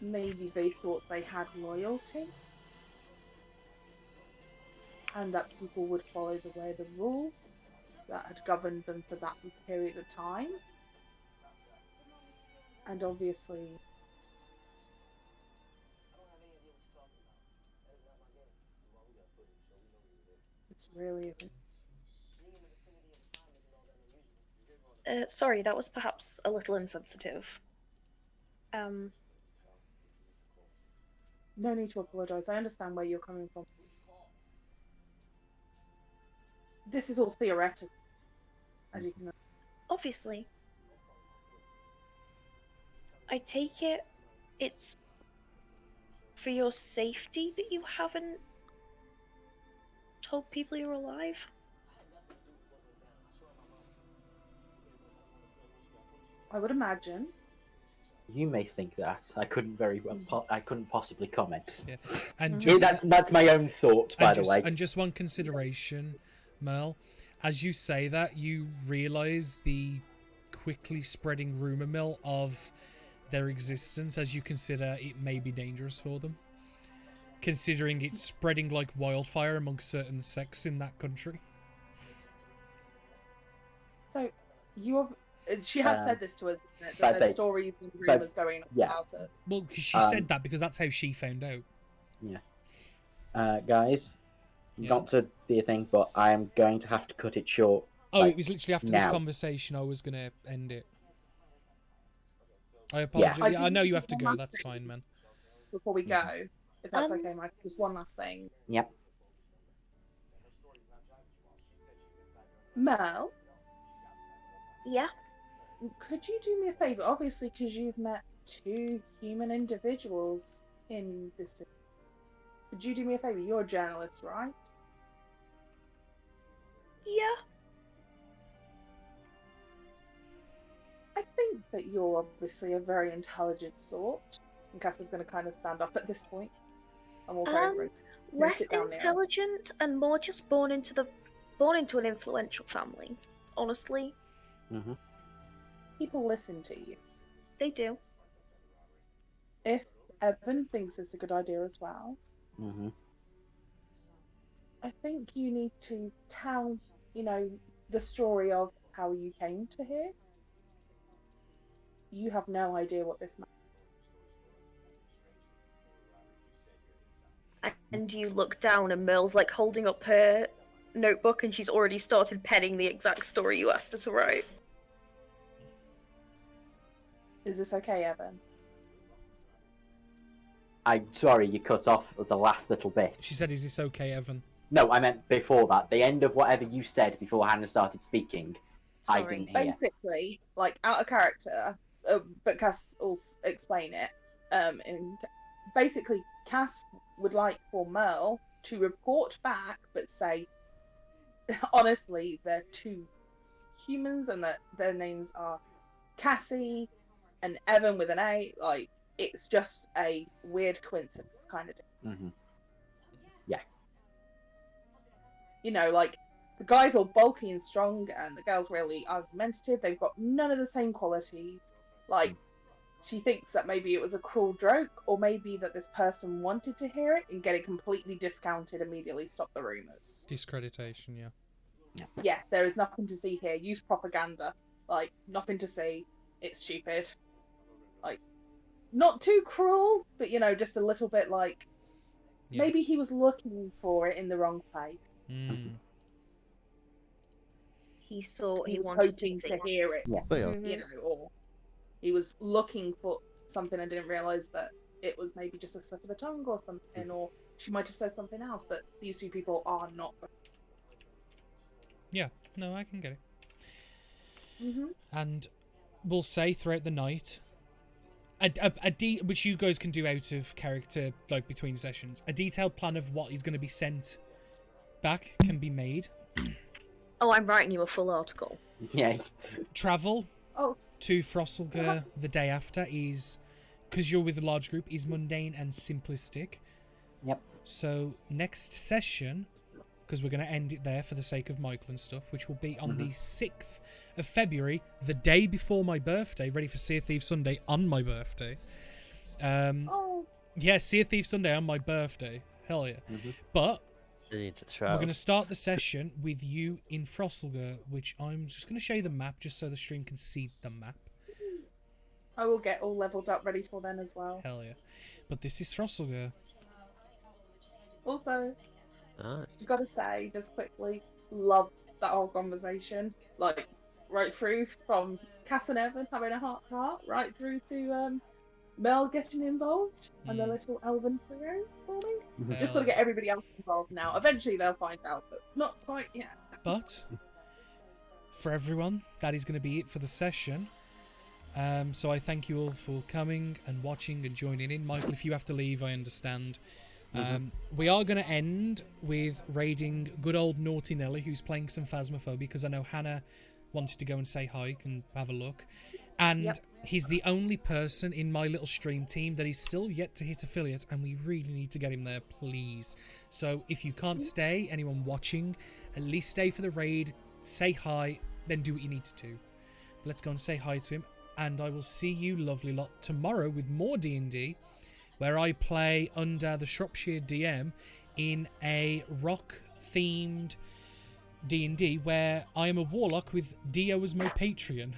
maybe they thought they had loyalty and that people would follow the way the rules that had governed them for that period of time. And obviously, it's really Sorry, that was perhaps a little insensitive. no need to apologise. I understand where you're coming from. this is all theoretical, as you can. Obviously. I take it it's for your safety that you haven't told people you're alive? I would imagine. You may think that. I couldn't I couldn't possibly comment. Yeah. And Mhm. just That's my own thought, by the way. And just one consideration, Merle, as you say that, you realise the quickly spreading rumour mill of their existence as you consider it may be dangerous for them. Considering it's spreading like wildfire amongst certain sects in that country. So, you have. She has said this to us, that but there's I- stories and rumours going on yeah. about us. Well, 'cause she said that because that's how she found out. Guys, Yeah. not to be a thing, but I am going to have to cut it short. Oh, like, it was literally after this now. conversation I was going to end it. I Yeah. apologize. Yeah, I did know you say have to one go. last That's thing fine, man. Before we go, if that's Um, okay, Mike, just one last thing. Yep. Mel, Yeah? could you do me a favour? Obviously, because you've met two human individuals in this city. Could you do me a favour? You're a journalist, right? Yeah. I think that you're obviously a very intelligent sort. And Cass is going to kind of stand up at this point and walk over. And Less sit down there. intelligent and more just born into an influential family. Honestly, Mm-hmm. People listen to you. they do. If Evan thinks it's a good idea as well, Mm-hmm. I think you need to tell, the story of how you came to here. You have no idea what this meant. And you look down and Merle's like holding up her notebook and she's already started penning the exact story you asked her to write. Is this okay, Evan? I'm sorry, you cut off the last little bit. She said, "Is this okay, Evan?" No, I meant before that. The end of whatever you said before Hannah started speaking. I Sorry. didn't hear. Basically, like out of character, but Cass will explain it. And basically, Cass would like for Merle to report back, but say, honestly, they're two humans, and that their names are Cassie and Evan with an A. Like, it's just a weird coincidence kind of thing. Mm-hmm. Like, the guy's all bulky and strong, and the girl's really argumentative. They've got none of the same qualities. Like, she thinks that maybe it was a cruel joke, or maybe that this person wanted to hear it and get it completely discounted, immediately stop the rumours. Discreditation, yeah. Yeah, there is nothing to see here. Use propaganda. Like, nothing to see. It's stupid. Like, not too cruel, but, just a little bit like, Yeah. maybe he was looking for it in the wrong place. Mm. He saw He he was wanted to hoping see. to hear it. Yes. They are. Mhm. Or he was looking for something and didn't realise that it was maybe just a slip of the tongue or something, or she might have said something else, but these two people are not. Yeah, no, I can get it. Mm-hmm. And we'll say throughout the night, which you guys can do out of character, like between sessions, a detailed plan of what is going to be sent back can be made. Oh, I'm writing you a full article. Yeah. Travel Oh. to Frosselger the day after is, because you're with a large group, is mundane and simplistic. Yep. So next session, because we're going to end it there for the sake of Michael and stuff, which will be on the 6th of February, the day before my birthday, ready for Sea of Thieves Sunday on my birthday. Yeah, Sea of Thieves Sunday on my birthday. Hell yeah. But I need to throw. we're going to start the session with you in Frosselger, which I'm just going to show you the map just so the stream can see the map. I will get all leveled up ready for then as well. Hell yeah. But this is Frosselger. Also, Nice. gotta say, just quickly, love that whole conversation. Like, right through from Cass and Evan having a heart-to-heart, right through to Mel getting involved and the little elven trio forming. Just gotta get everybody else involved now. Eventually they'll find out, but not quite yet. But for everyone, that is going to be it for the session. So I thank you all for coming and watching and joining in. Michael, if you have to leave, I understand. We are going to end with raiding good old Naughty Nelly, who's playing some Phasmophobia, because I know Hannah wanted to go and say hi and have a look. And he's the only person in my little stream team that is still yet to hit affiliate, and we really need to get him there, please. So if you can't stay, anyone watching, at least stay for the raid, say hi, then do what you need to do. Let's go and say hi to him, and I will see you lovely lot tomorrow with more D&D, where I play under the Shropshire DM in a rock-themed D&D, where I am a warlock with Dio as my patron.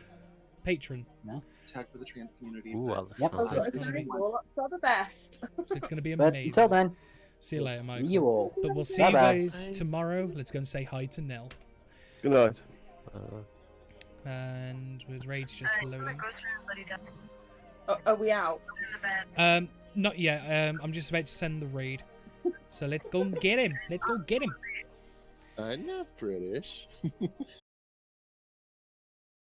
Tag for the trans community. Ooh, I Yep. love So that. it's gonna be, Warlocks are the best. so it's gonna be But amazing. until then, See you later, see Michael. you all. But we'll see you Bye-bye. guys tomorrow. Let's go and say hi to Nell. Good night. And with Rage just loading. Are we out? Not yet. I'm just about to send the raid. So let's go and get him. Let's go get him. I'm not British.